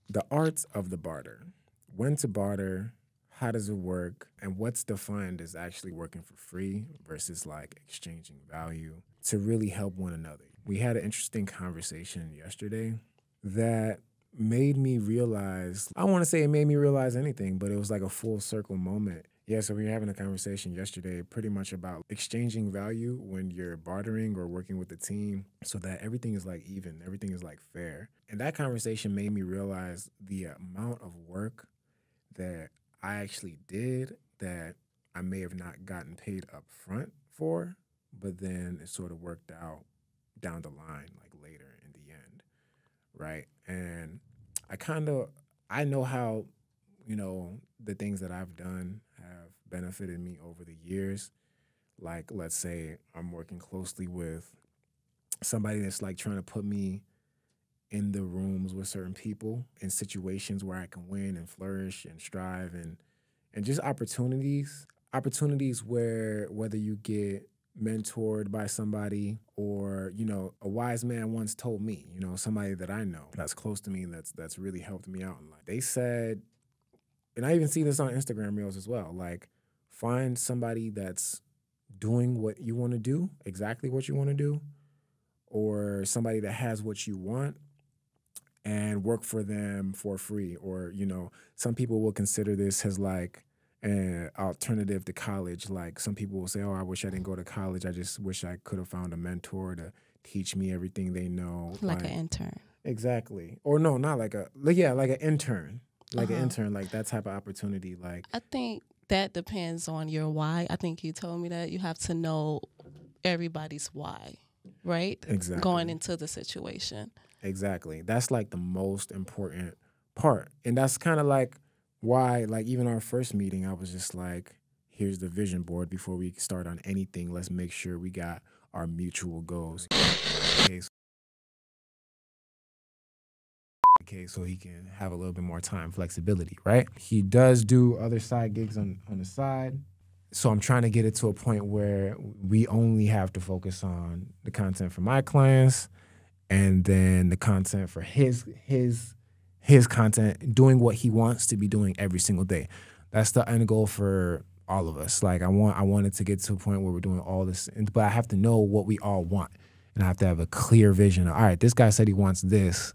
the arts of the barter. When to barter, how does it work, and what's defined as actually working for free versus like exchanging value to really help one another. We had an interesting conversation yesterday that made me realize, I don't want to say it made me realize anything, but it was like a full circle moment. Yeah, so we were having a conversation yesterday pretty much about exchanging value when you're bartering or working with the team so that everything is like even, everything is like fair. And that conversation made me realize the amount of work that I actually did that I may have not gotten paid up front for, but then it sort of worked out down the line, like later in the end, right? And I know how, the things that I've done have benefited me over the years. Like, let's say I'm working closely with somebody that's like trying to put me in the rooms with certain people in situations where I can win and flourish and strive and just opportunities where whether you get mentored by somebody or a wise man once told me, somebody that I know that's close to me that's really helped me out in life. They said, and I even see this on Instagram reels as well, like find somebody that's doing what you want to do, exactly what you want to do, or somebody that has what you want and work for them for free. Or, some people will consider this as like an alternative to college. Like some people will say, oh, I wish I didn't go to college. I just wish I could have found a mentor to teach me everything they know. Like an intern. Exactly. Or no, not like like an intern. Like an intern, like that type of opportunity. Like I think that depends on your why. I think you told me that you have to know everybody's why, right? Exactly. Going into the situation. Exactly. That's like the most important part. And that's kind of like why, like even our first meeting, I was just like, here's the vision board before we start on anything. Let's make sure we got our mutual goals. Okay, so he can have a little bit more time flexibility, right? He does do other side gigs on the side. So I'm trying to get it to a point where we only have to focus on the content for my clients and then the content for his content, doing what he wants to be doing every single day. That's the end goal for all of us. Like I wanted to get to a point where we're doing all this, but I have to know what we all want, and I have to have a clear vision. All right, this guy said he wants this.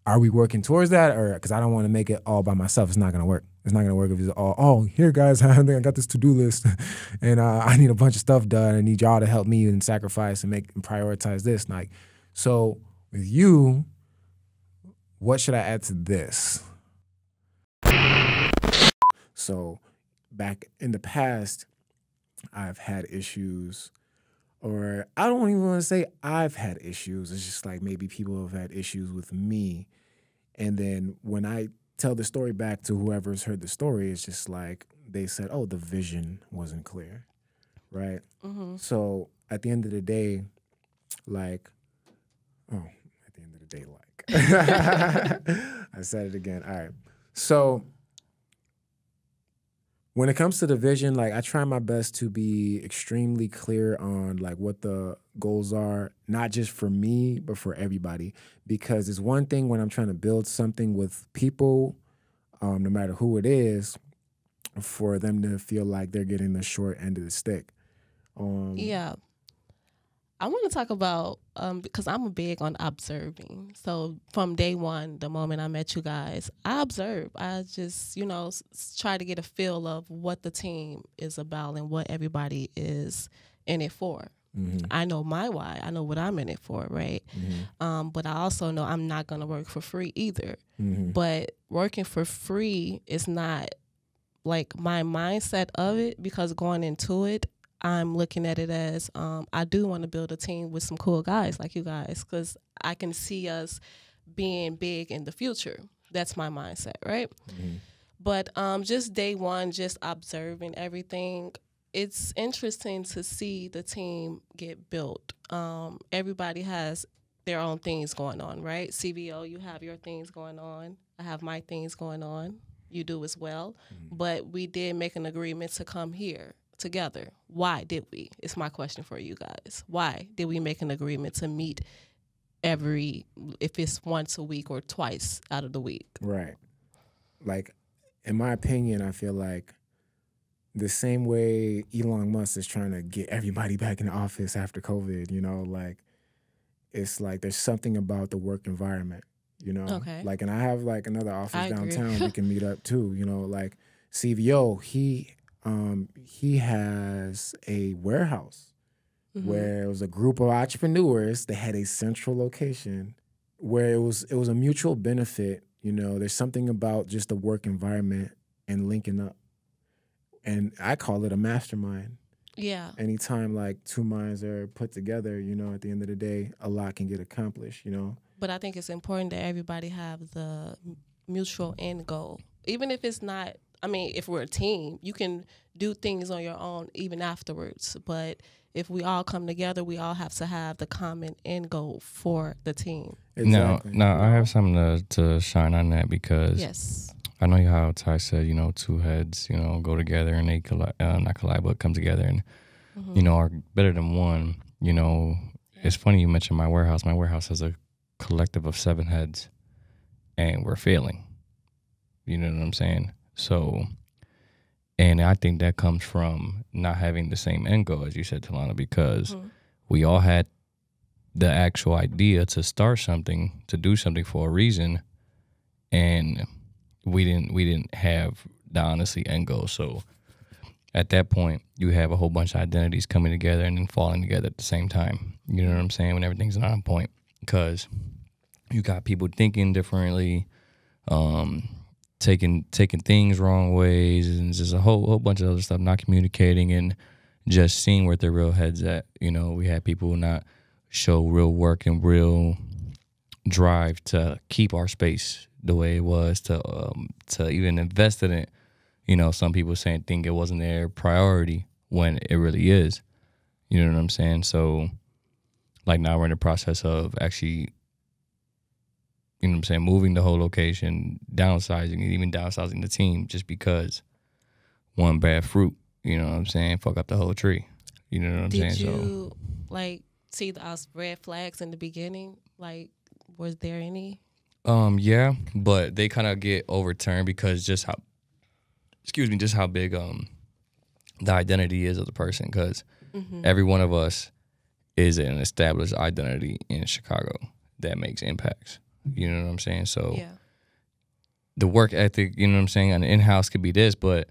Are we working towards that? Or because I don't want to make it all by myself. It's not going to work. It's not going to work if it's all, oh, here, guys, I got this to-do list and I need a bunch of stuff done. I need y'all to help me and sacrifice and make and prioritize this. Like, so with you, what should I add to this? So back in the past, I've had issues, or I don't even want to say I've had issues. It's just like maybe people have had issues with me. And then when I tell the story back to whoever's heard the story, it's just like they said, oh, the vision wasn't clear, right? Mm-hmm. So at the end of the day, like, I said it again. All right. So when it comes to the vision, like I try my best to be extremely clear on like what the goals are, not just for me, but for everybody. Because it's one thing when I'm trying to build something with people, no matter who it is, for them to feel like they're getting the short end of the stick. Yeah. I want to talk about, because I'm big on observing. So from day one, the moment I met you guys, I observed. I just, try to get a feel of what the team is about and what everybody is in it for. Mm-hmm. I know my why. I know what I'm in it for, right? Mm-hmm. But I also know I'm not going to work for free either. Mm-hmm. But working for free is not like my mindset of it, because going into it, I'm looking at it as I do want to build a team with some cool guys like you guys, because I can see us being big in the future. That's my mindset, right? Mm-hmm. But just day one, just observing everything, it's interesting to see the team get built. Everybody has their own things going on, right? CVO, you have your things going on. I have my things going on. You do as well. Mm-hmm. But we did make an agreement to come here together. Why did we? It's my question for you guys. Why did we make an agreement to meet if it's once a week or twice out of the week. Right. Like, in my opinion, I feel like the same way Elon Musk is trying to get everybody back in the office after COVID, you know, like, it's like there's something about the work environment, you know? Okay. Like, and I have like another office I downtown agree. we can meet up too, you know, like CVO, he has a warehouse where it was a group of entrepreneurs that had a central location where it was a mutual benefit. You know, there's something about just the work environment and linking up. And I call it a mastermind. Yeah. Anytime like two minds are put together, you know, at the end of the day, a lot can get accomplished, you know. But I think it's important that everybody have the mutual end goal. Even if it's not, I mean, if we're a team, you can do things on your own even afterwards. But if we all come together, we all have to have the common end goal for the team. Exactly. Now I have something to shine on that because Yes. I know how Ty said, you know, two heads, you know, go together and they not collide, but come together and, you know, are better than one. You know, it's funny you mentioned my warehouse. My warehouse has a collective of 7 heads and we're failing. You know what I'm saying? So, and I think that comes from not having the same end goal, as you said, Talana, because we all had the actual idea to start something, to do something for a reason, and we didn't have the honestly end goal. So at that point, you have a whole bunch of identities coming together and then falling together at the same time. You know what I'm saying? When everything's not on point, because you got people thinking differently, taking things wrong ways, and just a whole bunch of other stuff, not communicating and just seeing where their real heads at. You know, we had people not show real work and real drive to keep our space the way it was, to even invest in it. You know, some people think it wasn't their priority when it really is. You know what I'm saying? So, like, now we're in the process of actually, you know what I'm saying, moving the whole location, downsizing, and even downsizing the team just because one bad fruit, you know what I'm saying, fuck up the whole tree. You know what I'm saying? Did you, like, see the red flags in the beginning? Like, was there any? Yeah, but they kind of get overturned because just how big the identity is of the person, because every one of us is an established identity in Chicago that makes impacts. You know what I'm saying? So the work ethic, you know what I'm saying, on the in-house could be this, but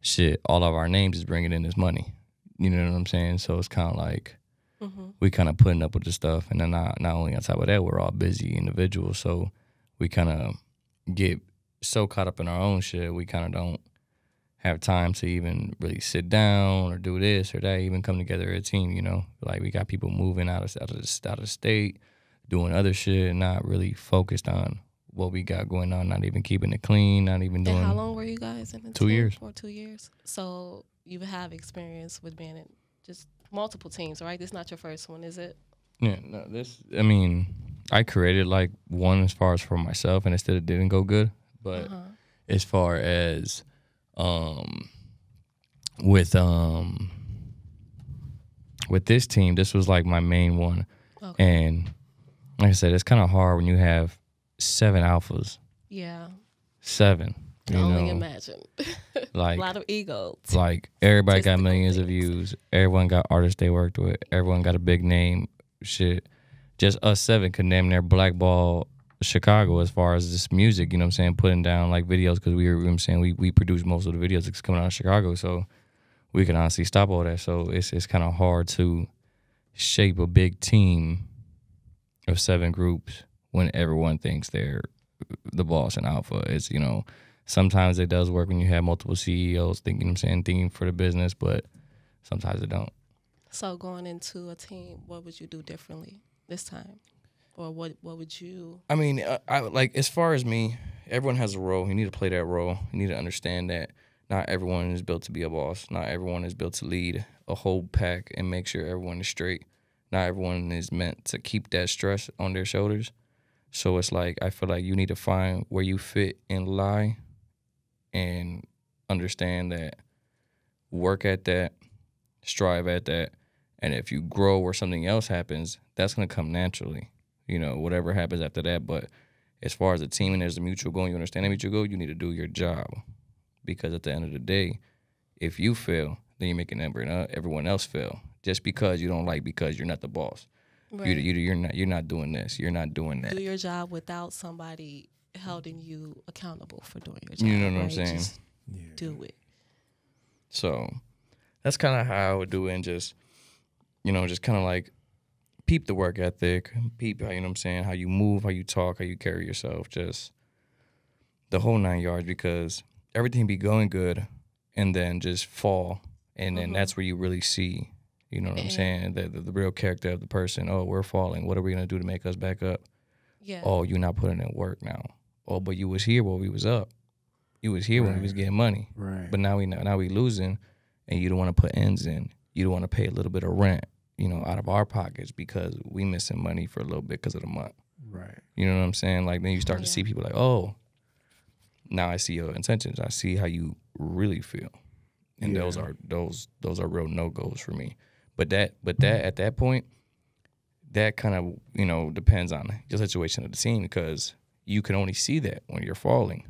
shit, all of our names is bringing in this money. You know what I'm saying? So it's kind of like we kind of putting up with the stuff, and then not only on top of that, we're all busy individuals, so we kind of get so caught up in our own shit, we kind of don't have time to even really sit down or do this or that, even come together as a team, you know? Like, we got people moving out of state, doing other shit, not really focused on what we got going on, not even keeping it clean, not even doing... And how long were you guys in the 2 team? years. For 2 years. So you have experience with being in just multiple teams, right? This is not your first one, is it? Yeah, no, I created like one as far as for myself, and it still didn't go good. But as far as with this team, this was like my main one. Okay. And like I said, it's kind of hard when you have 7 alphas. Yeah. 7. I can only imagine. Like, a lot of egos. Like, everybody got millions of views. Everyone got artists they worked with. Everyone got a big name. Shit. Just us 7 could damn near blackball Chicago as far as this music, you know what I'm saying, putting down like videos, because we were, you know what I'm saying, we produce most of the videos that's coming out of Chicago, so we can honestly stop all that. So it's kind of hard to shape a big team of 7 groups when everyone thinks they're the boss and alpha. It's, you know, sometimes it does work when you have multiple CEOs thinking for the business, but sometimes it don't. So going into a team, what would you do differently this time? Or what would you... I mean, I like, as far as me, everyone has a role. You need to play that role. You need to understand that not everyone is built to be a boss. Not everyone is built to lead a whole pack and make sure everyone is straight. Not everyone is meant to keep that stress on their shoulders. So it's like, I feel like you need to find where you fit and lie, and understand that, work at that, strive at that, and if you grow or something else happens, that's going to come naturally. you know, whatever happens after that. But as far as a team and there's a mutual goal, you understand a mutual goal, you need to do your job. Because at the end of the day, if you fail, then you're making everyone else fail. Just because you don't like, because you're not the boss. Right. You're not doing this. You're not doing that. Do your job without somebody holding you accountable for doing your job. You know what I'm saying? Just do it. So that's kind of how I would do it, and just, you know, just kind of like peep the work ethic, peep, you know what I'm saying, how you move, how you talk, how you carry yourself, just the whole 9 yards, because everything be going good and then just fall. And then that's where you really see, you know what I'm saying, the real character of the person. Oh, we're falling. What are we going to do to make us back up? Yeah. Oh, you're not putting in work now. Oh, but you was here while we was up. You was here when we was getting money. Right. But now we losing, and you don't want to put ends in. You don't want to pay a little bit of rent, you know, out of our pockets because we missing money for a little bit because of the month. Right. You know what I'm saying? Like, then you start to see people like, oh, now I see your intentions. I see how you really feel. And those are real no-goes for me. But that at that point, that kind of, you know, depends on the situation of the team, because you can only see that when you're falling.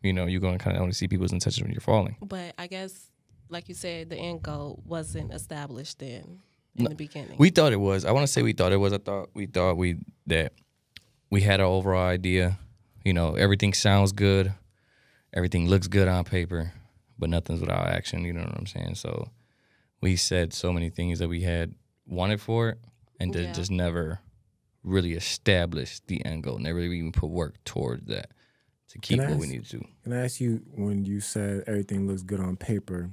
You know, you're going to kind of only see people's intentions when you're falling. But I guess, like you said, the end goal wasn't established then in the beginning. We thought it was. I want to say we thought it was. We thought that we had an overall idea. You know, everything sounds good. Everything looks good on paper, but nothing's without action. You know what I'm saying? So we said so many things that we had wanted for it, and just never really established the end goal. Never even put work towards that to keep what we needed to. Can I ask you, when you said everything looks good on paper,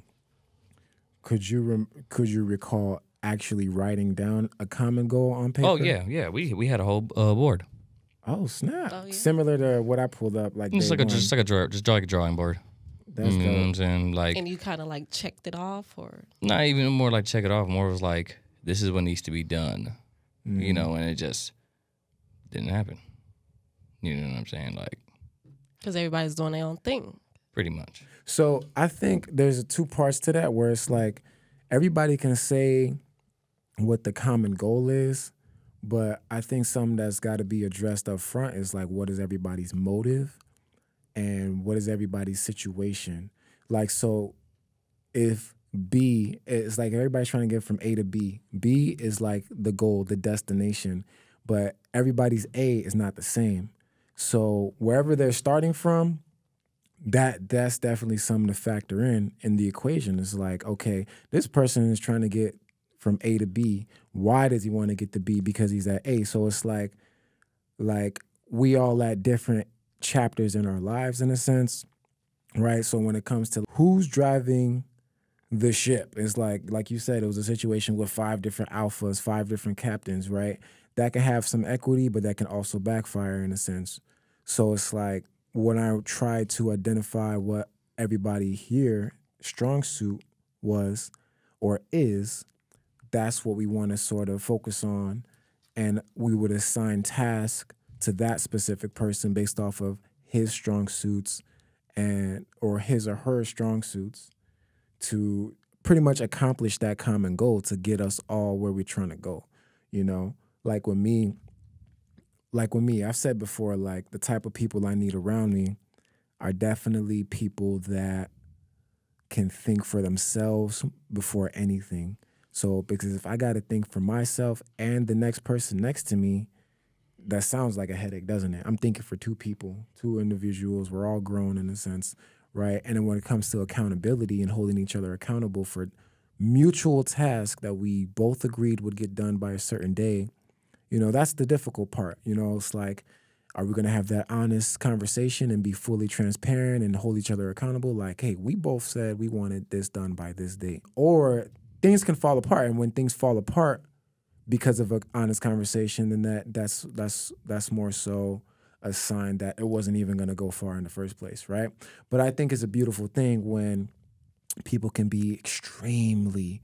could you recall actually writing down a common goal on paper? Oh yeah. We had a whole board. Oh snap! Oh, yeah. Similar to what I pulled up, like just like a drawing board. That's you know what I'm saying? Like, and you kind of like checked it off, or not even more like check it off. More was like, this is what needs to be done, you know, and it just didn't happen. You know what I'm saying? Like, because everybody's doing their own thing. Pretty much. So I think there's two parts to that, where it's like everybody can say what the common goal is, but I think something that's got to be addressed up front is like, what is everybody's motive and what is everybody's situation? Like, so if B, it's like everybody's trying to get from A to B. B is like the goal, the destination, but everybody's A is not the same. So wherever they're starting from, that's definitely something to factor in the equation. It's like, okay, this person is trying to get from A to B. Why does he want to get to B? Because he's at A. So it's like we all at different chapters in our lives, in a sense, right? So when it comes to who's driving the ship, it's like you said, it was a situation with 5 different alphas, 5 different captains, right? That can have some equity, but that can also backfire in a sense. So it's like, when I tried to identify what everybody here strong suit was or is, that's what we want to sort of focus on, and we would assign tasks to that specific person based off of his strong suits or his or her strong suits to pretty much accomplish that common goal to get us all where we're trying to go. You know, like with me, I've said before, like the type of people I need around me are definitely people that can think for themselves before anything. So, because if I got to think for myself and the next person next to me, that sounds like a headache, doesn't it? I'm thinking for 2 people, 2 individuals. We're all grown in a sense, right? And then when it comes to accountability and holding each other accountable for mutual tasks that we both agreed would get done by a certain day, you know, that's the difficult part. You know, it's like, are we going to have that honest conversation and be fully transparent and hold each other accountable? Like, hey, we both said we wanted this done by this date. Or things can fall apart. And when things fall apart because of an honest conversation, then that's more so a sign that it wasn't even going to go far in the first place, right? But I think it's a beautiful thing when people can be extremely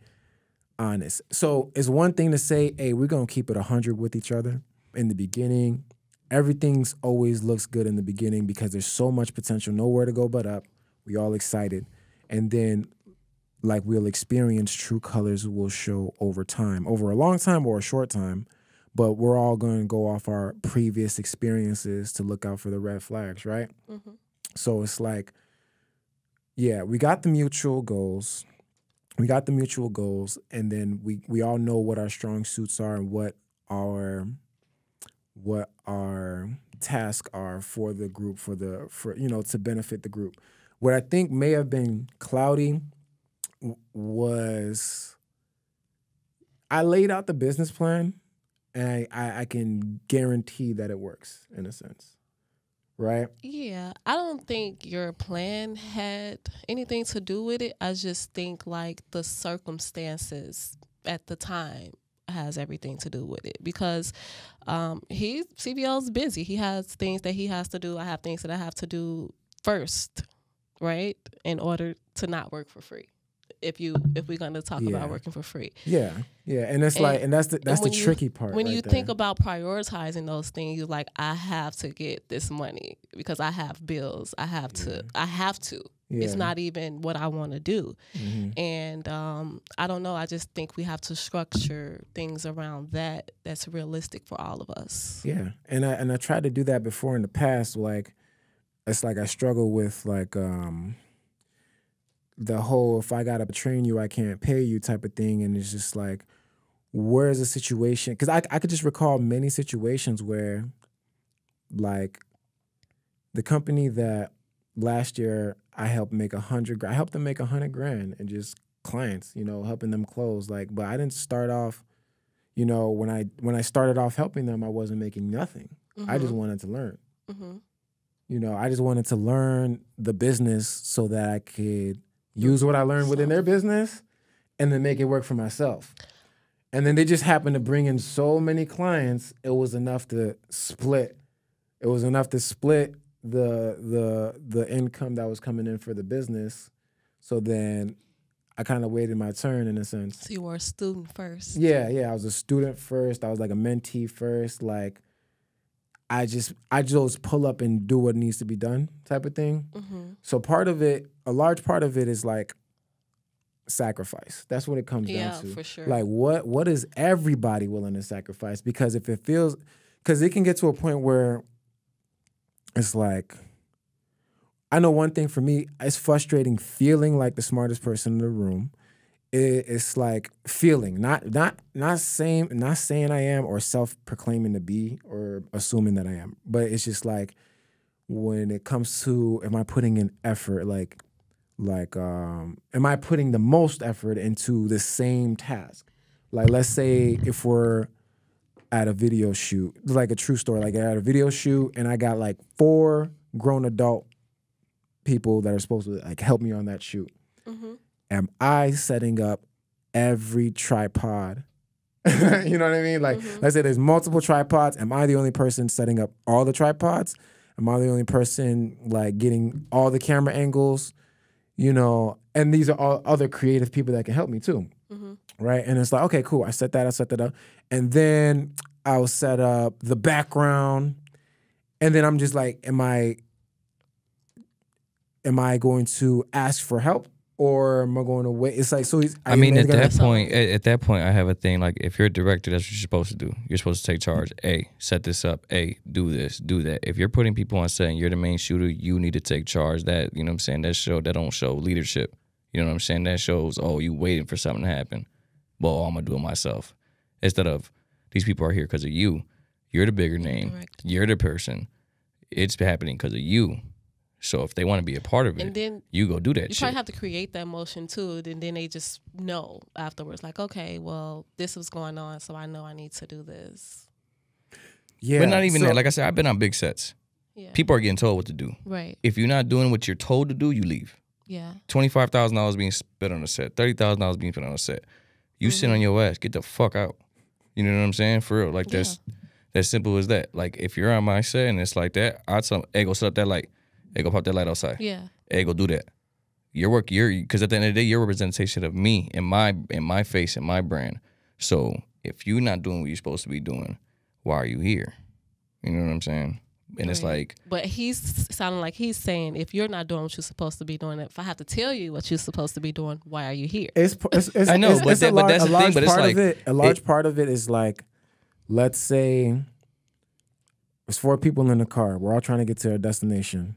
honest. So it's one thing to say, hey, we're going to keep it 100 with each other in the beginning. Everything's always looks good in the beginning because there's so much potential, nowhere to go but up. We all excited. And then like we'll experience true colors will show over time, over a long time or a short time. but we're all going to go off our previous experiences to look out for the red flags, right? Mm-hmm. So it's like, yeah, we got the mutual goals. And then we all know what our strong suits are and what our tasks are for the group, for to benefit the group. What I think may have been cloudy was I laid out the business plan, and I can guarantee that it works in a sense, right? Yeah, I don't think your plan had anything to do with it. I just think like the circumstances at the time has everything to do with it, because CBL's busy. He has things that he has to do. I have things that I have to do first, right? In order to not work for free. If we're going to talk about working for free. Yeah. And it's that's the tricky part. When you think about prioritizing those things, you're like, I have to get this money because I have bills. I have to. Yeah. It's not even what I want to do. Mm-hmm. And I don't know. I just think we have to structure things around that's realistic for all of us. Yeah. And I tried to do that before in the past. Like, it's like I struggle with like the whole, if I got to train you, I can't pay you type of thing. And it's just like, where's the situation? Because I could just recall many situations where, like, the company that last year I helped make I helped them make $100,000 and just clients, helping them close. Like, but I didn't start off, when I started off helping them, I wasn't making nothing. Mm-hmm. I just wanted to learn. Mm-hmm. I just wanted to learn the business so that I could use what I learned within their business and then make it work for myself. And then they just happened to bring in so many clients, it was enough to split. It was enough to split the income that was coming in for the business. So then I kind of waited my turn in a sense. So you were a student first. Yeah. I was a student first. I was like a mentee first. Like, I just pull up and do what needs to be done type of thing. Mm-hmm. So a large part of it is like sacrifice. That's what it comes down to. Yeah, for sure. Like what is everybody willing to sacrifice? Because if it feels, because it can get to a point where it's like, I know one thing for me, it's frustrating feeling like the smartest person in the room. It's like feeling, not saying I am or self-proclaiming to be or assuming that I am, but it's just like when it comes to, am I putting in effort? Like, am I putting the most effort into the same task? Like, let's say if we're at a video shoot, like a true story, like at a video shoot, and I got like 4 grown adult people that are supposed to like help me on that shoot. Mm-hmm. Am I setting up every tripod? You know what I mean? Like, let's say there's multiple tripods. Am I the only person setting up all the tripods? Am I the only person like getting all the camera angles? And these are all other creative people that can help me too. Mm-hmm. Right? And it's like, okay, cool. I set that up. And then I'll set up the background. And then I'm just like, am I going to ask for help? Or am I going to wait? It's like, so he's... at that point, I have a thing, like, if you're a director, that's what you're supposed to do. You're supposed to take charge. A, set this up. A, do this, do that. If you're putting people on set and you're the main shooter, you need to take charge. That, you know what I'm saying? That don't show leadership. You know what I'm saying? That shows, you waiting for something to happen. Well, I'm going to do it myself. Instead of, these people are here because of you. You're the bigger name. Correct. You're the person. It's happening because of you. So if they want to be a part of it, and then you go do that shit. You probably have to create that motion too, and then they just know afterwards, like, okay, well, this was going on, so I know I need to do this. Yeah. But not even that. Like I said, I've been on big sets. Yeah. People are getting told what to do. Right. If you're not doing what you're told to do, you leave. Yeah. $25,000 being spent on a set, $30,000 being spent on a set. You sit on your ass, get the fuck out. You know what I'm saying? For real. Like, that's simple as that. Like, if you're on my set and it's like that, I'd tell them, hey, go set up that light. Hey, go pop that light outside. Yeah. Hey, go do that. Your work, because at the end of the day, you're a representation of me and my face and my brand. So if you're not doing what you're supposed to be doing, why are you here? You know what I'm saying? And it's like... But he's sounding like he's saying, if you're not doing what you're supposed to be doing, if I have to tell you what you're supposed to be doing, why are you here? I know, but that's the thing. But it's like... A large part of it is like, let's say there's 4 people in the car. We're all trying to get to our destination.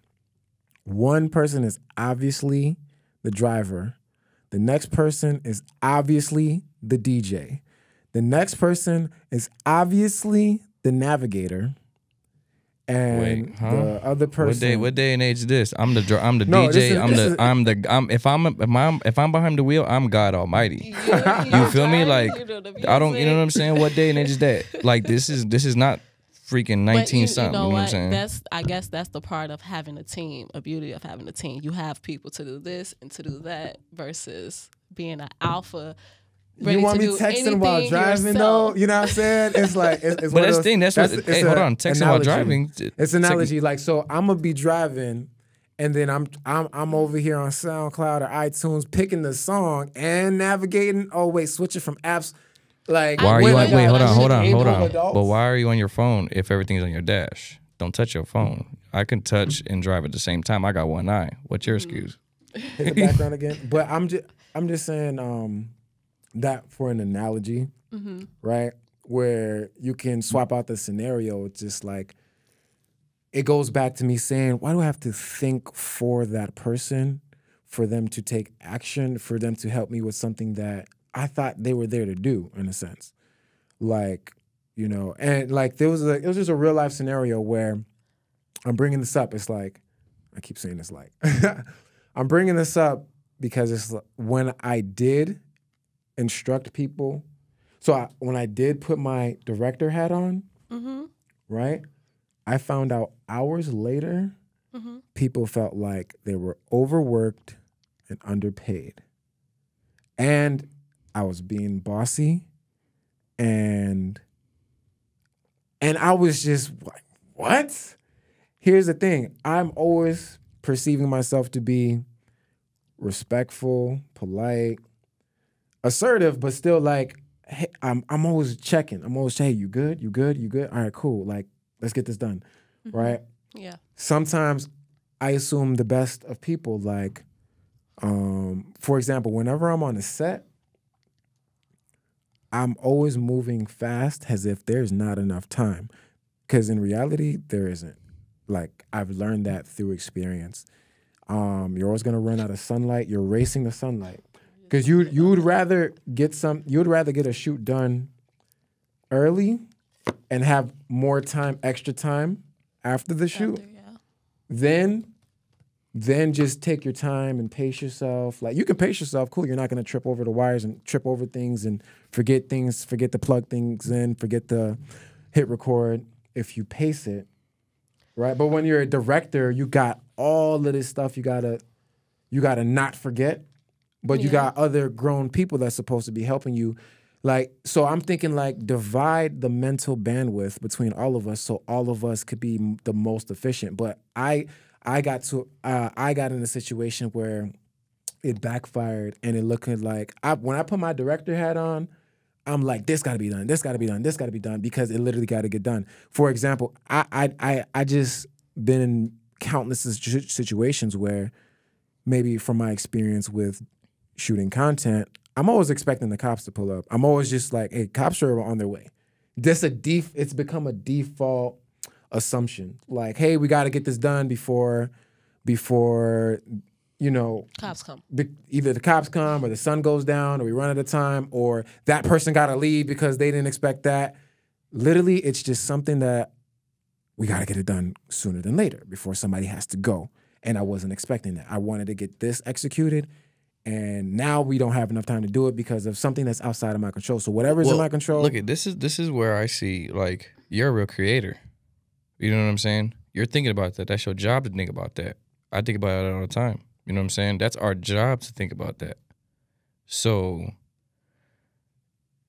One person is obviously the driver. The next person is obviously the DJ. The next person is obviously the navigator. And the other person. What day and age is this? I'm the No, DJ. If I'm behind the wheel, I'm God Almighty. You feel me? Like I don't. You know what I'm saying? What day and age is that? Like this is not freaking 19 something. You know what I'm what? saying? I guess that's the part of having a team, a beauty of having a team. You have people to do this and to do that versus being an alpha. You want me texting while driving though? You know what I'm saying? It's like it's but that's the thing. That's what. Hey, hold on. Texting while driving. It's an analogy. Like so, I'm gonna be driving, and then I'm over here on SoundCloud or iTunes picking the song and navigating. Oh wait, switching from apps. Like why are you on? Wait, hold on. Adults. But why are you on your phone if everything's on your dash? Don't touch your phone. I can touch and drive at the same time. I got one eye. What's your excuse? Hit the background again. But I'm just saying that for an analogy, right? Where you can swap out the scenario. It's just like it goes back to me saying, why do I have to think for that person, for them to take action, for them to help me with something that I thought they were there to do, in a sense. Like, you know, and like it was just a real life scenario where I'm bringing this up. It's like, I keep saying this like, I'm bringing this up because it's when I did instruct people. So when I did put my director hat on, right, I found out hours later, people felt like they were overworked and underpaid. And I was being bossy, and I was just like, what? Here's the thing. I'm always perceiving myself to be respectful, polite, assertive, but still like, hey, I'm always checking. I'm always saying, hey, you good? You good? You good? All right, cool. Like, let's get this done, right? Yeah. Sometimes I assume the best of people. Like, for example, whenever I'm on a set, I'm always moving fast as if there's not enough time. Because in reality, there isn't. Like, I've learned that through experience. You're always going to run out of sunlight. You're racing the sunlight. Because you would rather get a shoot done early and have more time, extra time after the shoot, then just take your time and pace yourself. Like, you can pace yourself, cool. You're not going to trip over the wires and trip over things and forget to plug things in, forget to hit record if you pace it, right? But when you're a director, you got all of this stuff you gotta not forget, but you got other grown people that's supposed to be helping you. Like, so I'm thinking like divide the mental bandwidth between all of us so all of us could be the most efficient. But I got in a situation where it backfired, and it looked like when I put my director hat on, I'm like, this got to be done, this got to be done, this got to be done, because it literally got to get done. For example, I just been in countless situations where maybe from my experience with shooting content, I'm always expecting the cops to pull up. I'm always just like, hey, cops are on their way. It's become a default assumption. Like, hey, we got to get this done before you know, cops come. Either the cops come or the sun goes down or we run out of time or that person got to leave because they didn't expect that. Literally, it's just something that we got to get it done sooner than later before somebody has to go. And I wasn't expecting that. I wanted to get this executed, and now we don't have enough time to do it because of something that's outside of my control. So whatever's in my control. Look, this is where I see, like, you're a real creator. You know what I'm saying? You're thinking about that. That's your job to think about that. I think about it all the time. You know what I'm saying? That's our job to think about that. So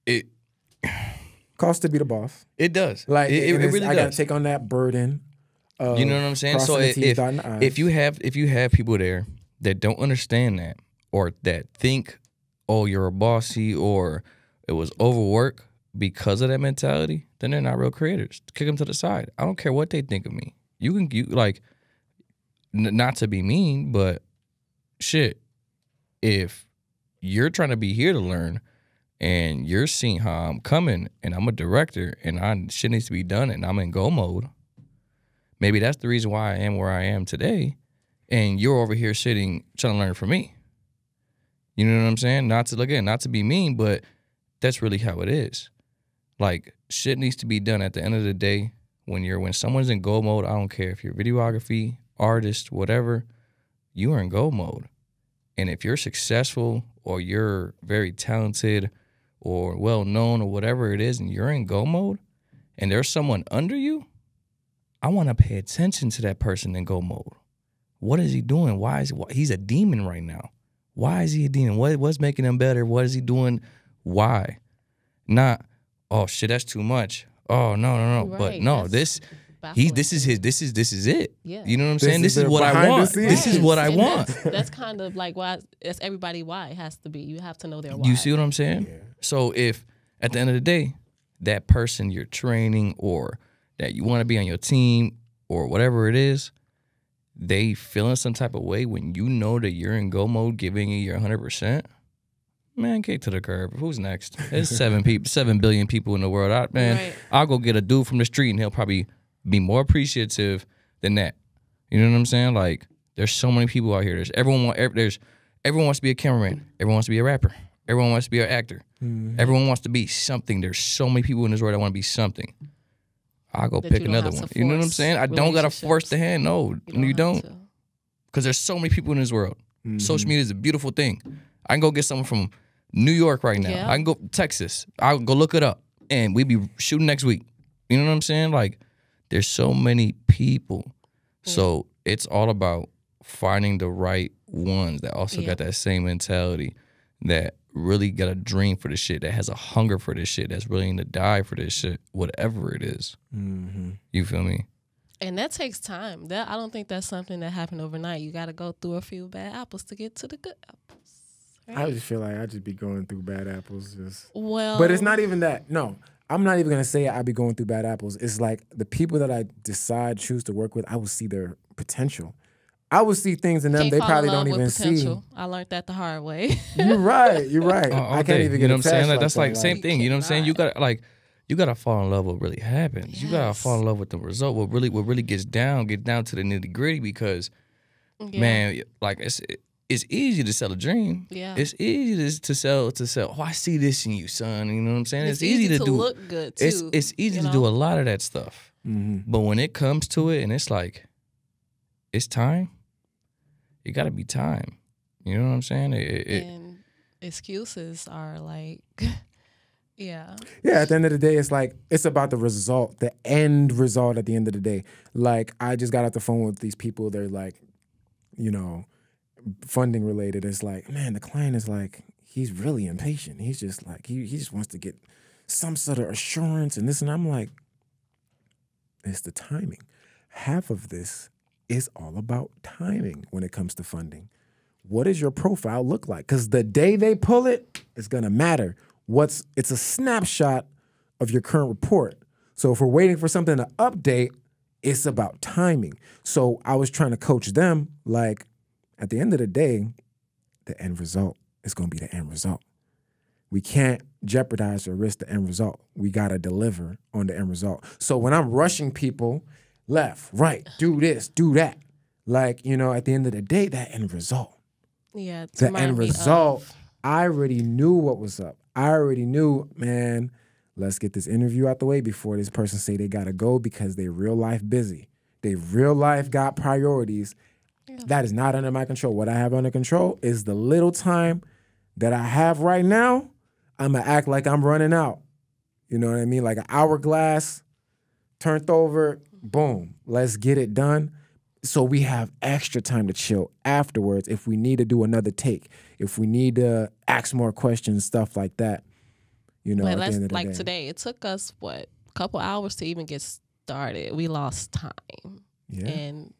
it costs to be the boss. It does. Like it really does. I got to take on that burden. You know what I'm saying? So if you have people there that don't understand that, or that think, oh, you're a bossy, or it was overwork because of that mentality, then they're not real creators. Kick them to the side. I don't care what they think of me. You like, not to be mean, but shit, if you're trying to be here to learn and you're seeing how I'm coming, and I'm a director, and shit needs to be done, and I'm in go mode. Maybe that's the reason why I am where I am today, and you're over here sitting trying to learn from me. You know what I'm saying? Not to be mean, but that's really how it is. Like, shit needs to be done at the end of the day. When someone's in go mode, I don't care if you're videography, artist, whatever, you are in go mode. And if you're successful or you're very talented or well-known or whatever it is, and you're in go mode, and there's someone under you, I want to pay attention to that person in go mode. What is he doing? He's a demon right now. Why is he a demon? What's making him better? What is he doing? Why? Not, oh shit, that's too much. Oh no. Right, but no, this is it. Yeah. You know what I'm saying? This is what I want. This is what I want. That's kind of like why that's everybody why it has to be. You have to know their why. You see what I'm saying? Yeah. So if at the end of the day, that person you're training or that you want to be on your team or whatever it is, they feeling some type of way when you know that you're in go mode, giving you your 100%, man, kick to the curb. Who's next? There's 7 billion people in the world. I'll go get a dude from the street and he'll probably be more appreciative than that. You know what I'm saying? Like, there's so many people out here. Everyone wants to be a cameraman. Everyone wants to be a rapper. Everyone wants to be an actor. Mm-hmm. Everyone wants to be something. There's so many people in this world that want to be something. I'll go pick another one. You know what I'm saying? I don't got to force the hand. No, you don't. Because there's so many people in this world. Mm-hmm. Social media is a beautiful thing. I can go get someone from New York right now. Yeah. I can go Texas. I'll go look it up. And we be shooting next week. You know what I'm saying? Like, there's so many people. Yeah. So it's all about finding the right ones that also got that same mentality, that really got a dream for this shit, that has a hunger for this shit, that's willing to die for this shit, whatever it is. Mm-hmm. You feel me? And that takes time. I don't think that's something that happened overnight. You got to go through a few bad apples to get to the good apples. Right? I just feel like I just be going through bad apples. But it's not even that. No, I'm not even going to say I be going through bad apples. It's like the people that I choose to work with, I will see their potential. I would see things in them they probably don't even see. I learned that the hard way. You're right. I can't even get you know what I'm saying? Like that's like same thing. You know what I'm saying? You gotta fall in love with what really happens. Yes. You gotta fall in love with the result. What really get down to the nitty gritty, because man, like it's easy to sell a dream. Yeah. It's easy to sell. Oh, I see this in you, son. You know what I'm saying? It's easy to do. Look good too. It's easy to do a lot of that stuff. Mm-hmm. But when it comes to it, and it's like, it's time. It got to be time. You know what I'm saying? And excuses are like, yeah. Yeah, at the end of the day, it's like, it's about the result, the end result at the end of the day. Like, I just got off the phone with these people. They're like, you know, funding related. It's like, man, the client is like, he's really impatient. He's just like, he just wants to get some sort of assurance and this. And I'm like, it's the timing. Half of this is all about timing when it comes to funding. What does your profile look like? Because the day they pull it, it's going to matter. It's a snapshot of your current report. So if we're waiting for something to update, it's about timing. So I was trying to coach them, like, at the end of the day, the end result is going to be the end result. We can't jeopardize or risk the end result. We got to deliver on the end result. So when I'm rushing people, left, right, do this, do that. Like, you know, at the end of the day, that end result. Yeah. The end result, I already knew what was up. I already knew, man, let's get this interview out the way before this person say they got to go because they real life busy. They real life got priorities. Yeah. That is not under my control. What I have under control is the little time that I have right now. I'm going to act like I'm running out. You know what I mean? Like an hourglass, turned over, boom, let's get it done. So we have extra time to chill afterwards if we need to do another take, if we need to ask more questions, stuff like that. You know, at the end of the day. Today, it took us, a couple hours to even get started. We lost time. Yeah. And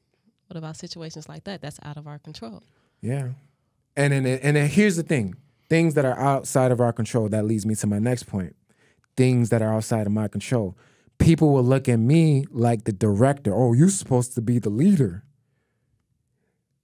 what about situations like that? That's out of our control. Yeah. And then here's the thing. Things that are outside of our control, that leads me to my next point. Things that are outside of my control. People will look at me like the director. Oh, you're supposed to be the leader.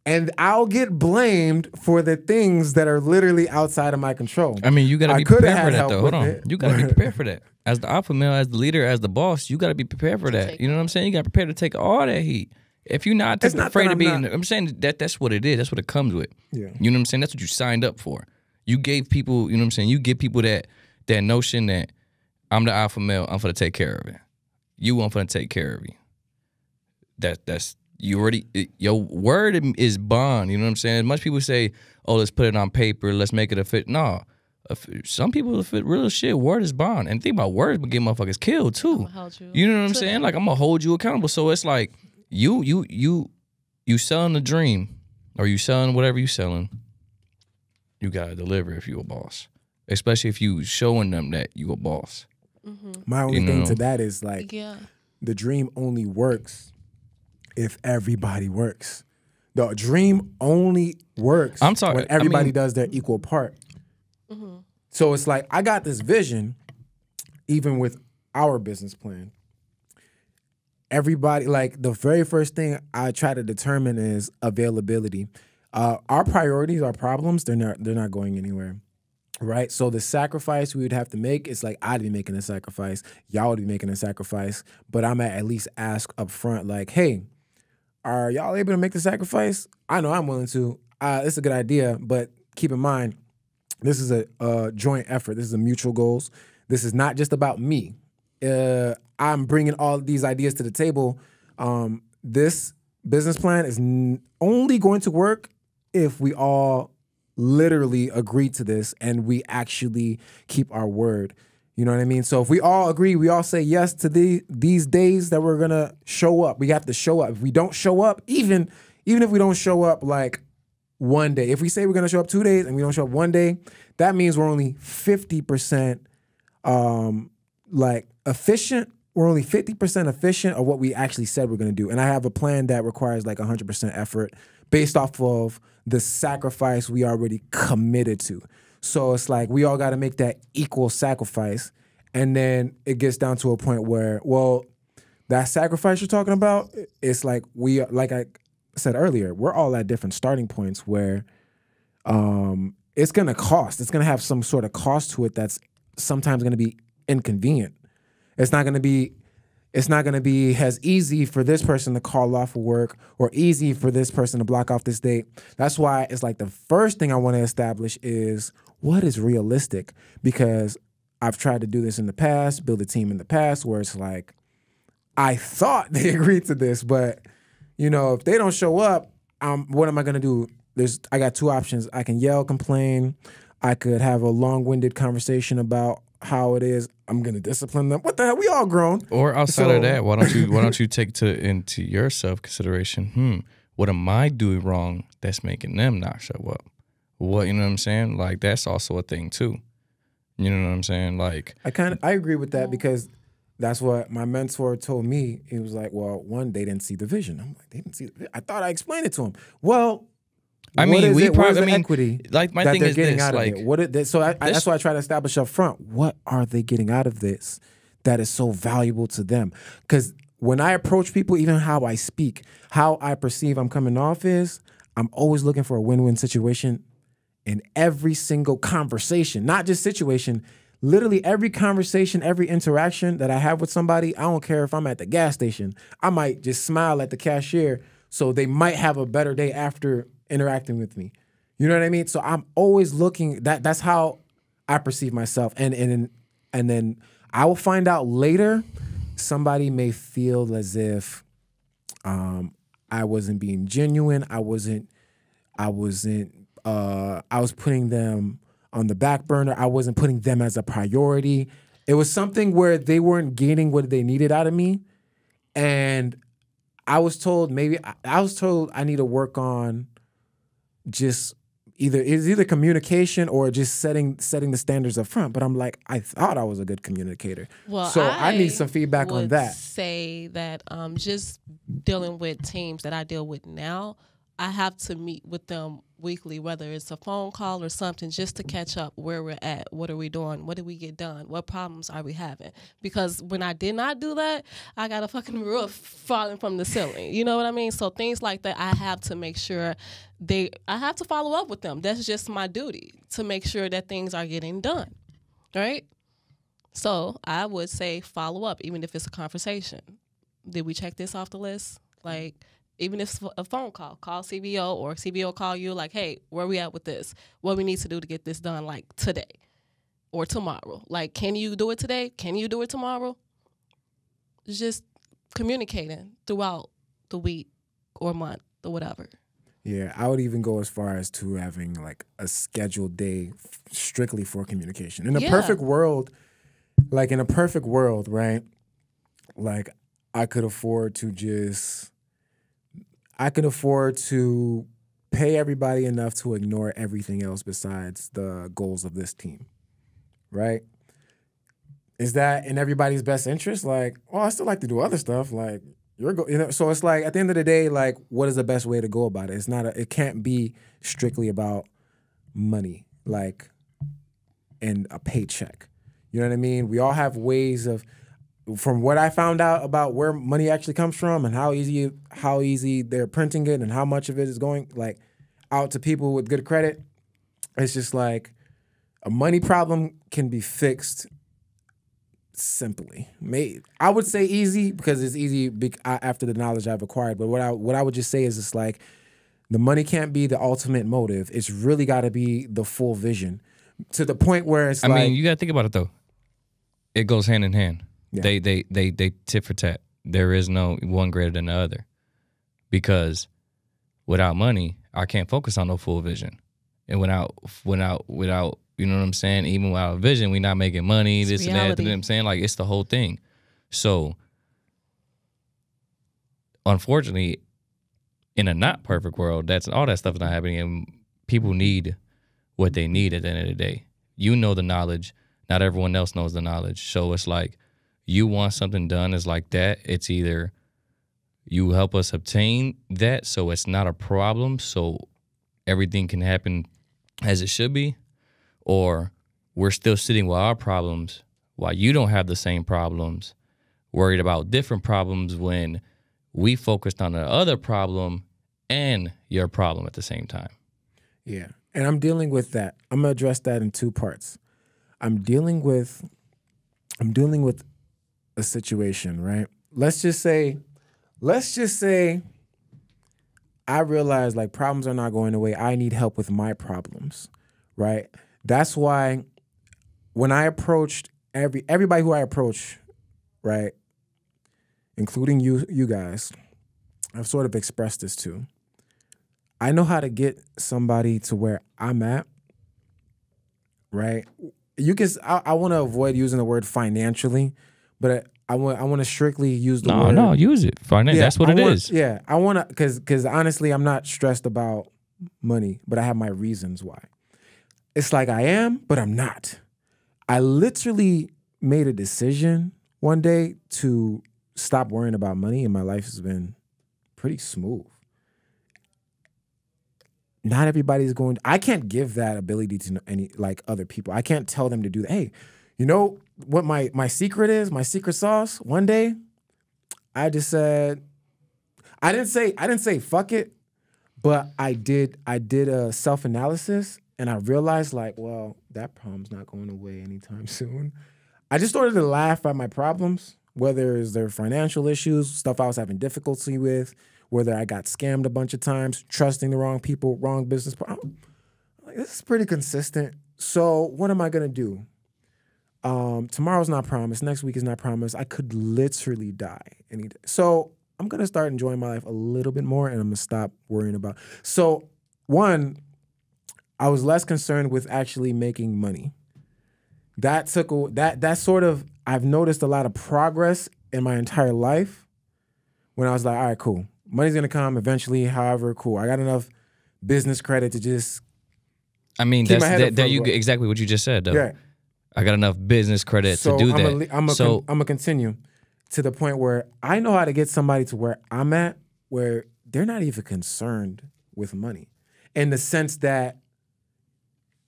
And I'll get blamed for the things that are literally outside of my control. I mean, you got to be prepared for that, though. Hold on. You got to be prepared for that. As the alpha male, as the leader, as the boss, you got to be prepared for that. You know what I'm saying? You got to prepare to take all that heat. If you're not afraid of being, I'm saying that's what it is. That's what it comes with. Yeah. You know what I'm saying? That's what you signed up for. You gave people, you know what I'm saying? You give people that notion that I'm the alpha male, I'm going to take care of it. You, I'm going to take care of you. That's you already, your word is bond. You know what I'm saying? Much people say, oh, let's put it on paper, let's make it a fit. No, some people fit real shit. Word is bond, and think about words, but get motherfuckers killed too. You know what I'm saying? Like I'm gonna hold you accountable. So it's like you selling the dream, or you selling whatever you selling. You gotta deliver if you a boss, especially if you showing them that you a boss. My only thing to that is like, the dream only works if everybody works. The dream only works when everybody does their equal part. So it's like, I got this vision, even with our business plan. Everybody, like the very first thing I try to determine is availability. Our priorities, our problems, they're not going anywhere. Right? So the sacrifice we would have to make is like, I'd be making a sacrifice, y'all would be making a sacrifice, but I'm at least ask up front, like, hey, are y'all able to make the sacrifice? I know I'm willing to. It's a good idea, but keep in mind, this is a joint effort. This is a mutual goals. This is not just about me. I'm bringing all these ideas to the table. This business plan is only going to work if we all literally agree to this and we actually keep our word. You know what I mean? So if we all agree, we all say yes to these days that we're going to show up. We have to show up. If we don't show up, even if we don't show up like one day, if we say we're going to show up 2 days and we don't show up one day, that means we're only 50% like efficient. We're only 50% efficient of what we actually said we're going to do. And I have a plan that requires like 100% effort based off of the sacrifice we already committed to. So it's like we all got to make that equal sacrifice. And then it gets down to a point where, well, that sacrifice you're talking about, it's like like I said earlier, we're all at different starting points where it's going to cost. It's going to have some sort of cost to it that's sometimes going to be inconvenient. It's not going to be as easy for this person to call off of work or easy for this person to block off this date. That's why it's like the first thing I want to establish is what is realistic, because I've tried to do this in the past, build a team in the past where it's like, I thought they agreed to this, but you know, if they don't show up, what am I going to do? I got two options. I can yell, complain. I could have a long-winded conversation about how it is. I'm gonna discipline them. What the hell? We all grown. Or outside of that, why don't you take into your self consideration? What am I doing wrong that's making them not show up? What, you know what I'm saying? Like that's also a thing too. You know what I'm saying? Like I agree with that, because that's what my mentor told me. He was like, well, one, they didn't see the vision. I'm like, they didn't see the vision. I thought I explained it to him. Well, I mean, we probably equity. Like my thing is this, like that's why I try to establish up front. What are they getting out of this that is so valuable to them? Because when I approach people, even how I speak, how I perceive I'm coming off is, I'm always looking for a win-win situation in every single conversation, not just situation. Literally every conversation, every interaction that I have with somebody, I don't care if I'm at the gas station. I might just smile at the cashier, so they might have a better day after interacting with me. You know what I mean? So I'm always looking, that's how I perceive myself. And then I will find out later, somebody may feel as if I wasn't being genuine. I was putting them on the back burner. I wasn't putting them as a priority. It was something where they weren't getting what they needed out of me. And I was told I need to work on just either communication or just setting the standards up front. But I'm like, I thought I was a good communicator. Well, so I need some feedback on that. Say that just dealing with teams that I deal with now, I have to meet with them weekly, whether it's a phone call or something, just to catch up where we're at. What are we doing? What did we get done? What problems are we having? Because when I did not do that, I got a fucking roof falling from the ceiling. You know what I mean? So things like that, I have to make sure I have to follow up with them. That's just my duty, to make sure that things are getting done. Right? So I would say follow up, even if it's a conversation. Did we check this off the list? Like, even if it's a phone call CBO, or CBO call you like, hey, where we at with this? What we need to do to get this done, like today or tomorrow? Like, can you do it today? Can you do it tomorrow? It's just communicating throughout the week or month or whatever. Yeah, I would even go as far as to having like a scheduled day strictly for communication. In a perfect world, right? Like, I could afford to pay everybody enough to ignore everything else besides the goals of this team, right? Is that in everybody's best interest? Like, oh, I still like to do other stuff. Like, so it's like, at the end of the day, like, what is the best way to go about it? It can't be strictly about money, like, and a paycheck. You know what I mean? We all have ways of, from what I found out about where money actually comes from and how easy they're printing it and how much of it is going like out to people with good credit, it's just like a money problem can be simply. I would say easy because it's easy after the knowledge I've acquired. But what I would just say is it's like the money can't be the ultimate motive. It's really got to be the full vision to the point where it's I mean, you got to think about it though. It goes hand in hand. Yeah. They tit for tat. There is no one greater than the other, because without money, I can't focus on no full vision, and without you know what I'm saying. Even without vision, we're not making money. It's this reality. And that. You know what I'm saying? Like, it's the whole thing. So, unfortunately, in a not perfect world, that's all that stuff is not happening, and people need what they need at the end of the day. You know the knowledge. Not everyone else knows the knowledge. So it's like, you want something done is like that. It's either you help us obtain that so it's not a problem, so everything can happen as it should be, or we're still sitting with our problems while you don't have the same problems, worried about different problems when we focused on the other problem and your problem at the same time. Yeah, and I'm dealing with that. I'm going to address that in two parts. I'm dealing with a situation, right? Let's just say I realize like problems are not going away. I need help with my problems, right? That's why when I approached everybody who I approach, right, including you guys, I've sort of expressed this too. I know how to get somebody to where I'm at, right? I want to avoid using the word financially, but I want to strictly use the word. No, use it. Yeah, that's what it is. Yeah, I want to, because honestly, I'm not stressed about money, but I have my reasons why. It's like I am, but I'm not. I literally made a decision one day to stop worrying about money, and my life has been pretty smooth. Not everybody's going. I can't give that ability to any like other people. I can't tell them to do that. Hey, you know what my secret is? My secret sauce. One day, I just said, I didn't say fuck it, but I did a self-analysis, and I realized like, well, that problem's not going away anytime soon. I just started to laugh at my problems, whether it's their financial issues, stuff I was having difficulty with, whether I got scammed a bunch of times, trusting the wrong people, wrong business. Like, this is pretty consistent. So what am I going to do? Tomorrow's not promised. Next week is not promised. I could literally die any day. So I'm going to start enjoying my life a little bit more, and I'm going to stop worrying about. So one, I was less concerned with actually making money. That sort of, I've noticed a lot of progress in my entire life when I was like, all right, cool. Money's going to come eventually, however, cool. I got enough business credit to just there you go, exactly what you just said, though. Yeah. I got enough business credit to do that. I'm going to continue to the point where I know how to get somebody to where I'm at, where they're not even concerned with money, in the sense that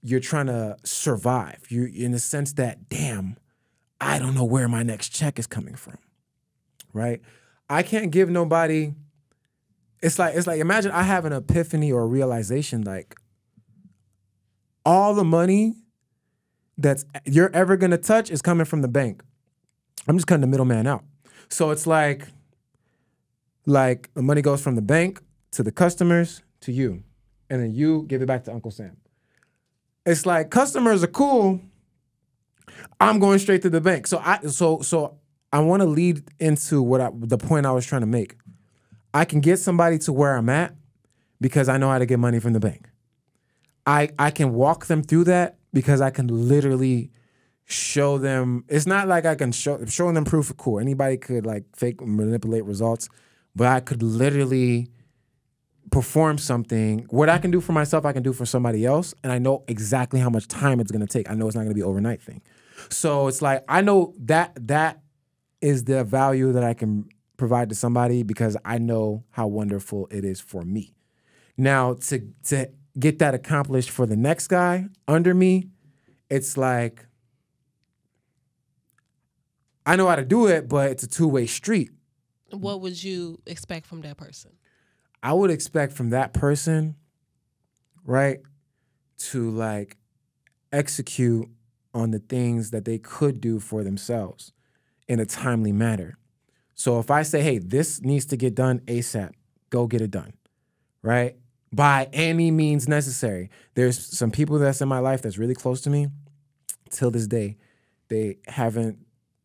you're trying to survive. You in the sense that, damn, I don't know where my next check is coming from, right? I can't give nobody. It's like imagine I have an epiphany or a realization, like all the money that's you're ever gonna touch is coming from the bank. I'm just cutting the middleman out. So it's like the money goes from the bank to the customers to you, and then you give it back to Uncle Sam. It's like customers are cool. I'm going straight to the bank. So I want to lead into the point I was trying to make. I can get somebody to where I'm at because I know how to get money from the bank. I can walk them through that because I can literally show them. It's not like I can showing them proof of cool. Anybody could like fake manipulate results, but I could literally perform something. What I can do for myself, I can do for somebody else, and I know exactly how much time it's going to take. I know it's not going to be an overnight thing. So it's like I know that is the value that I can provide to somebody because I know how wonderful it is for me. Now to get that accomplished for the next guy under me, it's like I know how to do it, but it's a two-way street. What would you expect from that person? I would expect from that person, right, to like execute on the things that they could do for themselves in a timely manner. So if I say, hey, this needs to get done ASAP, go get it done, right? By any means necessary. There's some people that's in my life that's really close to me. Till this day, they haven't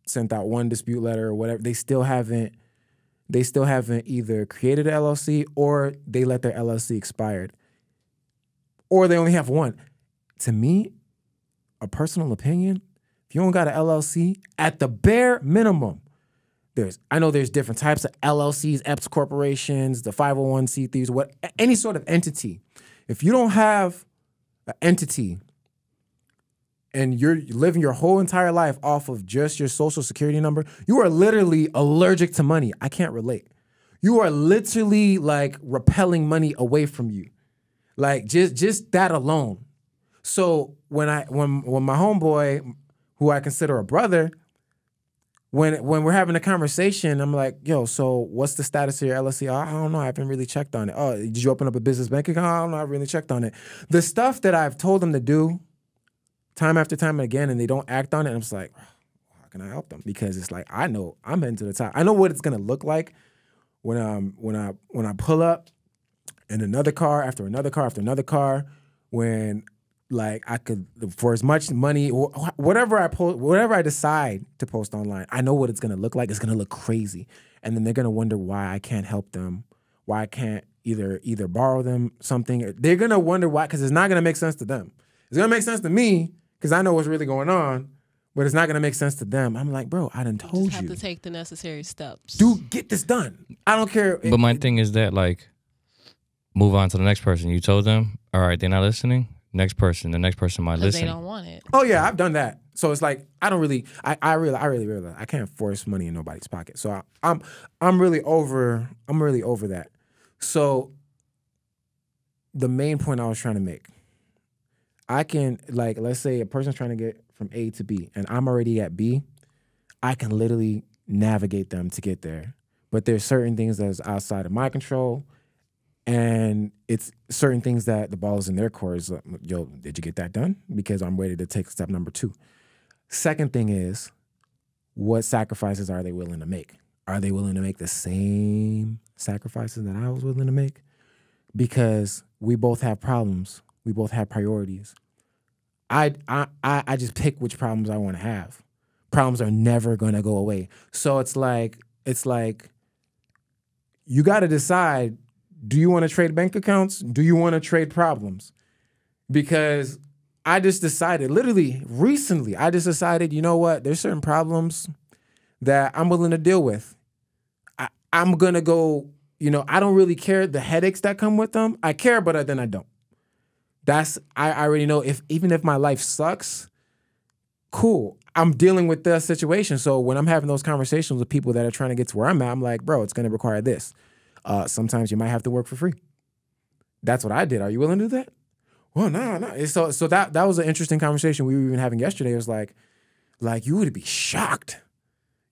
sent out one dispute letter or whatever. They still haven't either created an LLC or they let their LLC expired. Or they only have one. To me, a personal opinion, if you don't got an LLC, at the bare minimum, I know there's different types of LLCs, EPS corporations, the 501c3s, any sort of entity. If you don't have an entity and you're living your whole entire life off of just your social security number, you are literally allergic to money. I can't relate. You are literally like repelling money away from you. Like just that alone. So when my homeboy, who I consider a brother, when we're having a conversation, I'm like, yo, so what's the status of your LLC? I don't know. I haven't really checked on it. Oh, did you open up a business bank account? I don't know. I haven't really checked on it. The stuff that I've told them to do time after time again, and they don't act on it, I'm just like, how can I help them? Because it's like, I know I'm heading to the top. I know what it's gonna look like when I pull up in another car after another car after another car, when like I could, for as much money, whatever I decide to post online, I know what it's gonna look like. It's gonna look crazy, and then they're gonna wonder why I can't help them, why I can't either borrow them something. They're gonna wonder why, because it's not gonna make sense to them. It's gonna make sense to me because I know what's really going on, but it's not gonna make sense to them. I'm like, bro, I done told you. You just have to take the necessary steps. Dude, get this done. I don't care. But my thing is that, like, move on to the next person. You told them, all right, they're not listening. Next person, the next person might listen. They don't want it. Oh yeah, I've done that. So it's like I really realize I can't force money in nobody's pocket. So I'm really over that. So the main point I was trying to make, I can, like, let's say a person's trying to get from A to B and I'm already at B, I can literally navigate them to get there. But there's certain things that's outside of my control. And it's certain things that the ball is in their court. Is, yo, did you get that done? Because I'm ready to take step number 2. Second thing is, what sacrifices are they willing to make? Are they willing to make the same sacrifices that I was willing to make? Because we both have problems. We both have priorities. I just pick which problems I want to have. Problems are never going to go away. So it's like you got to decide, do you want to trade bank accounts? Do you want to trade problems? Because I just decided, literally recently, you know what? There's certain problems that I'm willing to deal with. I'm going to go, I don't really care the headaches that come with them. I care, but then I don't. I already know even if my life sucks, cool. I'm dealing with the situation. So when I'm having those conversations with people that are trying to get to where I'm at, I'm like, bro, it's going to require this. Sometimes you might have to work for free. That's what I did. Are you willing to do that? Well, no. So that was an interesting conversation we were even having yesterday. It was like you would be shocked.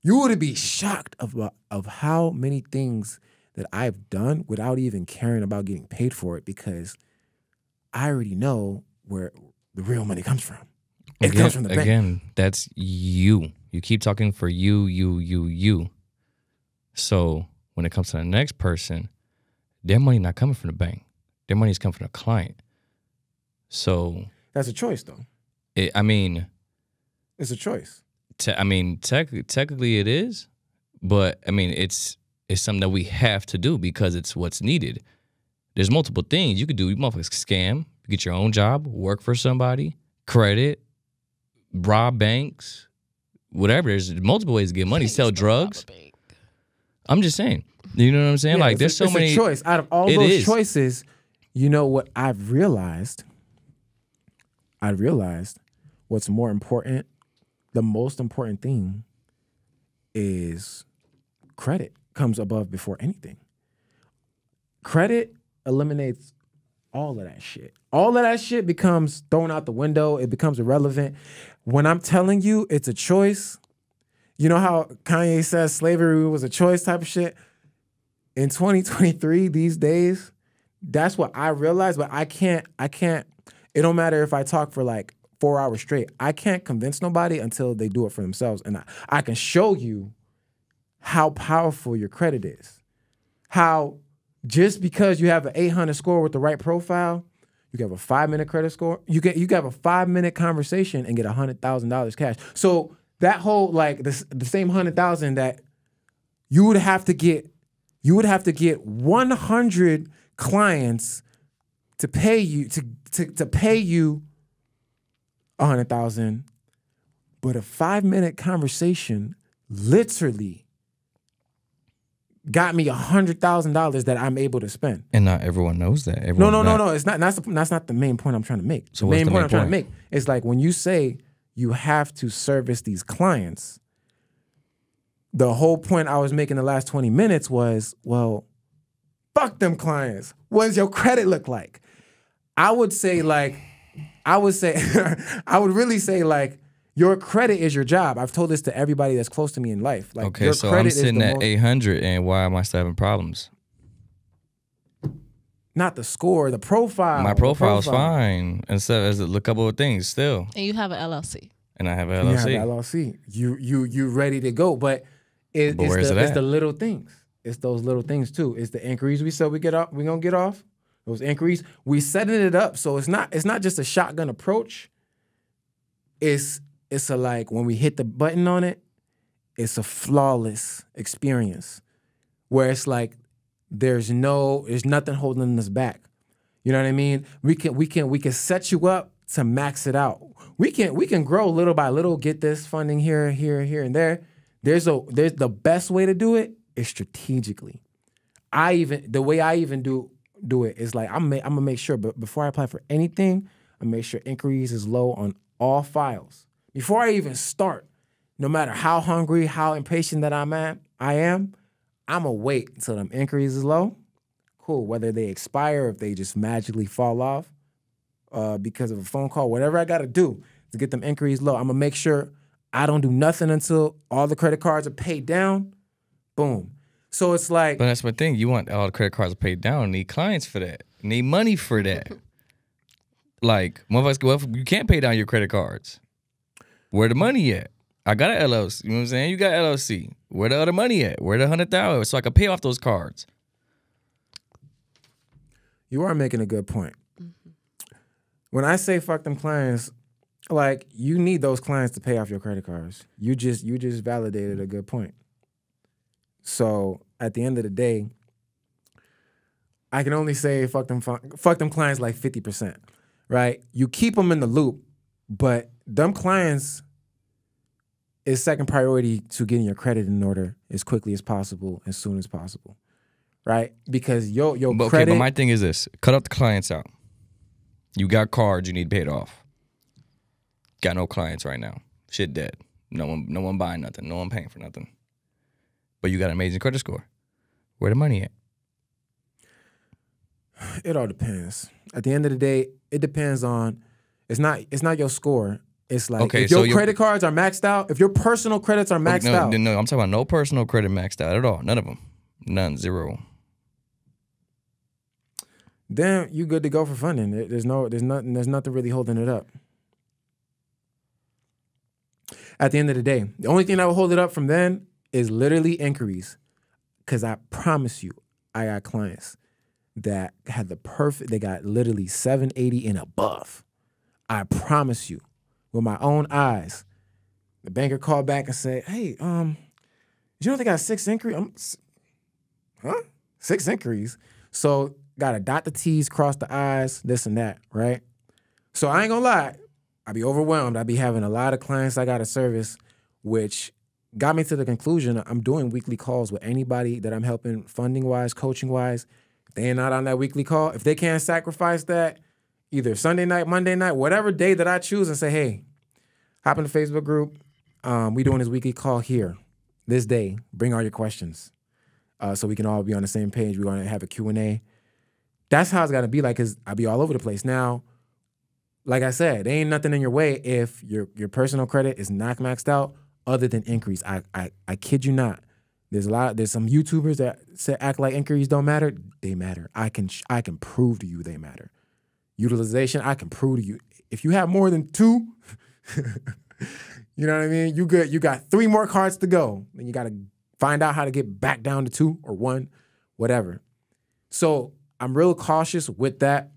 You would be shocked of how many things that I've done without even caring about getting paid for it, because I already know where the real money comes from. It comes from the bank. Again, that's you. You keep talking for you. So when it comes to the next person, their money not coming from the bank. Their money is coming from the client. So that's a choice, though. It's a choice. Technically it is, but it's something that we have to do because it's what's needed. There's multiple things you could do. You motherfuckers scam, get your own job, work for somebody, credit, rob banks, whatever. There's multiple ways to get money. Sell drugs. I'm just saying. You know what I'm saying? Yeah, like there's so many. It's a choice. Out of all those choices, you know what I've realized? What's more important, the most important thing is credit comes above before anything. Credit eliminates all of that shit. All of that shit becomes thrown out the window. It becomes irrelevant. When I'm telling you it's a choice, you know how Kanye says slavery was a choice type of shit? In 2023, these days, that's what I realized, but I can't, it don't matter if I talk for like 4 hours straight. I can't convince nobody until they do it for themselves. And I can show you how powerful your credit is. How just because you have an 800 score with the right profile, you can have a 5-minute credit score. You can have a 5-minute conversation and get $100,000 cash. So that whole the same 100,000 that you would have to get 100 clients to pay you to pay you 100,000, but a 5-minute conversation literally got me $100,000 that I'm able to spend. And not everyone knows that. No. It's not. That's not the main point I'm trying to make. So the main point I'm trying to make is like when you say you have to service these clients. The whole point I was making the last 20 minutes was, well, fuck them clients. What does your credit look like? I would really say your credit is your job. I've told this to everybody that's close to me in life. Okay, so I'm sitting at 800, and why am I still having problems? Not the score, the profile. My profile's fine. Instead, there's a couple of things still. And you have an LLC. And I have an LLC. You have an LLC. You ready to go, but it's the little things. It's those little things too. It's the inquiries we said we're gonna get off. Those inquiries, we setting it up so it's not just a shotgun approach. It's a when we hit the button on it, it's a flawless experience where it's there's nothing holding us back. You know what I mean? We can set you up to max it out. We can grow little by little, get this funding here, and there. There's the best way to do it is strategically. The way I even do it is I'm gonna make sure, but before I apply for anything, I make sure inquiries is low on all files. Before I even start, no matter how hungry, how impatient that I'm gonna wait until them inquiries is low. Cool, whether they expire, if they just magically fall off because of a phone call, whatever I gotta do to get them inquiries low, I'm gonna make sure I don't do nothing until all the credit cards are paid down. Boom. So it's But that's my thing. You want all the credit cards paid down. Need clients for that. Need money for that. Motherfuckers, you can't pay down your credit cards. Where the money at? I got an LLC. You know what I'm saying? You got LLC. Where the other money at? Where the $100,000 so I can pay off those cards? You are making a good point. Mm-hmm. When I say fuck them clients, you need those clients to pay off your credit cards. You just validated a good point. So at the end of the day, I can only say fuck them clients 50%, right? You keep them in the loop, but them clients is second priority to getting your credit in order as quickly as possible, as soon as possible, right? Because your credit. Okay, but my thing is this: cut out the clients out. You got cards you need paid off. Got no clients right now. Shit dead. No one buying nothing. No one paying for nothing. But you got an amazing credit score. Where the money at? It all depends. At the end of the day, it depends on. It's not your score. It's like Okay, if your so credit cards are maxed out, if your personal credits are maxed out. No, I'm talking about no personal credit maxed out at all. None of them. None. Zero. Then you good to go for funding. There's nothing really holding it up. At the end of the day, the only thing that will hold it up from then is literally inquiries. Because I promise you, I got clients that had they got literally 780 and above. I promise you, with my own eyes, the banker called back and said, hey, you know they got 6 inquiries? Huh? 6 inquiries? So got to dot the T's, cross the I's, this and that, right? So I ain't gonna lie, I be overwhelmed. I be having a lot of clients I got to service, which got me to the conclusion I'm doing weekly calls with anybody that I'm helping funding-wise, coaching-wise. If they ain't not on that weekly call, if they can't sacrifice that, either Sunday night, Monday night, whatever day that I choose and say, hey, hop in the Facebook group. We doing this weekly call here, this day. Bring all your questions so we can all be on the same page. We're going to have a Q&A. That's how it's got to be like, because I be all over the place. Now, like I said, there ain't nothing in your way if your personal credit is not maxed out other than inquiries. I kid you not. There's some YouTubers that act like inquiries don't matter. They matter. I can prove to you they matter. Utilization, I can prove to you. If you have more than 2, you know what I mean? You good. You got 3 more cards to go. Then you got to find out how to get back down to 2 or 1, whatever. So I'm real cautious with that.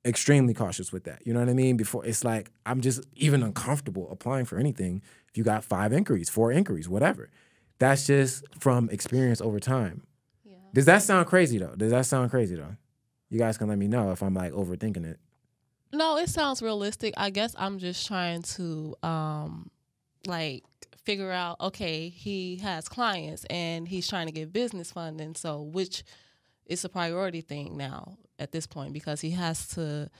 Extremely cautious with that. You know what I mean? Before it's like I'm just even uncomfortable applying for anything if you got 5 inquiries, 4 inquiries, whatever. That's just from experience over time. Yeah. Does that sound crazy though? You guys can let me know if I'm like overthinking it. No, it sounds realistic. I guess I'm just trying to like figure out, okay, he has clients and he's trying to get business funding. So which is a priority thing now at this point because he has to,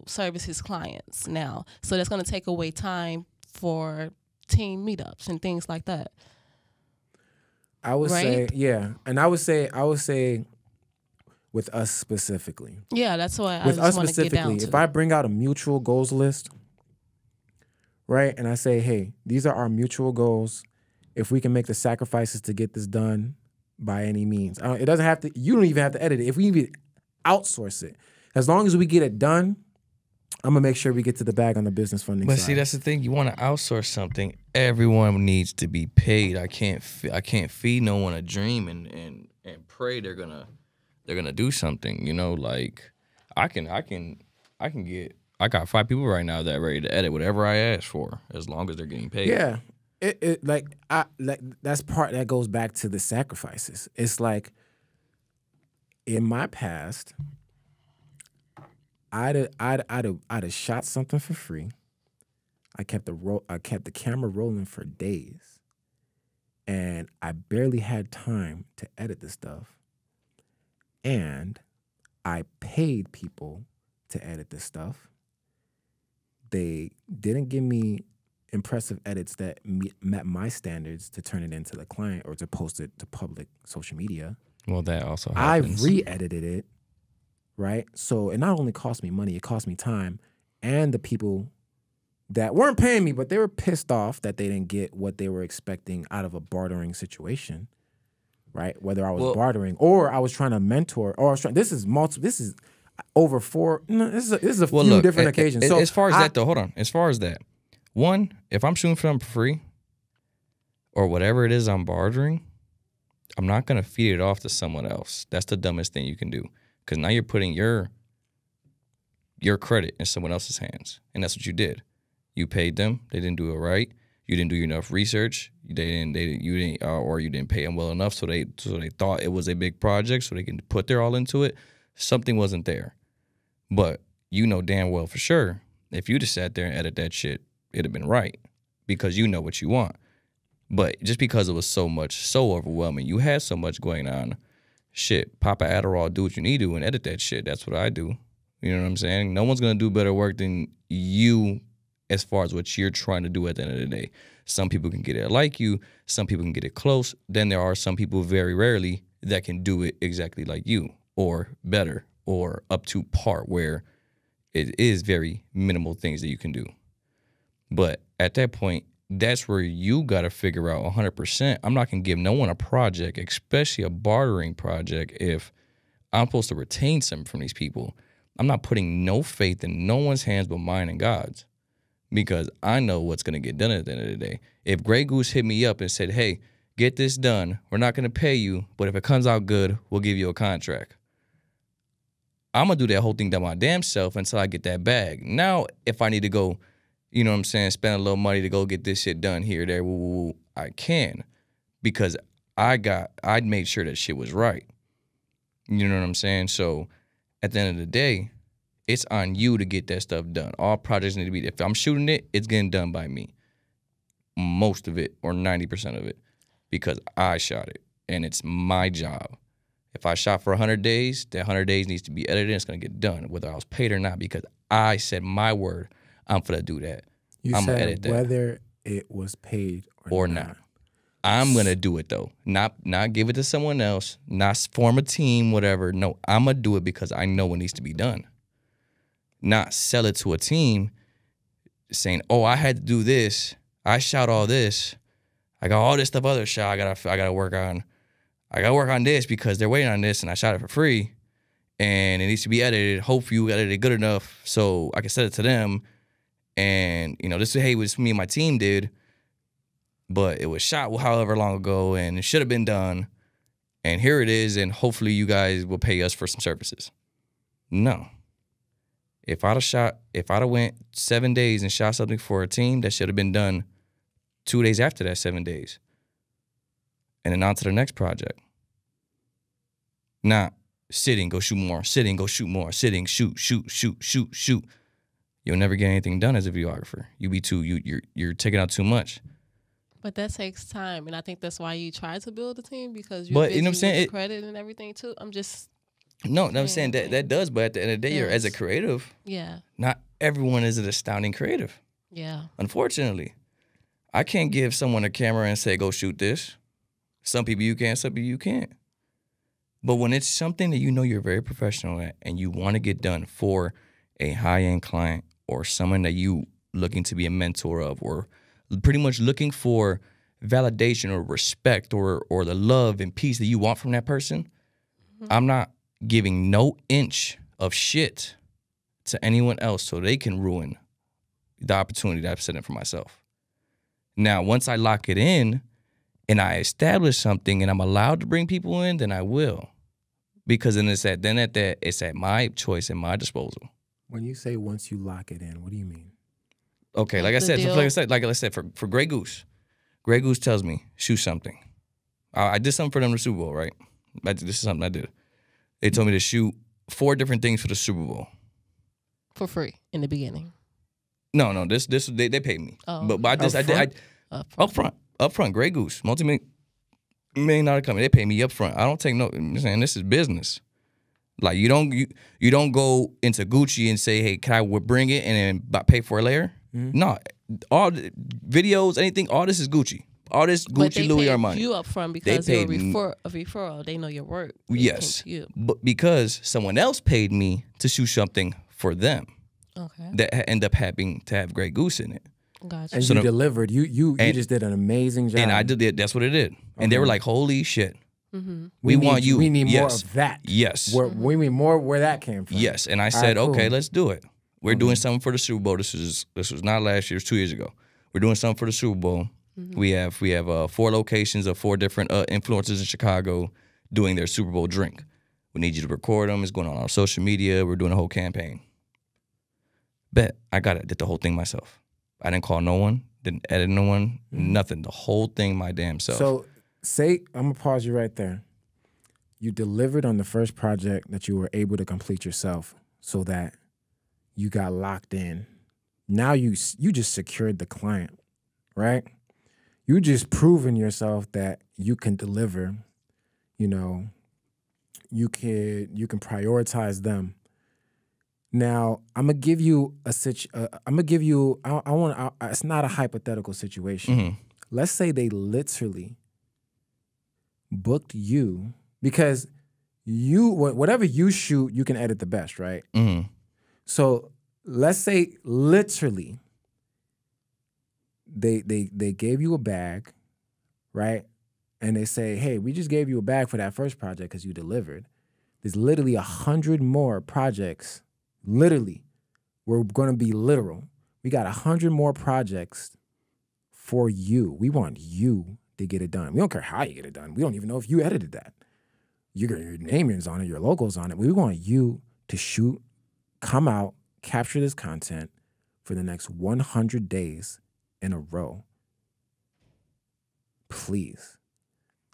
service his clients now. So that's going to take away time for team meetups and things like that. I would say, yeah. And I would say with us specifically. Yeah, that's why I just want to get down to. If I bring out a mutual goals list, right, and I say, hey, these are our mutual goals. If we can make the sacrifices to get this done by any means. It doesn't have to, you don't even have to edit it. If we even outsource it, as long as we get it done, I'm going to make sure we get to the bag on the business funding side. But see, that's the thing. You want to outsource something, everyone needs to be paid. I can't feed no one a dream and pray they're gonna do something. Like I got 5 people right now that are ready to edit whatever I ask for, as long as they're getting paid. Yeah. That's part that goes back to the sacrifices. It's like in my past, I'd have shot something for free. I kept the camera rolling for days, and I barely had time to edit the stuff. And I paid people to edit this stuff. They didn't give me impressive edits that met my standards to turn it into the client or to post it to public social media. Well, that also happens. I re-edited it, right? So it not only cost me money, it cost me time. And the people that weren't paying me, but they were pissed off that they didn't get what they were expecting out of a bartering situation, right? Whether I was bartering or I was trying to mentor, or I was trying, this is over 4, this is a few different occasions. So as far as that though, hold on. As far as that, one, if I'm shooting for them for free or whatever it is I'm bartering, I'm not going to feed it off to someone else. That's the dumbest thing you can do, because now you're putting your credit in someone else's hands, and that's what you did. You paid them. They didn't do it right. You didn't do enough research. You didn't pay them well enough, so they thought it was a big project, so they can put their all into it. Something wasn't there. But you know damn well for sure, if you just sat there and edit that shit, it'd have been right, because you know what you want. But just because it was so overwhelming, you had so much going on, shit, pop an Adderall, do what you need to, and edit that shit. That's what I do. You know what I'm saying? No one's going to do better work than you as far as what you're trying to do at the end of the day. Some people can get it like you. Some people can get it close. Then there are some people, very rarely, that can do it exactly like you. or better or up to par, where it is very minimal things that you can do. But at that point, that's where you got to figure out 100%. I'm not going to give no one a project, especially a bartering project, if I'm supposed to retain something from these people. I'm not putting no faith in no one's hands but mine and God's, because I know what's going to get done at the end of the day. If Grey Goose hit me up and said, hey, get this done, we're not going to pay you, but if it comes out good, we'll give you a contract, I'm going to do that whole thing by my damn self until I get that bag. Now, if I need to go, you know what I'm saying, spend a little money to go get this shit done here, there, woo, woo, woo, I can, because I'd made sure that shit was right. You know what I'm saying? So at the end of the day, it's on you to get that stuff done. All projects need to be, if I'm shooting it, it's getting done by me. Most of it, or 90% of it, because I shot it, and it's my job. If I shot for 100 days, that 100 days needs to be edited, and it's going to get done, whether I was paid or not, because I said my word, I'm going to do that. You I'm said gonna edit that. whether it was paid or not. I'm going to do it, though. Not give it to someone else, not form a team, whatever. No, I'm going to do it because I know it needs to be done. Not sell it to a team saying, oh, I had to do this. I shot all this. I got all this stuff other shot. I gotta work on this because they're waiting on this, and I shot it for free, and it needs to be edited. Hopefully you edited it good enough so I can send it to them. And this is, hey, what me and my team did, but it was shot however long ago, and it should have been done. And here it is, and hopefully you guys will pay us for some services. No. If I'd have went 7 days and shot something for a team, that should have been done 2 days after that 7 days. And then on to the next project. Not sitting, go shoot more, sitting, go shoot more, sitting, shoot. You'll never get anything done as a videographer. You're taking out too much. But that takes time, and I think that's why you try to build a team, because but you know what I'm saying, with credit and everything too. I'm saying that does, but at the end of the day, you're, as a creative, not everyone is an astounding creative. Yeah. Unfortunately, I can't give someone a camera and say, go shoot this. Some people you can, some people you can't. But when it's something that you know you're very professional at and you want to get done for a high-end client or someone that you looking to be a mentor of, or pretty much looking for validation or respect or the love and peace that you want from that person, I'm not giving no inch of shit to anyone else so they can ruin the opportunity that I'm setting for myself. Now, once I lock it in and I establish something and I'm allowed to bring people in, then I will. Because then it's at my choice and my disposal. When you say once you lock it in, what do you mean? Okay, like I said, for Grey Goose tells me, shoot something. I did something for them in the Super Bowl, right? This is something I did. They told me to shoot 4 different things for the Super Bowl. For free in the beginning. No, they paid me. Oh. But I did up front, Grey Goose, multi-million dollar company. They pay me up front. I don't take no. I'm saying this is business. Like you don't go into Gucci and say, hey, can I bring it and then pay for it later? Mm-hmm. No, all the videos, anything, all this is Gucci. All this Gucci, Louis, Armani. You up front because you're a referral. They know your work. Yes, but because someone else paid me to shoot something for them. Okay. That end up having to have Grey Goose in it. Gotcha. And so you delivered. You just did an amazing job. And I did it. That's what it did. Okay. And they were like, holy shit. Mm-hmm. We need more of that. Yes. We need more where that came from. Yes. And I said, okay, let's do it. We're doing something for the Super Bowl. This was not last year. It was 2 years ago. We're doing something for the Super Bowl. Mm-hmm. We have 4 locations of 4 different influencers in Chicago doing their Super Bowl drink. We need you to record them. It's going on our social media. We're doing a whole campaign. Bet. I got it. Did the whole thing myself. I didn't call no one. Didn't edit no one. Nothing. The whole thing my damn self. So I'm going to pause you right there. You delivered on the first project that you were able to complete yourself so that you got locked in. Now you just secured the client, right? You just proven yourself that you can deliver. You know, you can prioritize them. Now, I'm gonna give you it's not a hypothetical situation. Mm-hmm. Let's say they literally booked you because whatever you shoot, you can edit the best, right? Mm-hmm. So let's say literally they gave you a bag, right? And they say, hey, we just gave you a bag for that first project because you delivered. There's literally 100 more projects. Literally, we're going to be literal. We got 100 more projects for you. We want you to get it done. We don't care how you get it done. We don't even know if you edited that. Your name is on it, your logo's on it. We want you to shoot, come out, capture this content for the next 100 days in a row. Please.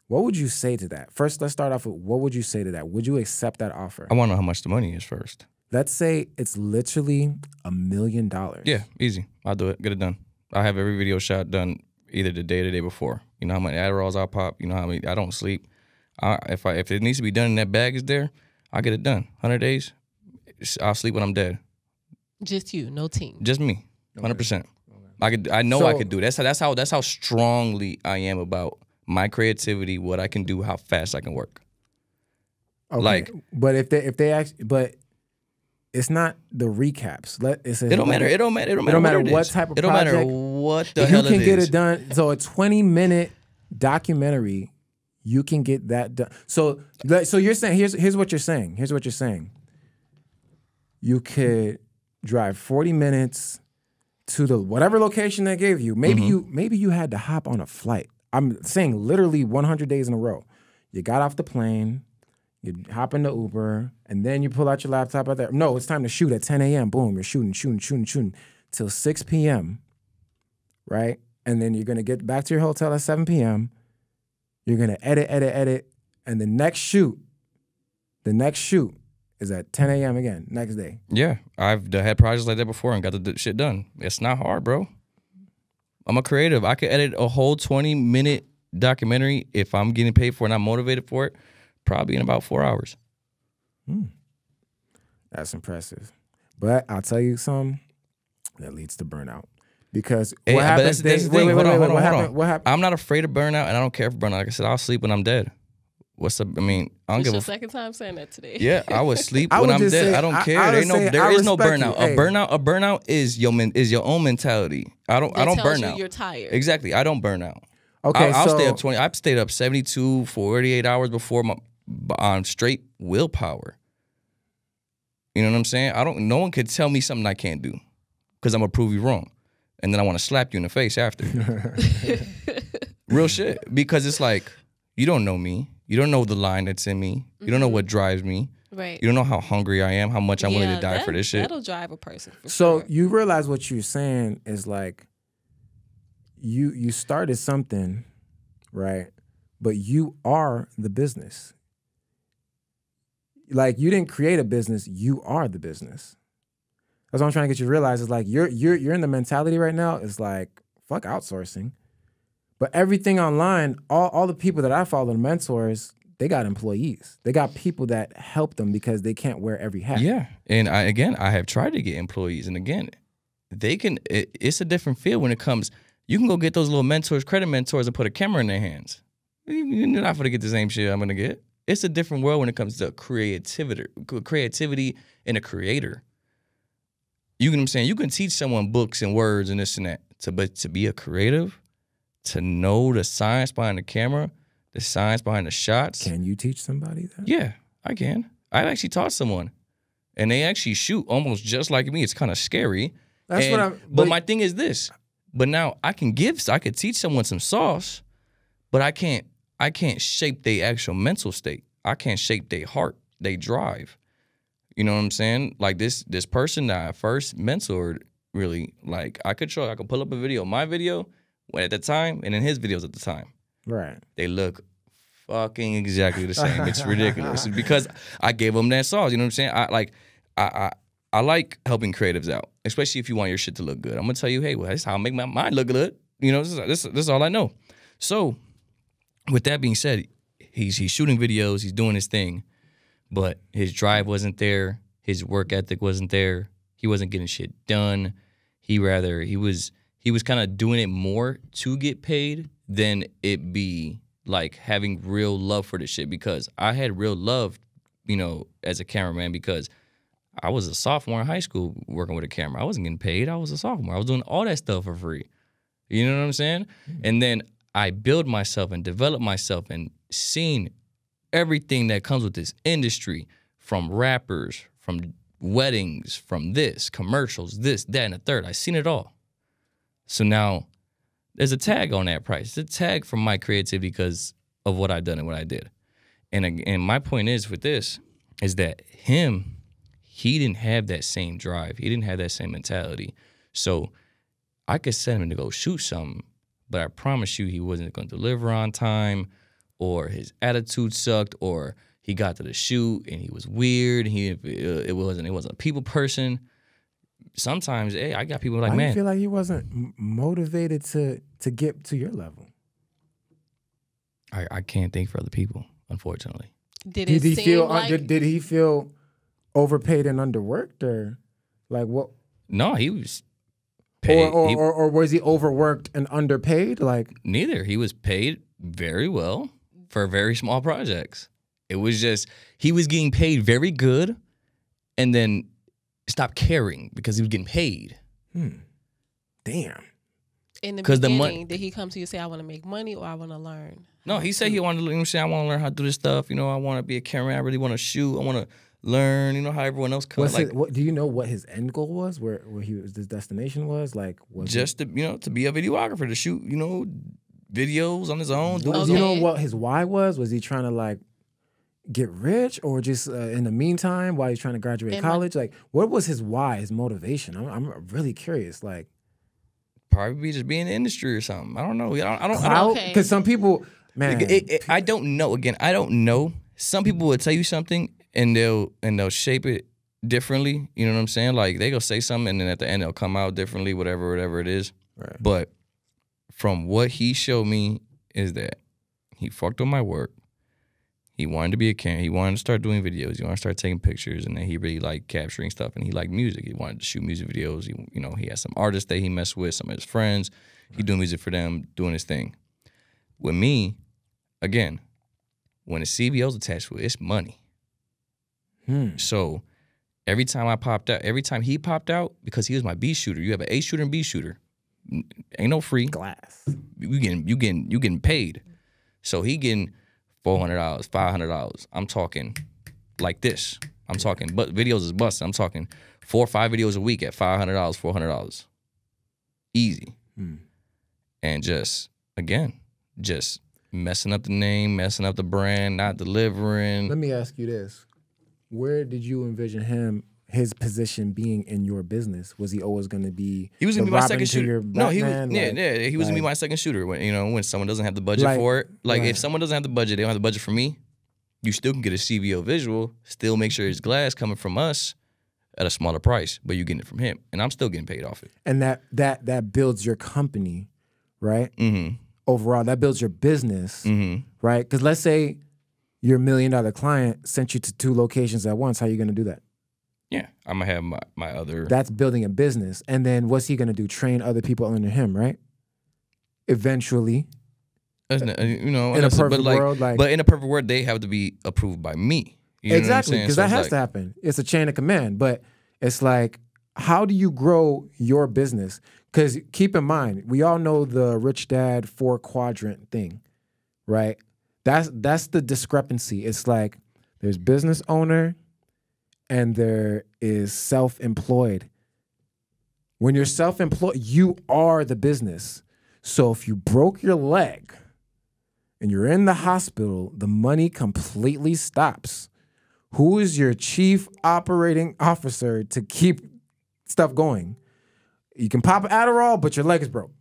What would you say to that? First, let's start off with what would you say to that? Would you accept that offer? I want to know how much the money is first. Let's say it's literally $1 million. Yeah, easy. I'll do it. Get it done. I have every video shot done either the day or the day before. You know how many Adderalls I pop. You know how many. I don't sleep. If it needs to be done and that bag is there, I'll get it done. 100 days, I'll sleep when I'm dead. Just you, no team. Just me, 100%. I know I could do it. That's how strongly I am about my creativity, what I can do, how fast I can work. Okay. Like, but if they actually, but it's not the recaps. It don't matter. It don't matter what type of project. It don't matter what the if hell you can it get is. it done. So a 20-minute documentary, you can get that done. So you're saying here's what you're saying. Here's what you're saying. You could drive 40 minutes to the whatever location they gave you. Maybe you had to hop on a flight. I'm saying literally 100 days in a row. You got off the plane, you hop in the Uber, and then you pull out your laptop out there. No, it's time to shoot at 10 a.m. Boom, you're shooting till 6 p.m., right? And then you're going to get back to your hotel at 7 p.m. You're going to edit, and the next shoot is at 10 a.m. again, next day. Yeah, I've had projects like that before and got the shit done. It's not hard, bro. I'm a creative. I could edit a whole 20-minute documentary if I'm getting paid for it and I'm motivated for it, probably in about 4 hours. That's impressive. But I'll tell you something that leads to burnout. Because what happens? That's the thing. Hold on. What happened? I'm not afraid of burnout, and I don't care for burnout. Like I said, I'll sleep when I'm dead. What's up? I mean, I don't It's give your a second time saying that today. Yeah, I would sleep I when would I'm just dead. say- I don't care. I would say There I is no respect you. burnout. Hey. A burnout is your own mentality. I don't That tells burn you out. you're tired. Exactly. I don't burn out. Okay, I'll so stay up 20. I've stayed up 72, 48 hours before on straight willpower. You know what I'm saying? No one could tell me something I can't do because I'm gonna prove you wrong, and then I want to slap you in the face after. Real shit. Because it's like you don't know me. You don't know the line that's in me. You don't know what drives me. Right. You don't know how hungry I am, how much I'm willing to die for this shit. That'll drive a person. For So sure. you realize what you're saying is like you started something, right? But you are the business. Like you didn't create a business, you are the business. That's what I'm trying to get you to realize is like you're in the mentality right now is like fuck outsourcing. But everything online, all the people that I follow, the mentors, they got employees. They got people that help them because they can't wear every hat. Yeah. And I have tried to get employees. And again, it's a different feel when it comes. You can go get those little mentors, credit mentors, and put a camera in their hands. You're not going to get the same shit I'm going to get. It's a different world when it comes to creativity and a creator. You know what I'm saying? You can teach someone books and words and this and that. But to be a creative, to know the science behind the camera, the science behind the shots. Can you teach somebody that? Yeah, I can. I actually taught someone. And they actually shoot almost just like me. It's kind of scary. That's what I'm. But my thing is this. But now I could teach someone some sauce, but I can't shape their actual mental state. I can't shape their heart, their drive. You know what I'm saying? Like this person that I first mentored, really, like I could pull up a video, my video at the time, and then his videos at the time. Right. They look fucking exactly the same. It's ridiculous. It's because I gave them that sauce. You know what I'm saying? I like helping creatives out, especially if you want your shit to look good. I'm gonna tell you, hey, well, that's how I make my mind look good. You know, this is all I know. So, with that being said, he's shooting videos, he's doing his thing, but his drive wasn't there, his work ethic wasn't there, he wasn't getting shit done. He was kind of doing it more to get paid than it be like having real love for the shit, because I had real love as a cameraman, because I was a sophomore in high school working with a camera. I wasn't getting paid. I was a sophomore. I was doing all that stuff for free. You know what I'm saying? And then I build myself and develop myself and seen everything that comes with this industry, from rappers, from weddings, from this, commercials, this, that, and the third. I seen it all. So now there's a tag on that price. It's a tag from my creativity because of what I've done and what I did. And my point is with this is that he didn't have that same drive. He didn't have that same mentality. So I could send him to go shoot something, but I promise you he wasn't going to deliver on time, or his attitude sucked, or he got to the shoot and he was weird. It wasn't a people person. Sometimes, I got people like, I man. feel like he wasn't motivated to get to your level. I can't think for other people, unfortunately. Did he feel overpaid and underworked, or like what? No, he was paid. Or was he overworked and underpaid? Like neither. He was paid very well for very small projects. It was just he was getting paid very good, and then stopped caring because he was getting paid. Damn. In the beginning, did he come to you and say, I want to make money or I want to learn? No, he said he wanted to say, I want to learn how to do this stuff. I want to be a cameraman. I really want to shoot. I want to learn, how everyone else comes. Do you know what his end goal was? Where his destination was? Like, to be a videographer, to shoot, videos on his own. Do you know what his why was? Was he trying to like get rich, or just in the meantime while he's trying to graduate college? Like, what was his why, his motivation? I'm really curious. Like, probably just be in the industry or something. I don't know. I don't. Because some people, man, I don't know. Again, I don't know. Some people will tell you something and they'll shape it differently. You know what I'm saying? Like they go say something and then at the end it'll come out differently, whatever it is. Right. But from what he showed me is that he fucked with my work. He wanted to be a camera. He wanted to start doing videos. He wanted to start taking pictures, and then he really liked capturing stuff. And he liked music. He wanted to shoot music videos. He had some artists that he messed with, some of his friends. He doing music for them, doing his thing. With me, again, when a CBO's attached to it, it's money. So every time he popped out, because he was my B shooter. You have an A shooter and B shooter. Ain't no free glass. You getting paid. So he getting $400, $500. I'm talking like this. I'm talking, but videos is busting. I'm talking 4 or 5 videos a week at $500, $400. Easy. And just messing up the name, messing up the brand, not delivering. Let me ask you this. Where did you envision his position being in your business? Was he always going to be? He was going to be my second shooter. No, he was. He was going to be my second shooter. When someone doesn't have the budget for it, if someone doesn't have the budget, they don't have the budget for me. You still can get a CVO visual. Still make sure it's glass coming from us at a smaller price, but you're getting it from him, and I'm still getting paid off it. And that builds your company, right? Mm-hmm. Overall, that builds your business, right? Because let's say your $1 million client sent you to 2 locations at once. How are you going to do that? Yeah, I'm going to have my other... That's building a business. And then what's he going to do? Train other people under him, right? Eventually. In a perfect world. But in a perfect world, they have to be approved by me. Exactly, because that has to happen. It's a chain of command. But it's like, how do you grow your business? Because keep in mind, we all know the rich dad 4-quadrant thing, right? That's the discrepancy. It's like there's business owner and there is self-employed. When you're self-employed, you are the business. So if you broke your leg and you're in the hospital, the money completely stops. Who is your chief operating officer to keep stuff going? You can pop Adderall, but your leg is broke.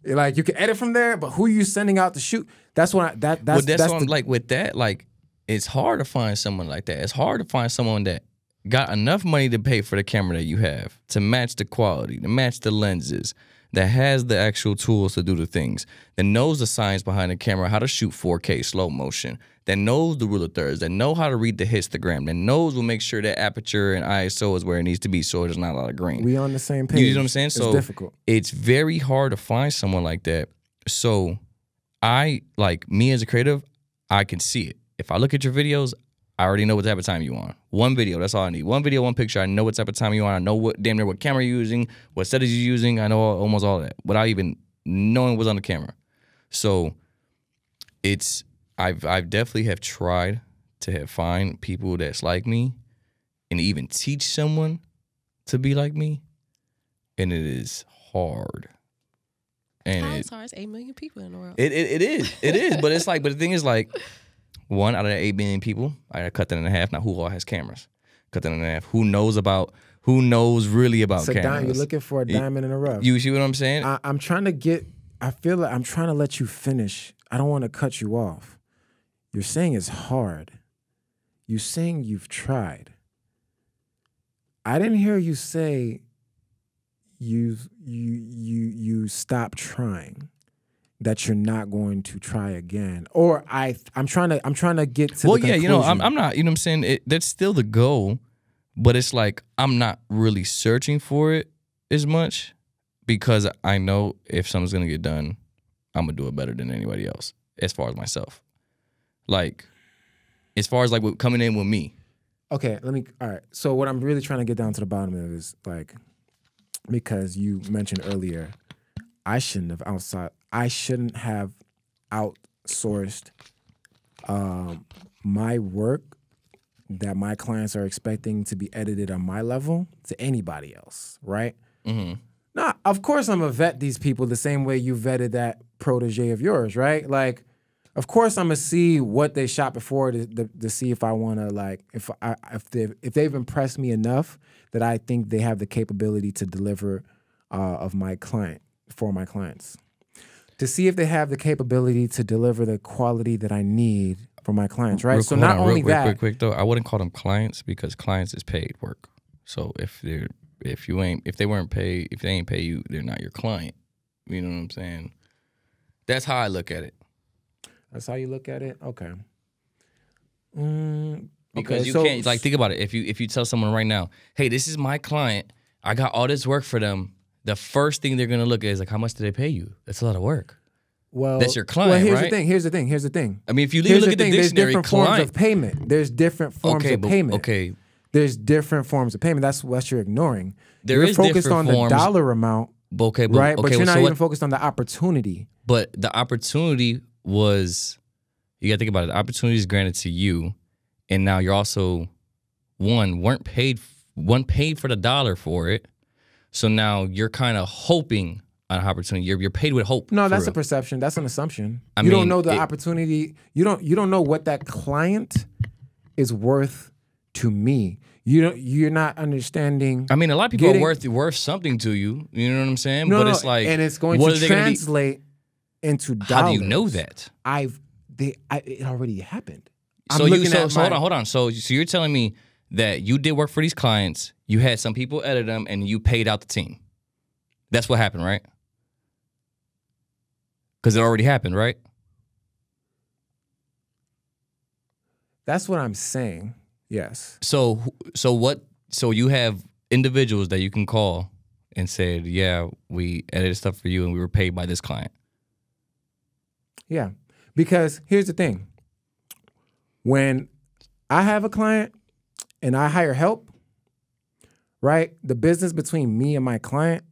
Like you can edit from there, but who are you sending out to shoot? That's what I'm like with that. Like it's hard to find someone like that. It's hard to find someone that got enough money to pay for the camera that you have, to match the quality, to match the lenses, that has the actual tools to do the things, that knows the science behind the camera, how to shoot 4K slow motion, that knows the rule of thirds, that know how to read the histogram, that knows will make sure that aperture and ISO is where it needs to be so there's not a lot of grain. We on the same page. You know what I'm saying? It's difficult. It's very hard to find someone like that. So me as a creative, I can see it. If I look at your videos, I already know what type of time you on. One video, that's all I need. One video, one picture. I know what type of time you on. I know what damn near what camera you're using, what settings you're using. I know almost all of that without even knowing what's on the camera. So I've definitely have tried to find people that's like me and even teach someone to be like me. And it is hard. And it's hard. It's 8 million people in the world. It is. But it's like, but the thing is like, 1 out of the 8 million people, I gotta cut that in half. Now, who all has cameras? Cut that in half. Who knows really about cameras? You're looking for a diamond in the rough. You see what I'm saying? I'm trying to I feel like I'm trying to let you finish. I don't want to cut you off. You're saying it's hard. You're saying you've tried. I didn't hear you say you stopped trying. That you're not going to try again, or I'm trying to get to. Well, the yeah, conclusion. I'm not. You know what I'm saying? That's still the goal, but it's like I'm not really searching for it as much because I know if something's gonna get done, I'm gonna do it better than anybody else. As far as myself, like as far as like coming in with me. Okay, all right. So what I'm really trying to get down to the bottom of is like, because you mentioned earlier, I shouldn't have outsourced my work that my clients are expecting to be edited on my level to anybody else, right? Mm-hmm. Now, of course, I'm gonna vet these people the same way you vetted that protege of yours, right? Like, of course, I'm gonna see what they shot before to see if I want to like if they've impressed me enough that I think they have the capability to deliver for my clients. To see if they have the capability to deliver the quality that I need for my clients, right? So not only that, quick though, I wouldn't call them clients because clients is paid work. So if they ain't pay you, they're not your client. You know what I'm saying? That's how I look at it. That's how you look at it? Okay. Because you can't like think about it. If you tell someone right now, hey, this is my client, I got all this work for them. The first thing they're gonna look at is like, how much do they pay you? That's a lot of work. Well, that's your client, right? Here's the thing. I mean, if you look at the dictionary, there's different client, forms of payment. There's different forms of payment. Okay. There's different forms of payment. That's what you're ignoring. You're is focused on forms, the dollar amount, right? But you're not even focused on the opportunity. But the opportunity was, you gotta think about it. The opportunity is granted to you, and now you're also weren't paid for the dollar for it. So now you're kind of hoping on an opportunity. You're paid with hope. No, that's a perception. That's an assumption. You don't know the opportunity. You don't know what that client is worth to me. You're not understanding. I mean, a lot of people are worth something to you. You know what I'm saying? No, but it's like, and it's going to translate into dollars. How do you know that? It already happened. Hold on. So you're telling me that you did work for these clients, you had some people edit them, and you paid out the team. That's what happened, right? Because it already happened, right? That's what I'm saying. Yes. So you have individuals that you can call and say, yeah, we edited stuff for you and we were paid by this client. Yeah. Because here's the thing. When I have a client and I hire help, right? The business between me and my client,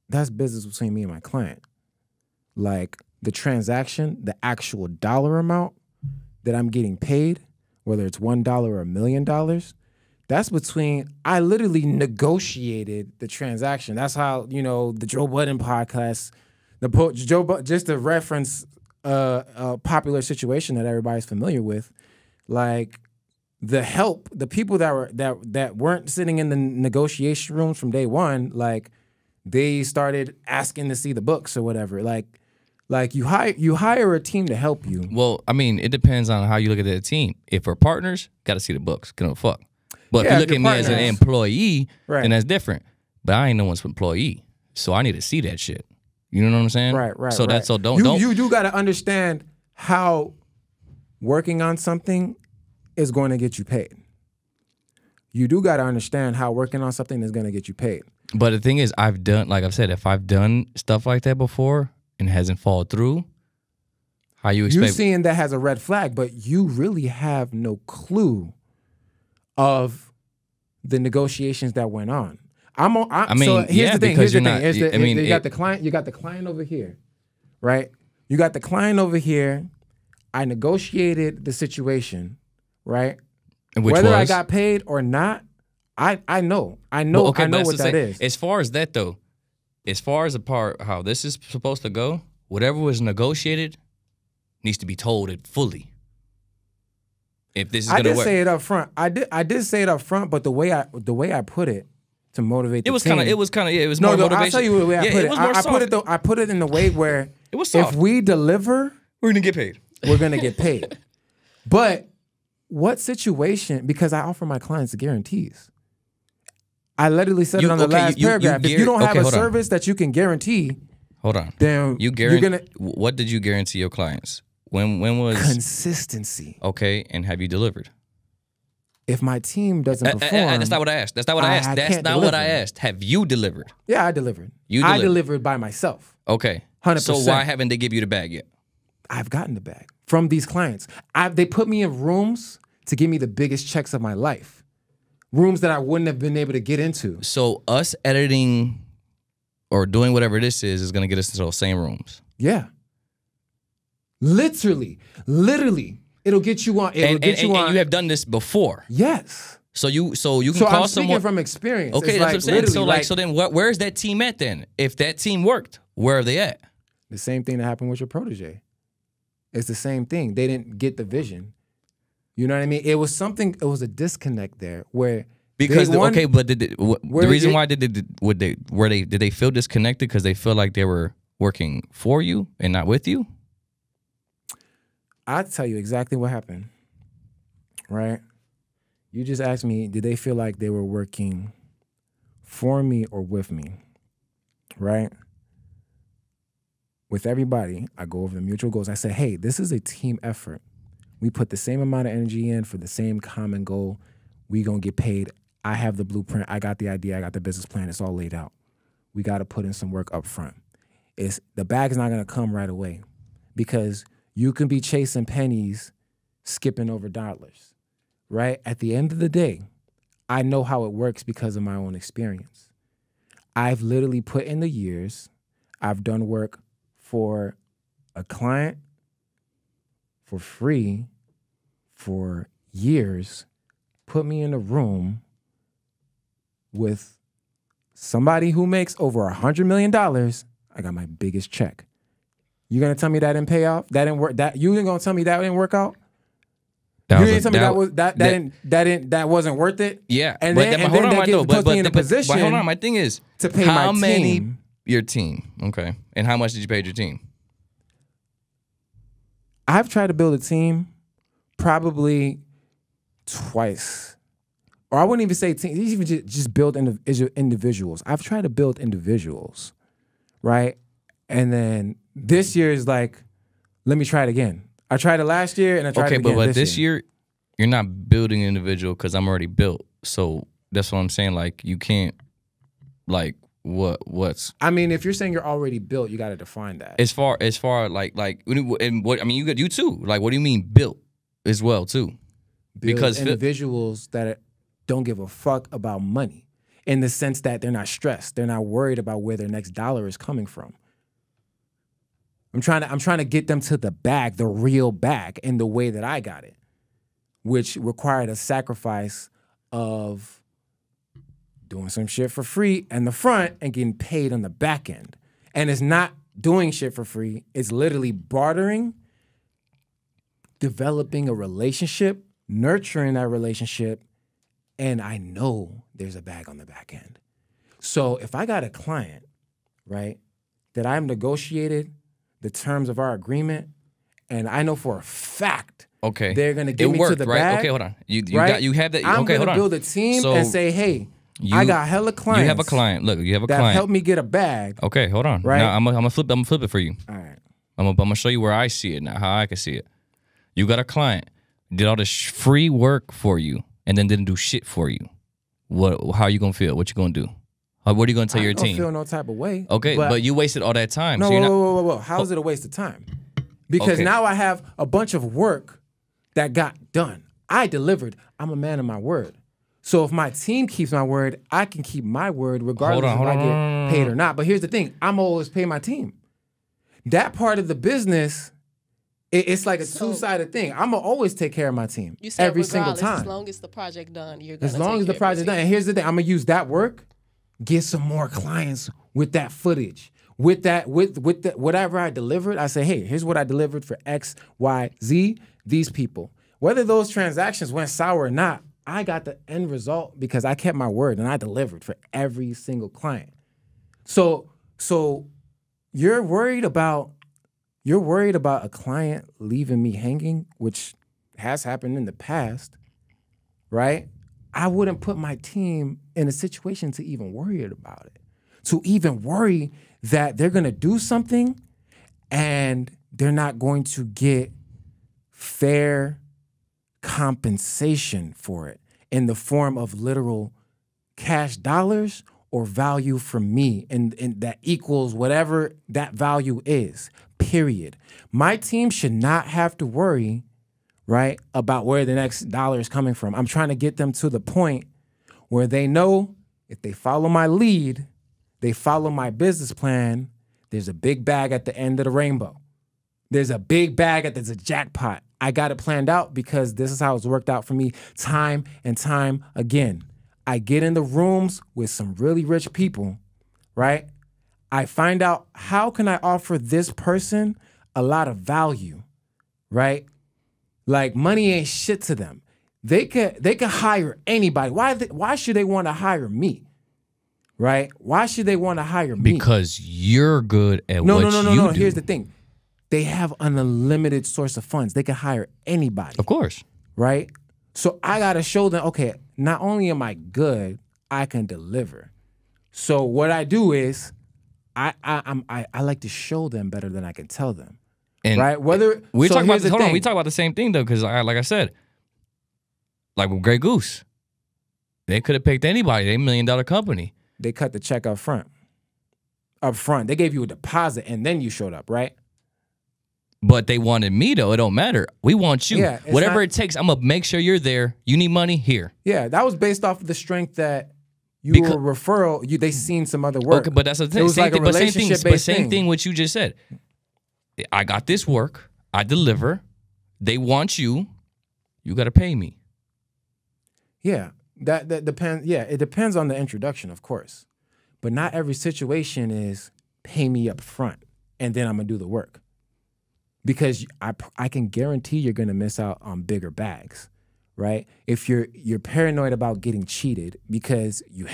that's business between me and my client. Like the transaction, the actual dollar amount that I'm getting paid, whether it's $1 or $1 million, that's between, I literally negotiated the transaction. That's how, the Joe Budden podcast, just to reference a popular situation that everybody's familiar with, like the people that weren't sitting in the negotiation rooms from day one, like they started asking to see the books or whatever. Like you hire a team to help you. Well, I mean, it depends on how you look at that team. If we're partners, got to see the books. Give a fuck. But if you look at me as an employee, then that's different. But I ain't no one's employee, so I need to see that shit. You know what I'm saying? Right. So right. Don't. You do got to understand how working on something is going to get you paid. You do got to understand how working on something is going to get you paid. But the thing is, like I've said, if I've done stuff like that before and it hasn't followed through, how you expect? You seeing that has a red flag, but you really have no clue of the negotiations that went on. I mean, so here's the thing. because Here's the you're thing. not. I mean, you got the client. You got the client over here, right? You got the client over here. I negotiated the situation, right? Whether I got paid or not, I know. Well, okay, I know what that is. As far as that though, as far as the part how this is supposed to go, whatever was negotiated needs to be told it fully. If this is gonna work. I did say it up front. I did say it up front, but the way I put it to motivate the team. It was more motivation. I'll tell you the way I put it. I put it in the way where it was soft. If we deliver, we're gonna get paid. We're gonna get paid. But what situation? Because I offer my clients guarantees. I literally said it on the last paragraph. If you don't have a service that you can guarantee, then you're gonna. What did you guarantee your clients? When was consistency? Okay, and have you delivered? If my team doesn't perform, that's not what I asked. That's not what I asked. That's not what I asked. Have you delivered? Yeah, I delivered. I delivered by myself. Okay, 100%. So why haven't they give you the bag yet? I've gotten the bag from these clients. They put me in rooms to give me the biggest checks of my life. Rooms that I wouldn't have been able to get into. So us editing or doing whatever this is going to get us into those same rooms. Yeah. Literally, it'll get you on. And you have done this before. Yes. So you can call I'm speaking someone from experience. Okay, that's what I'm saying. So then where's that team at then? If that team worked, where are they at? The same thing that happened with your protege. It's the same thing. They didn't get the vision. You know what I mean? It was a disconnect there where because the reason why did they feel disconnected because they feel like they were working for you and not with you? I'll tell you exactly what happened. Right? You just asked me, did they feel like they were working for me or with me? Right? With everybody, I go over the mutual goals. I say, hey, this is a team effort. We put the same amount of energy in for the same common goal. We gonna get paid. I have the blueprint. I got the idea. I got the business plan. It's all laid out. We got to put in some work up front. The bag is not gonna come right away because you can be chasing pennies, skipping over dollars, right? At the end of the day, I know how it works because of my own experience. I've literally put in the years. I've done work for a client for free for years, put me in a room with somebody who makes over $100 million. I got my biggest check. You gonna tell me that didn't pay off? That didn't work? You ain't gonna tell me that didn't work out? You didn't tell me that wasn't worth it? Yeah. And then they put me in a position. But hold on, my thing is to pay my team. Your team, okay. And how much did you pay your team? I've tried to build a team probably twice. Or I wouldn't even say team, even just build individuals. I've tried to build individuals, right? And then this year is like, let me try it again. I tried it last year and I tried it again but this year, you're not building an individual because I'm already built. So that's what I'm saying. Like, you can't, like, what's I mean, if you're saying you're already built, you got to define that. As far like and what I mean, you too. Like, what do you mean built as well too? Build because individuals that don't give a fuck about money in the sense that they're not stressed. They're not worried about where their next dollar is coming from. I'm trying to get them to the bag, the real bag, in the way that I got it, which required a sacrifice of doing some shit for free in the front and getting paid on the back end. And it's not doing shit for free. It's literally bartering, developing a relationship, nurturing that relationship, and I know there's a bag on the back end. So if I got a client, right, that I've negotiated the terms of our agreement, and I know for a fact they're going to get me to the bag. Okay, hold on. You have that. I'm going to build a team and say, hey, I got hella clients. You have a client. Look, you have a that client. Help me get a bag. Okay, hold on. Right? Now I'm gonna flip it for you. All right. I'm gonna show you where I see it now, how I can see it. You got a client, did all this free work for you, and then didn't do shit for you. How you gonna feel? What you gonna do? What are you gonna tell your team? I don't feel no type of way. Okay, but you wasted all that time. No, so you're whoa. How is it a waste of time? Because now I have a bunch of work that got done. I delivered. I'm a man of my word. So if my team keeps my word, I can keep my word regardless if I get paid or not. But here's the thing. I'm always pay my team. That part of the business, it's like a two-sided thing. I'm going to always take care of my team every single time. As long as the project done, you're going to As long as the project done. And here's the thing. I'm going to use that work, get some more clients with that footage. With whatever I delivered, I say, hey, here's what I delivered for X, Y, Z, these people. Whether those transactions went sour or not, I got the end result because I kept my word and I delivered for every single client. So you're worried about a client leaving me hanging, which has happened in the past, right? I wouldn't put my team in a situation to even worry about it. To even worry that they're going to do something and they're not going to get fair compensation for it in the form of literal cash dollars or value from me, and that equals whatever that value is, period. My team should not have to worry, right, about where the next dollar is coming from. I'm trying to get them to the point where they know if they follow my lead, they follow my business plan, there's a big bag at the end of the rainbow. There's a big bag, there's a jackpot. I got it planned out because this is how it's worked out for me time and time again. I get in the rooms with some really rich people, right? I find out how can I offer this person a lot of value, right? Like money ain't shit to them. They could hire anybody. Why should they want to hire me? Right? Why should they want to hire me? Because you're good at what you do. No. Here's the thing. They have an unlimited source of funds. They can hire anybody. Of course. Right? So I got to show them, okay, not only am I good, I can deliver. So what I do is I like to show them better than I can tell them. And right? Whether we talk about this, hold on, we talk about the same thing though, because like I said, like with Grey Goose, they could have picked anybody. They're $1 million company. They cut the check up front. Up front. They gave you a deposit and then you showed up, right? But they wanted me though. It don't matter. We want you. Yeah, whatever it takes, I'm gonna make sure you're there. You need money here. Yeah, that was based off of the strength that you were referral. They seen some other work. Okay, but that's the thing. Same thing what you just said. I got this work. I deliver. They want you. You got to pay me. Yeah, that depends. Yeah, it depends on the introduction, of course. But not every situation is pay me up front and then I'm gonna do the work. Because I can guarantee you're gonna miss out on bigger bags, right? If you're paranoid about getting cheated because you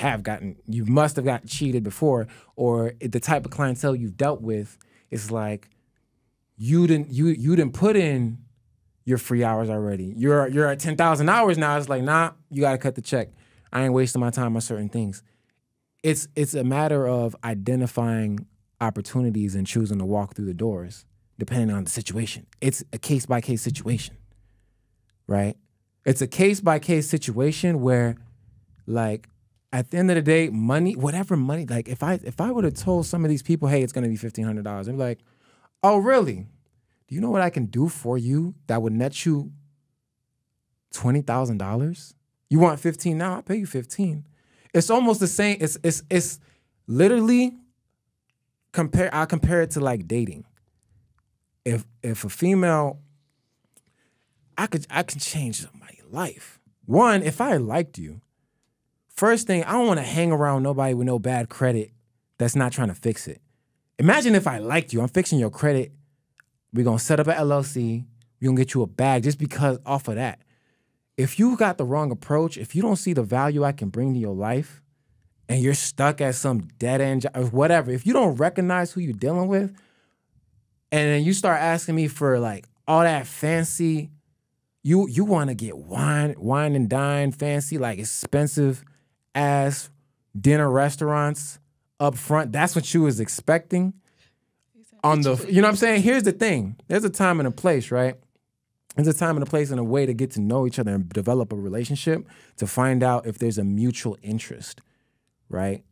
must have gotten cheated before, or the type of clientele you've dealt with is like you didn't put in your free hours already. You're at 10,000 hours now. It's like, nah, you gotta cut the check. I ain't wasting my time on certain things. It's a matter of identifying opportunities and choosing to walk through the doors. Depending on the situation. It's a case-by-case situation, right? It's a case-by-case situation where, like, at the end of the day, money, whatever money, like, if I would have told some of these people, hey, it's going to be $1,500, they'd be like, oh, really? Do you know what I can do for you that would net you $20,000? You want 15 now? I'll pay you 15. It's almost the same. It's literally, I'll compare it to, like, dating. If a female, I can change somebody's life. One, if I liked you, first thing, I don't want to hang around nobody with no bad credit that's not trying to fix it. Imagine if I liked you, I'm fixing your credit. We're going to set up an LLC. We're going to get you a bag just because off of that. If you got the wrong approach, if you don't see the value I can bring to your life and you're stuck at some dead end job or whatever, if you don't recognize who you're dealing with, and then you start asking me for like all that fancy, you want to get wine and dine, fancy, like expensive ass dinner restaurants up front. That's what you was expecting. You know what I'm saying? Here's the thing. There's a time and a place, right? There's a time and a place and a way to get to know each other and develop a relationship to find out if there's a mutual interest, right?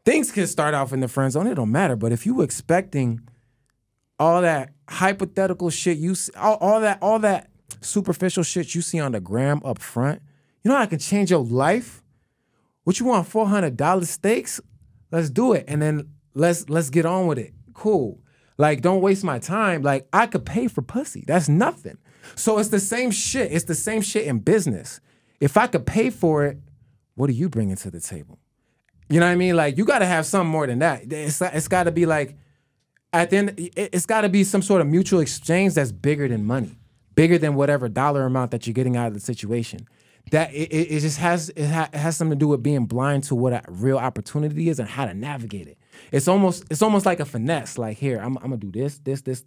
Things can start off in the friend zone. It don't matter. But if you were expecting all that hypothetical shit you see, all that superficial shit you see on the gram up front, You know how I can change your life? What you want, $400 steaks? Let's do it. And then let's get on with it. Cool. Like, don't waste my time. Like, I could pay for pussy. That's nothing. So it's the same shit. It's the same shit in business. If I could pay for it, what are you bringing to the table? You know what I mean? Like, you got to have something more than that. It's got to be like, at the end, it's got to be some sort of mutual exchange that's bigger than money, bigger than whatever dollar amount that you're getting out of the situation. That it just has something to do with being blind to what a real opportunity is and how to navigate it. It's almost like a finesse. Like, here, I'm gonna do this, because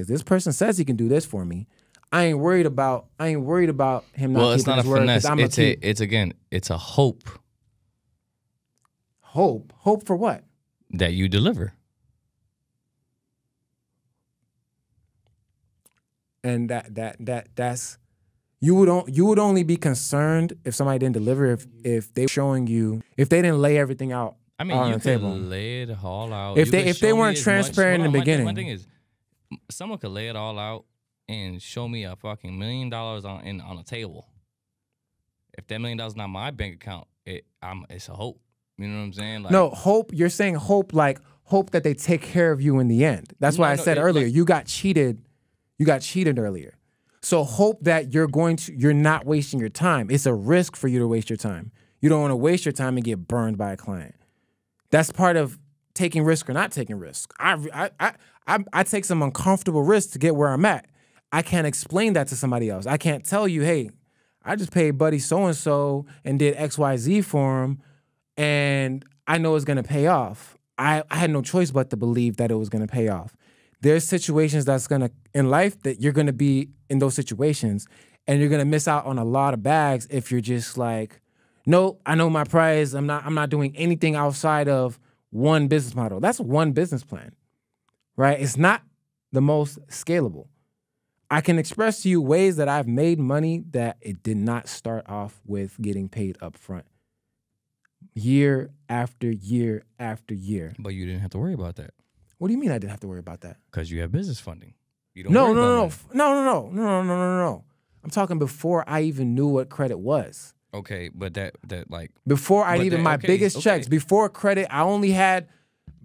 this person says he can do this for me. I ain't worried about him not. Well, it's keeping not a his word, finesse. It's a hope. Hope for what? That you deliver. And that's you would only be concerned if somebody didn't deliver if they were showing you, if they didn't lay everything out. I mean, on you the could table. lay it all out. If they weren't transparent in the beginning. My thing is, someone could lay it all out and show me a fucking $1 million on a table. If that $1 million not my bank account, it's a hope. You know what I'm saying? Like, no, hope. You're saying hope, like hope that they take care of you in the end. That's why I said earlier, you got cheated. You got cheated earlier. So hope that you're not wasting your time. It's a risk for you to waste your time. You don't want to waste your time and get burned by a client. That's part of taking risk or not taking risk. I take some uncomfortable risks to get where I'm at. I can't explain that to somebody else. I can't tell you, hey, I just paid buddy so-and-so and did XYZ for him, and I know it's going to pay off. I had no choice but to believe that it was going to pay off. There's situations in life that you're going to be in those situations, and you're going to miss out on a lot of bags if you're just like, no, I know my price. I'm not doing anything outside of one business model. That's one business plan, right? It's not the most scalable. I can express to you ways that I've made money that it did not start off with getting paid up front. Year after year after year. But you didn't have to worry about that. What do you mean I didn't have to worry about that? Because you have business funding. You don't No. I'm talking before I even knew what credit was. Okay, but that like before I even my biggest checks, before credit, I only had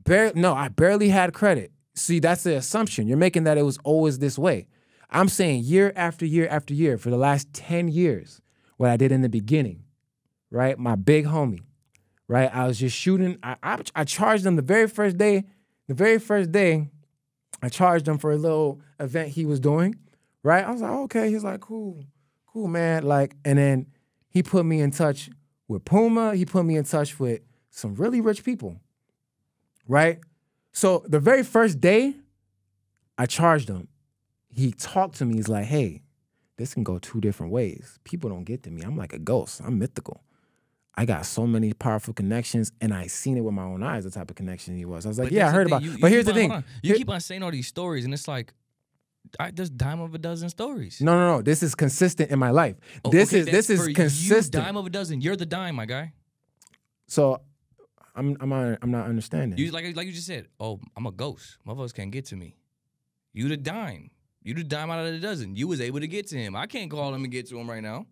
I barely had credit. See, that's the assumption. You're making that it was always this way. I'm saying year after year after year for the last 10 years, what I did in the beginning, right? My big homie, right? I was just shooting. I charged him the very first day. I charged him for a little event he was doing, right? I was like, okay. He's like, cool, man. Like, and then he put me in touch with Puma. He put me in touch with some really rich people, right? So the very first day, I charged him. He talked to me. He's like, hey, this can go two different ways. People don't get to me. I'm like a ghost. I'm mythical. I got so many powerful connections, and I seen it with my own eyes, the type of connection he was. I was like, yeah, I heard about it. But here's the thing. You keep on saying all these stories, and it's like, there's dime of a dozen stories. No. This is consistent in my life. This is consistent. You, dime of a dozen. You're the dime, my guy. So I'm not understanding. You like you just said, oh, I'm a ghost. Motherfuckers can't get to me. You the dime. You the dime out of the dozen. You was able to get to him. I can't call him and get to him right now.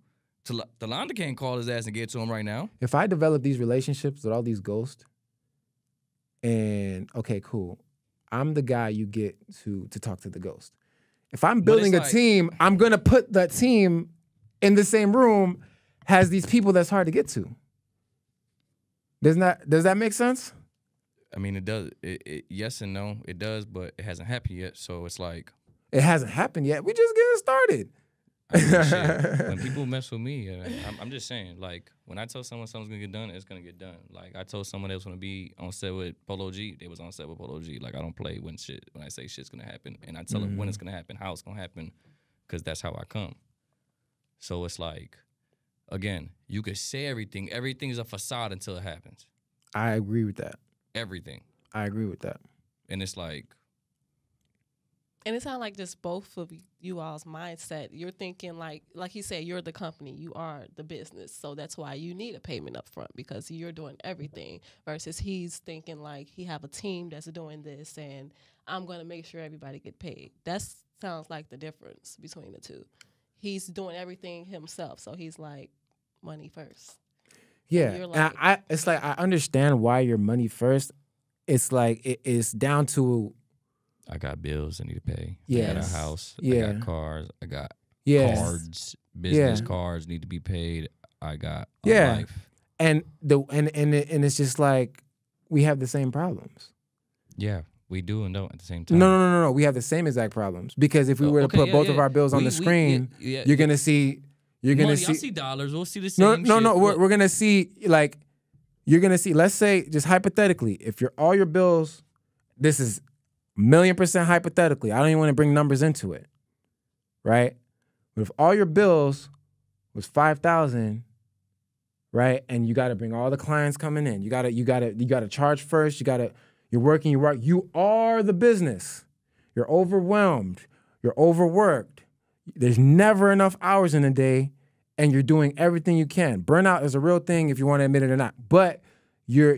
Talanda can't call his ass and get to him right now. If I develop these relationships with all these ghosts, and okay, cool, I'm the guy you get to talk to the ghost. If I'm building a team, I'm gonna put that team in the same room as these people that's hard to get to. Does that make sense? I mean, it does. Yes and no, it does, but it hasn't happened yet. So it's like it hasn't happened yet. We just getting started. I mean, shit, when people mess with me, I'm just saying, like, when I tell someone something's gonna get done, it's gonna get done. Like, I told someone they was gonna be on set with Polo G, they was on set with Polo G. Like, I don't play when I say shit's gonna happen, and I tell them when it's gonna happen, how it's gonna happen, because that's how I come. So it's like, again, you could say everything. Everything's a facade until it happens. I agree with that. Everything. I agree with that. And it's like. And it sounds like just both of you all's mindset. You're thinking like he said, you're the company, you are the business. So that's why you need a payment up front, because you're doing everything, versus he's thinking like he have a team that's doing this and I'm going to make sure everybody get paid. That sounds like the difference between the two. He's doing everything himself. So he's like, money first. Yeah, you're and like- I it's like I understand why you're money first. It's like it's down to I got bills I need to pay. I Yes. got a house. I Yeah. got cars. I got yeah, cards. Business Yeah. cards need to be paid. I got a Yeah. life. and it's just like we have the same problems. Yeah, we do and don't at the same time. No. We have the same exact problems because if we were to Okay, put yeah, both yeah. of our bills on We- the we- screen, yeah, you're gonna see. You're gonna money, I'll see. see dollars. We'll see the No, same no, shit. no. Look, We're gonna see like you're gonna see. Let's say just hypothetically, if all your bills, this is 1,000,000% hypothetically. I don't even want to bring numbers into it, right? But if all your bills was 5,000, right, and you got to bring all the clients coming in, you gotta charge first. You're working. You are the business. You're overwhelmed. You're overworked. There's never enough hours in a day. And you're doing everything you can. Burnout is a real thing if you want to admit it or not. But you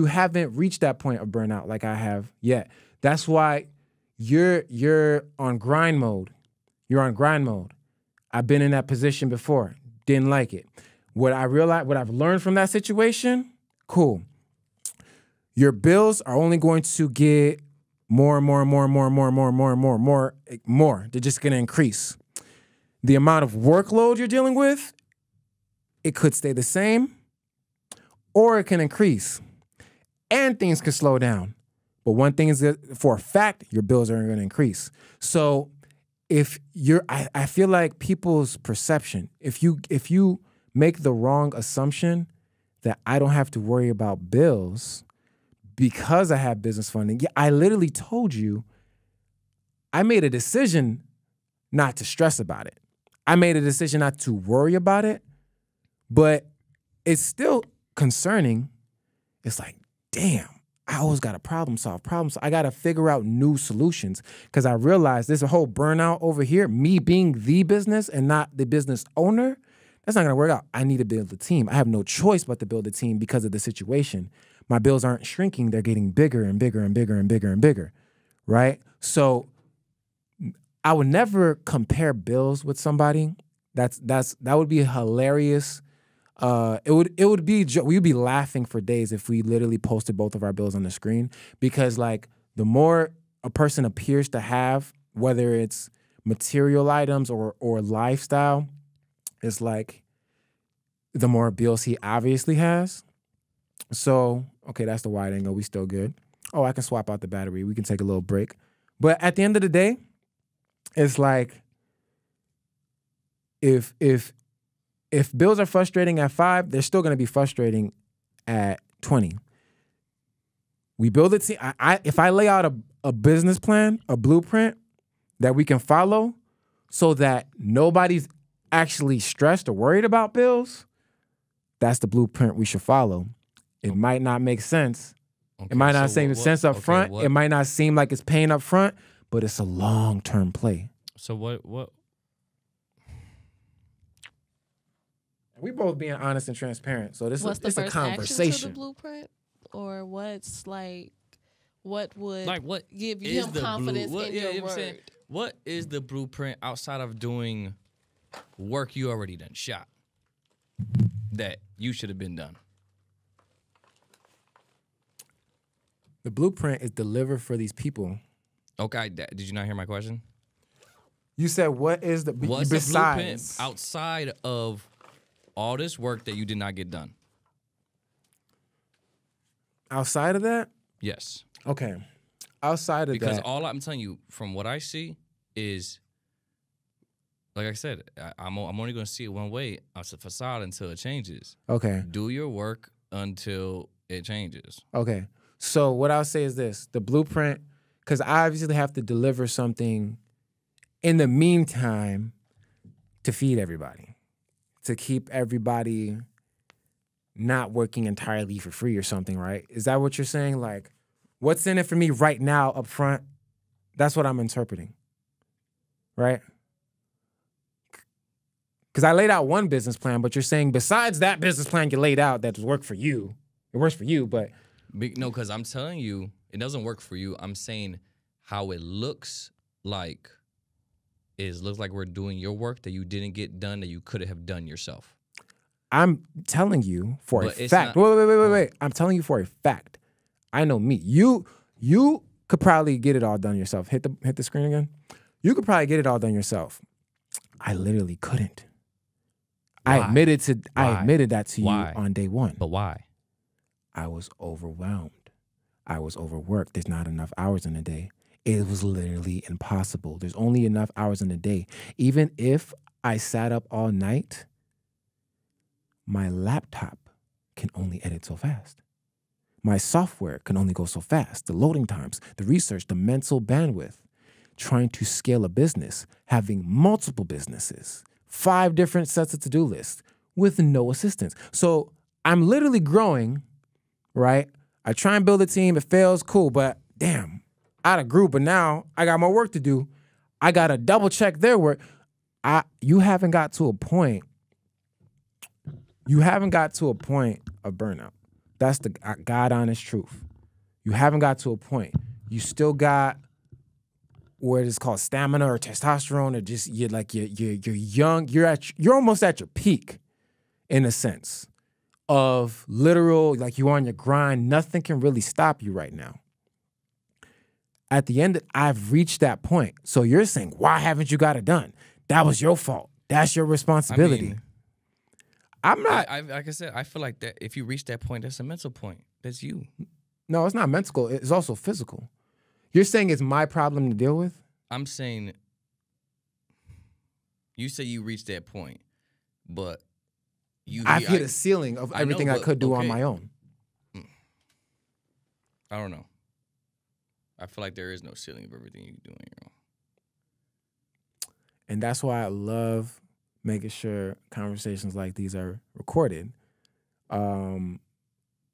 haven't reached that point of burnout like I have yet. That's why you're on grind mode. You're on grind mode. I've been in that position before. Didn't like it. What I've learned from that situation, cool. Your bills are only going to get more. They're just gonna increase. The amount of workload you're dealing with, it could stay the same or it can increase. And things can slow down. But one thing is that for a fact, your bills are going to increase. So I feel like people's perception, if you make the wrong assumption that I don't have to worry about bills because I have business funding, yeah, I literally told you I made a decision not to stress about it. I made a decision not to worry about it, but it's still concerning. It's like, damn, I always got to problem solve. I got to figure out new solutions because I realized there's a whole burnout over here. Me being the business and not the business owner, that's not going to work out. I need to build a team. I have no choice but to build a team because of the situation. My bills aren't shrinking. They're getting bigger and bigger and bigger and bigger and bigger, right? So I would never compare bills with somebody. That would be hilarious. We'd be laughing for days if we literally posted both of our bills on the screen because like the more a person appears to have, whether it's material items or lifestyle, it's like the more bills he obviously has. So okay, that's the wide angle. We still good. Oh, I can swap out the battery. We can take a little break. But at the end of the day, it's like if bills are frustrating at 5, they're still going to be frustrating at 20. We build a team. If I lay out a business plan, a blueprint that we can follow so that nobody's actually stressed or worried about bills, that's the blueprint we should follow. It might not make sense. okay, It might not so make sense up front. what- It might not seem like it's paying up front, but it's a long-term play. So what? We both being honest and transparent. So What's the it's a first action to the conversation. blueprint, or what's like, what would Like what give is him the confidence what, in yeah, your you know what I'm saying? word? What is the blueprint outside of doing work you already done shot that you should have been done? The blueprint is delivered for these people. Okay, did you not hear my question? You said what is the What's the blueprint besides outside of all this work that you did not get done? outside of that? Yes. Okay. Outside of Because that. all I'm telling you from what I see is, like I said, I'm only going to see it one way. It's a facade until it changes. Okay. Do your work until it changes. Okay. So what I'll say is this, the blueprint, because I obviously have to deliver something in the meantime to feed everybody, to keep everybody not working entirely for free or something, right? Is that what you're saying? Like, what's in it for me right now up front? That's what I'm interpreting, right? Because I laid out one business plan, but you're saying besides that business plan you laid out that worked for you, it works for you, but... No, because I'm telling you, it doesn't work for you. I'm saying how it looks like looks like we're doing your work that you didn't get done that you could have done yourself. I'm telling you for But a it's fact. not- Wait. I'm telling you for a fact. I know me. You could probably get it all done yourself. Hit the screen again. You could probably get it all done yourself. I literally couldn't. Why? I admitted that to Why? you on day one. But why? I was overwhelmed. I was overworked. There's not enough hours in a day. It was literally impossible. There's only enough hours in a day. Even if I sat up all night, my laptop can only edit so fast. My software can only go so fast. The loading times, the research, the mental bandwidth. Trying to scale a business, having multiple businesses, 5 different sets of to-do lists with no assistance. So I'm literally growing, right? I try and build a team. It fails, cool. But damn, out of group. But now I got more work to do. I got to double check their work. You haven't got to a point. You haven't got to a point of burnout. That's the God honest truth. You haven't got to a point. You still got where it's called stamina or testosterone, or just you're young. You're almost at your peak, in a sense of literal, like you're on your grind. Nothing can really stop you right now. At the end, I've reached that point. So you're saying, why haven't you got it done? That was your fault. That's your responsibility. I mean, I'm not. Like I said, I feel like that if you reach that point, that's a mental point. That's you. No, it's not mental. It's also physical. You're saying it's my problem to deal with? I'm saying, you say you reached that point, but I've hit a ceiling of everything I could do on my own. I don't know. I feel like there is no ceiling of everything you can do on your own. And that's why I love making sure conversations like these are recorded. We're going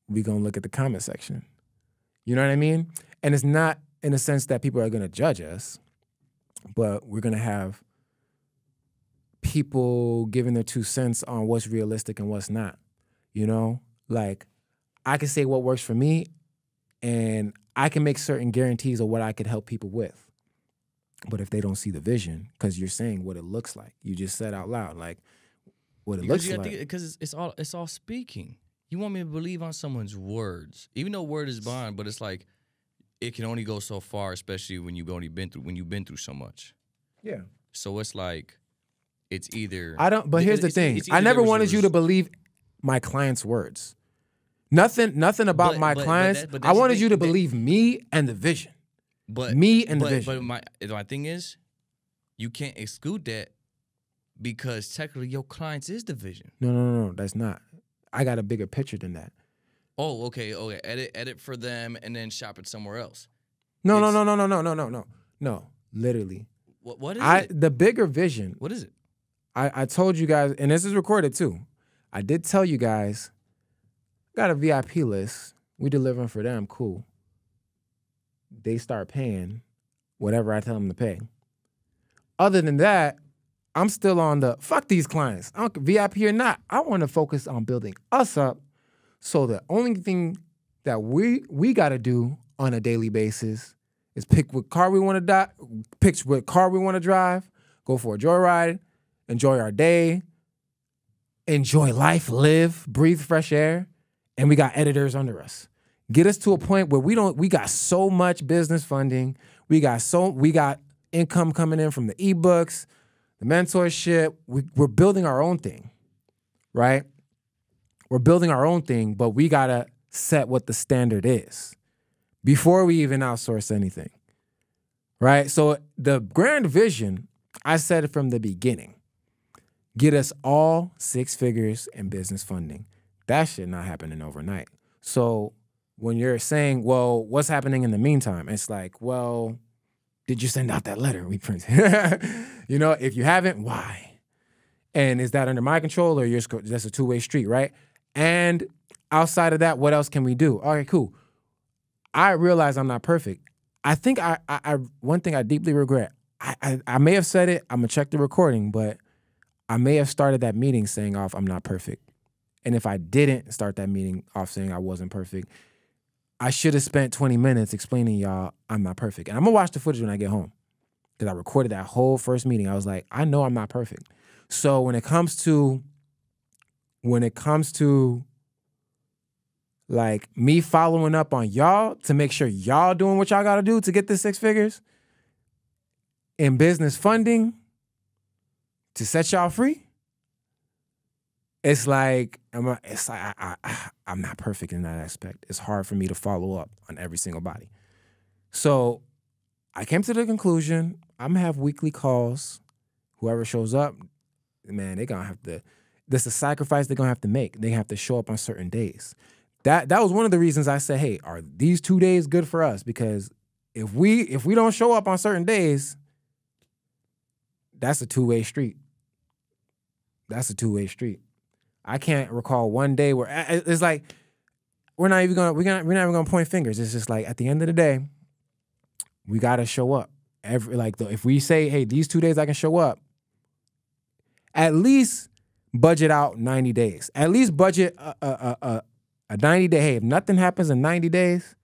to look at the comment section. You know what I mean? And it's not in a sense that people are going to judge us, but we're going to have people giving their 2 cents on what's realistic and what's not. You know? Like, I can say what works for me, and I can make certain guarantees of what I could help people with. But if they don't see the vision, because you're saying what it looks like, you just said out loud, like, what it looks like. Because it's all speaking. You want me to believe on someone's words, even though word is bond, but it's like it can only go so far, especially when you've been through so much. Yeah. So it's like it's either But here's the thing: I never wanted you to believe my clients' words. Nothing about my clients. I wanted you to believe me and the vision. But my thing is, you can't exclude that because technically your clients is the vision. No, that's not. I got a bigger picture than that. Oh, okay. Edit for them and then shop it somewhere else. No. Literally. What is it? The bigger vision. What is it? I told you guys, and this is recorded too. I did tell you guys, got a VIP list. We delivering for them. Cool. They start paying whatever I tell them to pay. Other than that, I'm still on the fuck these clients. I don't VIP or not. I want to focus on building us up. So the only thing that we got to do on a daily basis is pick what car we want to drive, go for a joyride, enjoy our day, enjoy life, live, breathe fresh air, and we got editors under us. Get us to a point where we got so much business funding, we got income coming in from the ebooks, the mentorship. We're building our own thing, right? We're building our own thing, but we gotta set what the standard is before we even outsource anything, right? So the grand vision, I said it from the beginning, get us all 6 figures in business funding. That shit not happening overnight. So when you're saying, well, what's happening in the meantime? It's like, well, did you send out that letter we printed? You know, if you haven't, why? And is that under my control or that's a 2-way street, right? And outside of that, what else can we do? All right, cool. I realize I'm not perfect. I think one thing I deeply regret, I may have said it, I'm gonna check the recording, but I may have started that meeting saying off, I'm not perfect. And if I didn't start that meeting off saying I wasn't perfect, I should have spent 20 minutes explaining y'all I'm not perfect. And I'm gonna watch the footage when I get home because I recorded that whole first meeting. I was like, I know I'm not perfect. So when it comes to when it comes to like me following up on y'all to make sure y'all doing what y'all got to do to get the 6 figures in business funding to set y'all free, it's like I'm not perfect in that aspect. It's hard for me to follow up on every single body. So I came to the conclusion I'm gonna have weekly calls. Whoever shows up, man, they're gonna have to. This is a sacrifice they're gonna have to make. They have to show up on certain days. That was one of the reasons I said, hey, are these 2 days good for us? Because if we don't show up on certain days, that's a two-way street. That's a two-way street. I can't recall one day where it's like we're not even gonna point fingers. It's just like at the end of the day, we gotta show up. If we say, hey, these 2 days I can show up, at least budget out 90 days. At least budget a 90-day. Hey, if nothing happens in 90 days,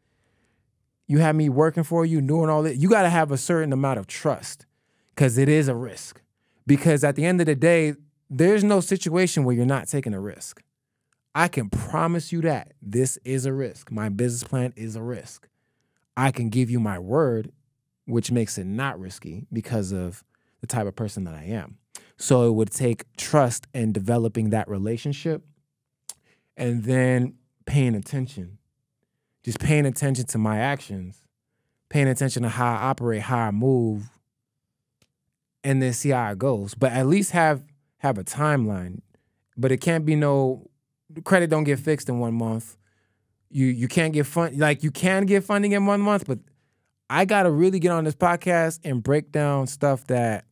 you have me working for you, doing all this. You got to have a certain amount of trust because it is a risk. Because at the end of the day, there's no situation where you're not taking a risk. I can promise you that. This is a risk. My business plan is a risk. I can give you my word, which makes it not risky because of the type of person that I am. So it would take trust and developing that relationship and then paying attention. Just paying attention to my actions, paying attention to how I operate, how I move, and then see how it goes. But at least have a timeline. But it can't be credit don't get fixed in 1 month. You can't get you can get funding in 1 month, but I gotta really get on this podcast and break down stuff that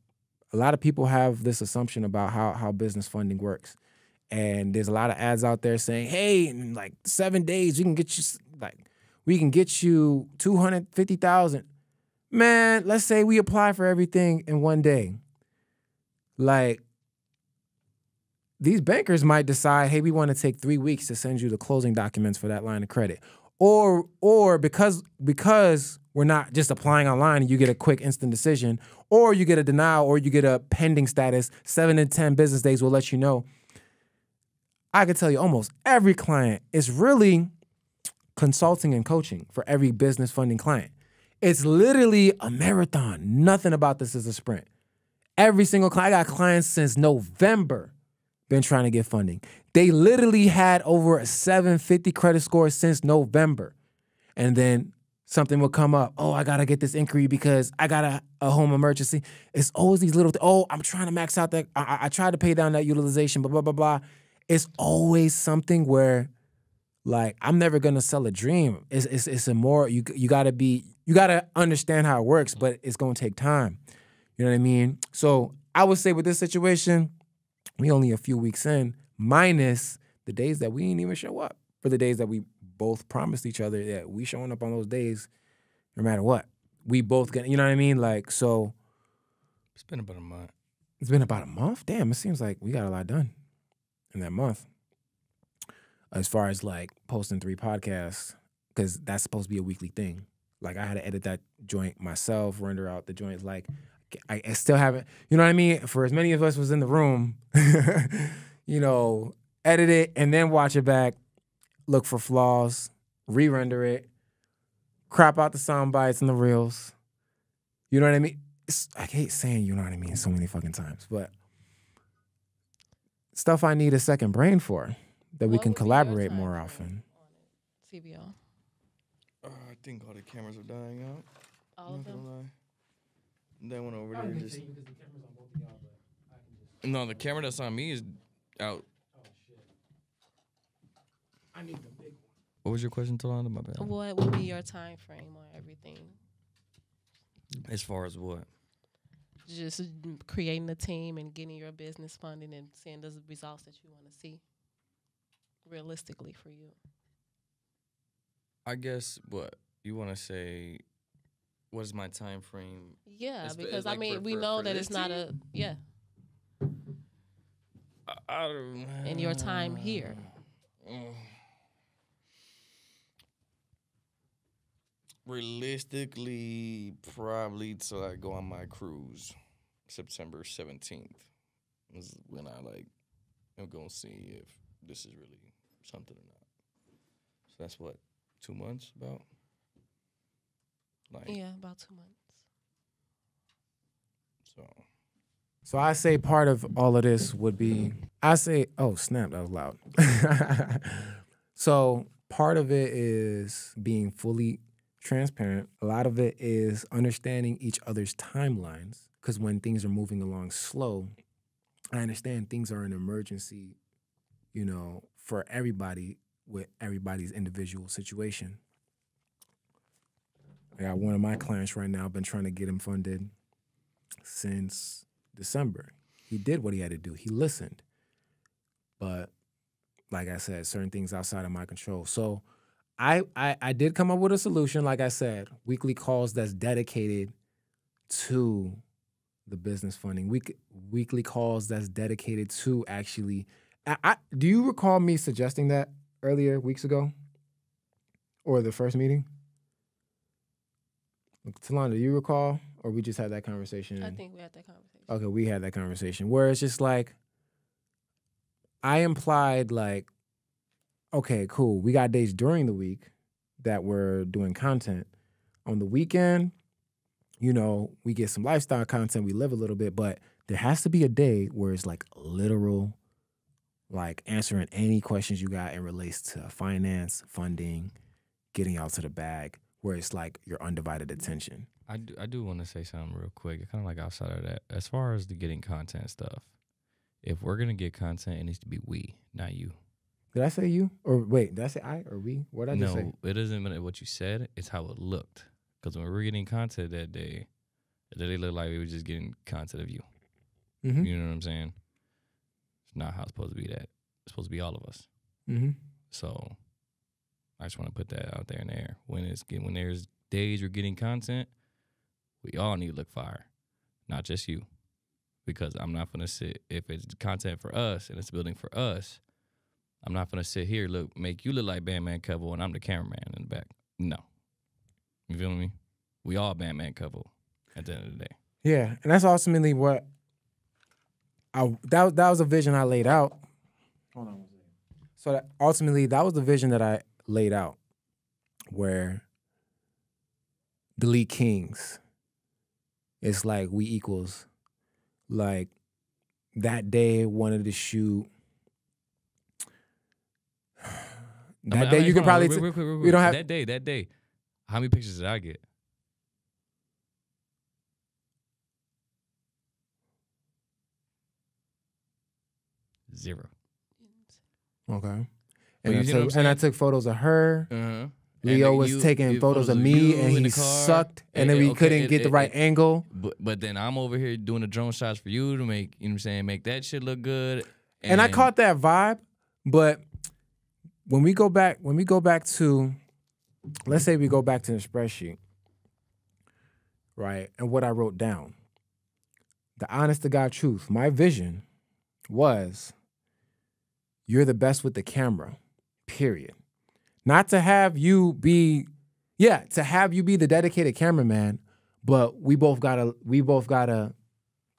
a lot of people have this assumption about how business funding works. And there's a lot of ads out there saying, hey, in like 7 days, we can get you $250,000. Man, let's say we apply for everything in 1 day. Like, these bankers might decide, hey, we want to take 3 weeks to send you the closing documents for that line of credit. Or because we're not just applying online and you get a quick instant decision, or you get a denial, or you get a pending status, 7 to 10 business days will let you know. I can tell you almost every client is really consulting and coaching for every business funding client. It's literally a marathon. Nothing about this is a sprint. Every single client, I got clients since November been trying to get funding. They literally had over a 750 credit score since November. And then something will come up. Oh, I got to get this inquiry because I got a home emergency. It's always these little, I'm trying to max out that. I tried to pay down that utilization, blah, blah, blah, blah. It's always something where, like, I'm never going to sell a dream. It's a more, you got to understand how it works, but it's going to take time. You know what I mean? So I would say with this situation, we only a few weeks in, minus the days that we didn't even show up. For the days that we both promised each other that we showing up on those days, no matter what. We both get, you know what I mean? Like, so. It's been about a month. It's been about a month? Damn, it seems like we got a lot done in that month. As far as like posting 3 podcasts, because that's supposed to be a weekly thing. Like I had to edit that joint myself, render out the joints. Like I still haven't, you know what I mean? For as many of us was in the room, you know, edit it and then watch it back, look for flaws, re-render it, crop out the sound bites and the reels. You know what I mean? I hate saying you know what I mean so many fucking times, but stuff I need a second brain for that we can collaborate more often. CBO. I think all the cameras are dying out. All of them? That one over there just... No, the camera that's on me is out. Oh, shit. I need the big one. What was your question, Talanda? My bad. What would be your time frame on everything? As far as what? Just creating a team and getting your business funding and seeing the results that you want to see realistically for you. I guess what you want to say, what is my time frame? Yeah, because I mean, we know that it's not a, yeah. I don't know. In your time here. Realistically, probably till I go on my cruise, September 17th is when I am gonna see if this is really something or not. So that's what, 2 months about? Like, Yeah, about 2 months. So I say part of all of this would be, oh snap, that was loud. So part of it is being fully transparent. A lot of it is understanding each other's timelines, because when things are moving along slow, I understand things are an emergency, for everybody with everybody's individual situation. I got one of my clients right now, been trying to get him funded since December. He did what he had to do. He listened. But like I said, certain things outside of my control. So I did come up with a solution, like I said, weekly calls that's dedicated to the business funding. Weekly calls that's dedicated to actually. Do you recall me suggesting that earlier, weeks ago? Or the first meeting? Talonda, do you recall? Or we just had that conversation? I think we had that conversation. Okay, we had that conversation where it's just like, I implied like, okay, cool. We got days during the week that we're doing content. On the weekend, we get some lifestyle content. We live a little bit, but there has to be a day where it's like literal, like answering any questions you got in relates to finance, funding, getting y'all to the bag, where it's like your undivided attention. I do want to say something real quick, kind of like outside of that. As far as the getting content stuff, if we're going to get content, it needs to be we, not you. Did I say you? Or wait, did I say I or we? What did I just say? No, it doesn't matter what you said. It's how it looked. Because when we were getting content that day, it looked like we were just getting content of you. Mm-hmm. You know what I'm saying? It's not how it's supposed to be that. It's supposed to be all of us. Mm-hmm. So I just want to put that out there in the air. When there's days we're getting content, we all need to look fire, not just you. Because I'm not going to sit, if it's content for us and it's building for us, I'm not going to sit here, make you look like Batman couple and I'm the cameraman in the back. No. You feel me? We all Batman couple at the end of the day. Yeah, and that's ultimately what that was a vision I laid out. Hold on. So ultimately, that was the vision that I laid out, where delete kings. It's like we equals. Like that day, wanted to shoot. That day, you could probably. We don't have that day. How many pictures did I get? Zero. Okay. And I took photos of her. Uh-huh. Leo was taking photos of me, and he sucked, and then we couldn't get the right angle. But then I'm over here doing the drone shots for you to make, make that shit look good. And I caught that vibe, but when we go back to, let's say we go back to the spreadsheet, right, and what I wrote down, the honest to God truth, my vision was, you're the best with the camera, period. Not to have you be, the dedicated cameraman, but we both gotta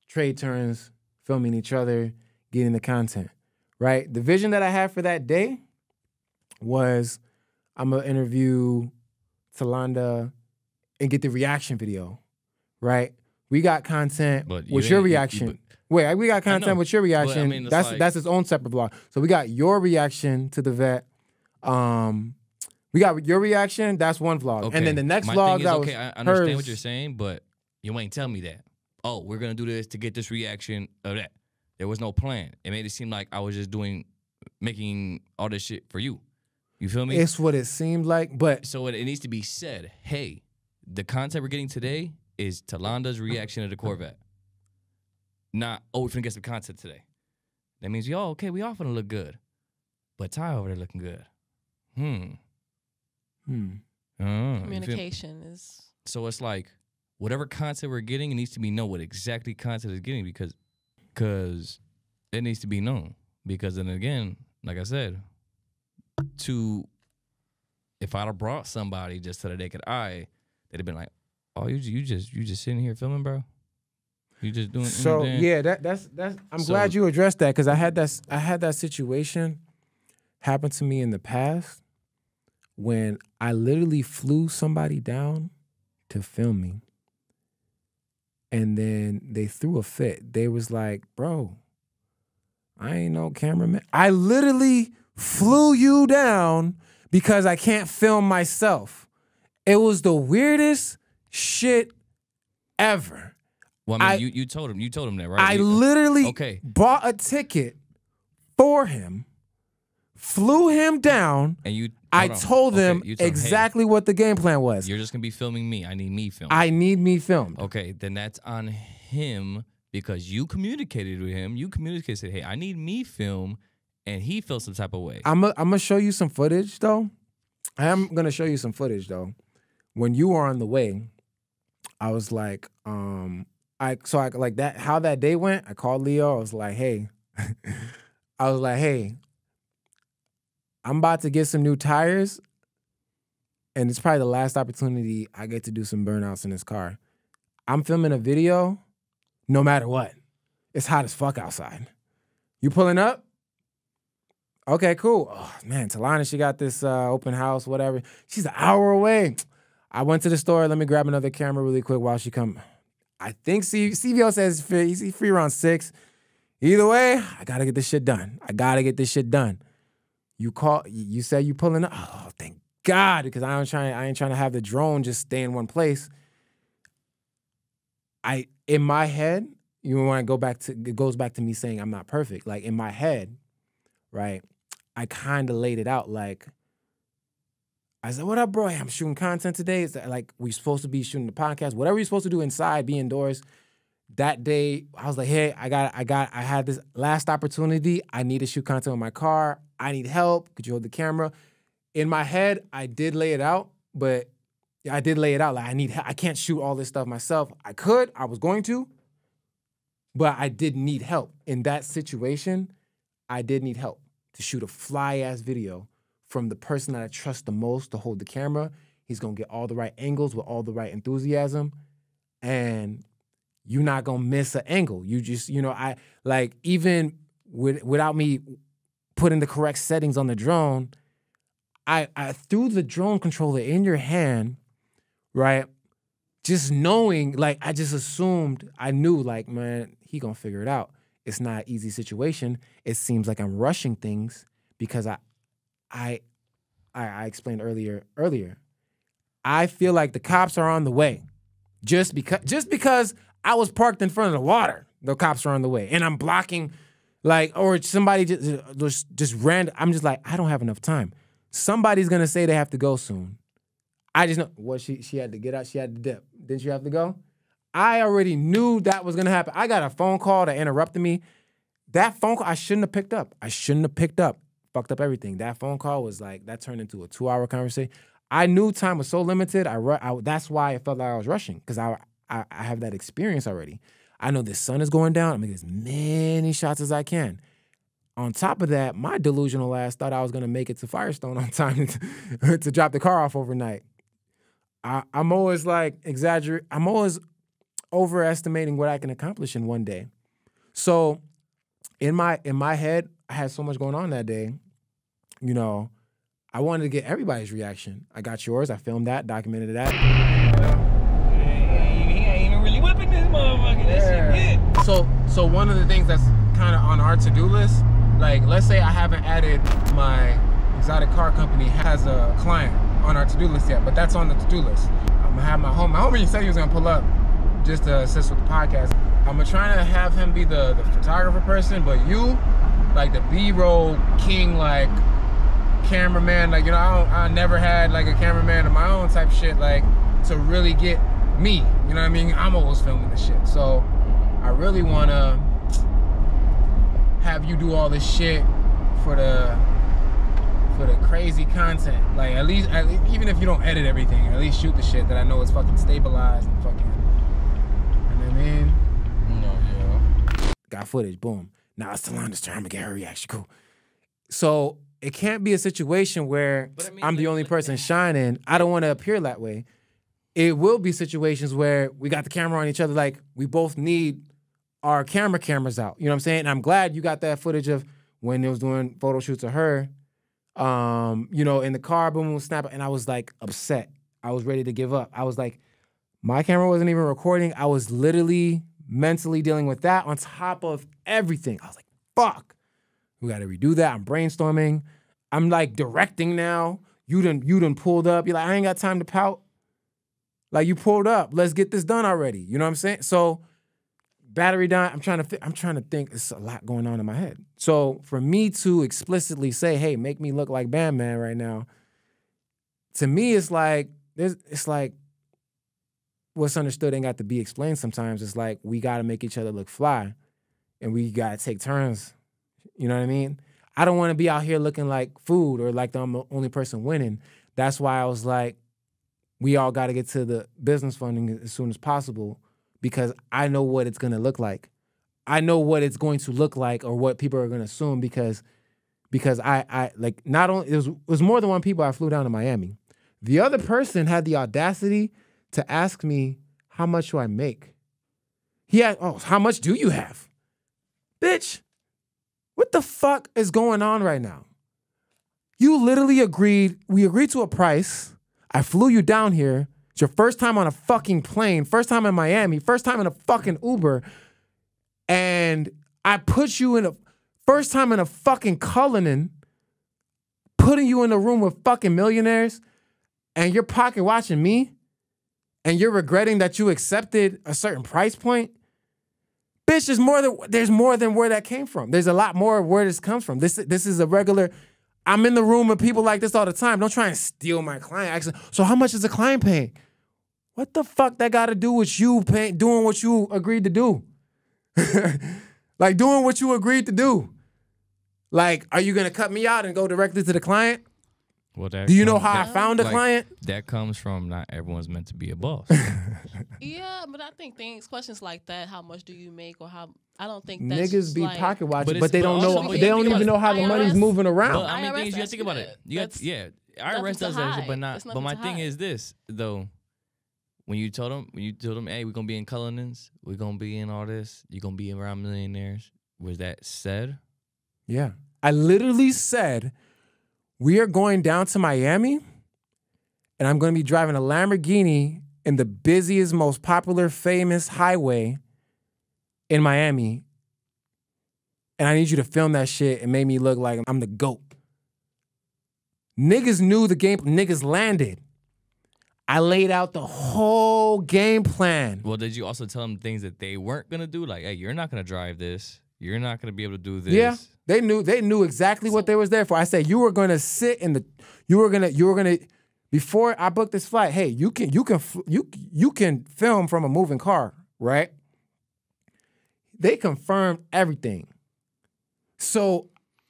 trade turns, filming each other, getting the content, right? The vision that I had for that day was, I'm gonna interview Talonda and get the reaction video, right? We got content with your reaction. Wait, we got content with your reaction. That's its own separate vlog. So we got your reaction to the vet. We got your reaction. That's one vlog, okay. And then the next vlog that was I understand what you're saying, but you ain't tell me that. Oh, we're gonna do this to get this reaction of that. There was no plan. It made it seem like I was just making all this shit for you. You feel me? It's what it seemed like, but so it needs to be said. Hey, the content we're getting today is Talonda's reaction to the Corvette. Not, we're finna get some content today. That means we all finna look good. But Ty over there looking good. Communication is... So it's like, whatever content we're getting, it needs to be known what exactly content is getting because it needs to be known. Because then again, like I said, if I'd have brought somebody just so that they could they'd have been like, oh, you just sitting here filming, bro? You just doing so yeah. That's. I'm glad you addressed that, because I had that situation happened to me in the past when I literally flew somebody down to film me. And then they threw a fit. They was like, bro, I ain't no cameraman. I literally flew you down because I can't film myself. It was the weirdest shit ever. Well, I mean, you told him that, right? I literally bought a ticket for him, flew him down, and I told him exactly what the game plan was. You're just gonna be filming me. I need me filmed. I need me filmed. Okay, then that's on him because you communicated with him. You communicated, hey, I need me filmed, and he feels some type of way. I'm gonna show you some footage though. I am gonna show you some footage though. When you were on the way, I was like, like that. How that day went, I called Leo. I was like, hey, I'm about to get some new tires, and it's probably the last opportunity I get to do some burnouts in this car. I'm filming a video, no matter what. It's hot as fuck outside. You pulling up? Okay, cool. Oh, man, Talana, she got this open house, whatever. She's an hour away. I went to the store. Let me grab another camera really quick while she come. I think CVO says he's free around 6. Either way, I got to get this shit done. You said you pulling up. Oh, thank God, because I ain't trying to have the drone just stay in one place. In my head, you want to go back to, it goes back to me saying I'm not perfect. Like in my head, right? I kind of laid it out like, I said, what up, bro? Hey, I'm shooting content today. It's like we're supposed to be shooting the podcast. Whatever you're supposed to do inside, be indoors. That day, I was like, hey, I had this last opportunity. I need to shoot content in my car. I need help. Could you hold the camera? In my head, I did lay it out, but I did lay it out. Like I can't shoot all this stuff myself. I was going to, but I did need help. In that situation, I did need help to shoot a fly-ass video from the person that I trust the most to hold the camera. He's gonna get all the right angles with all the right enthusiasm, and you're not gonna miss an angle. You just, even without me putting the correct settings on the drone, I threw the drone controller in your hand, right? Just knowing, like, I just assumed, I knew, like, man, he gonna figure it out. It's not an easy situation. It seems like I'm rushing things because I explained earlier. I feel like the cops are on the way. Just because I was parked in front of the water, the cops are on the way. And I'm blocking, like, or somebody just ran. I'm just like, I don't have enough time. Somebody's gonna say they have to go soon. I just know what she had to get out, she had to dip. Didn't you have to go? I already knew that was gonna happen. I got a phone call that interrupted me. That phone call I shouldn't have picked up. Fucked up everything. That phone call was like, that turned into a 2-hour conversation. I knew time was so limited. That's why I felt like I was rushing, because I have that experience already. I know the sun is going down. I'm gonna get as many shots as I can. On top of that, my delusional ass thought I was gonna make it to Firestone on time to drop the car off overnight. I'm always like I'm always overestimating what I can accomplish in one day. So in my head, I had so much going on that day. I wanted to get everybody's reaction. I got yours. I filmed that, documented that. He ain't even really whipping this motherfucker. That shit hit. So one of the things that's kind of on our to-do list, like, let's say I haven't added my exotic car company has a client on our to-do list yet, but that's on the to-do list. I'm gonna have my homie said he was gonna pull up just to assist with the podcast. I'm gonna try to have him be the photographer person, but you, like the B-roll king, like cameraman, like, I never had like a cameraman of my own type shit, like, to really get me, you know what I mean? I'm always filming this shit. So I really wanna have you do all this shit for the crazy content. Like, at least even if you don't edit everything, at least shoot the shit that I know is fucking stabilized and fucking, you know what I mean? No, yeah. Got footage, boom. Now it's Talana's turn. I'm gonna get her reaction. Cool. So it can't be a situation where I'm the only person shining. I don't want to appear that way. It will be situations where we got the camera on each other. Like, we both need our cameras out. You know what I'm saying? And I'm glad you got that footage of when it was doing photo shoots of her. You know, in the car, boom, boom, snap, and I was like upset. I was ready to give up. I was like, my camera wasn't even recording. I was literally mentally dealing with that on top of everything. I was like, fuck, we got to redo that. I'm brainstorming. I'm like directing now. You done pulled up. You're like, I ain't got time to pout. Like, you pulled up. Let's get this done already. You know what I'm saying? So battery down. I'm trying to think. It's a lot going on in my head. So for me to explicitly say, hey, make me look like Bam Man right now, to me, it's like what's understood ain't got to be explained sometimes. It's like we got to make each other look fly, and we got to take turns. You know what I mean? I don't want to be out here looking like food or like I'm the only person winning. That's why I was like, we all got to get to the business funding as soon as possible, because I know what it's going to look like. I know what it's going to look like, or what people are going to assume, because I like, not only it was more than one people I flew down to Miami. The other person had the audacity to ask me, how much do I make? He had, how much do you have? Bitch, what the fuck is going on right now? You literally we agreed to a price. I flew you down here. It's your first time on a fucking plane, first time in Miami, first time in a fucking Uber. And I put you in first time in a fucking Cullinan, putting you in a room with fucking millionaires, and you're pocket watching me, and you're regretting that you accepted a certain price point. Bitch, there's more than where that came from. There's a lot more where this comes from. This is a regular. I'm in the room with people like this all the time. Don't try and steal my client. Actually, so how much is the client paying? What the fuck that got to do with you doing what you agreed to do? Like, doing what you agreed to do. Like, are you gonna cut me out and go directly to the client? Well, do you know how I found a client? That comes from not everyone's meant to be a boss. Yeah, but I think questions like that, how much do you make, or how, I don't think that's niggas be like, pocket watching, but they don't know. They don't even know how the money's moving around. But I mean, things you have to think about it. IRS does that shit, but not. But my thing is this though. When you told them, hey, we're gonna be in Cullinans, we're gonna be in all this, you're gonna be around millionaires. Was that said? Yeah, I literally said, we are going down to Miami, and I'm going to be driving a Lamborghini in the busiest, most popular, famous highway in Miami, and I need you to film that shit and make me look like I'm the GOAT. Niggas knew the game. Niggas landed. I laid out the whole game plan. Well, did you also tell them things that they weren't going to do? Like, hey, you're not going to drive this. You're not going to be able to do this. Yeah. They knew exactly what they was there for. I said, you were going to sit in the, you were going to, before I booked this flight, hey, you can film from a moving car, right? They confirmed everything. So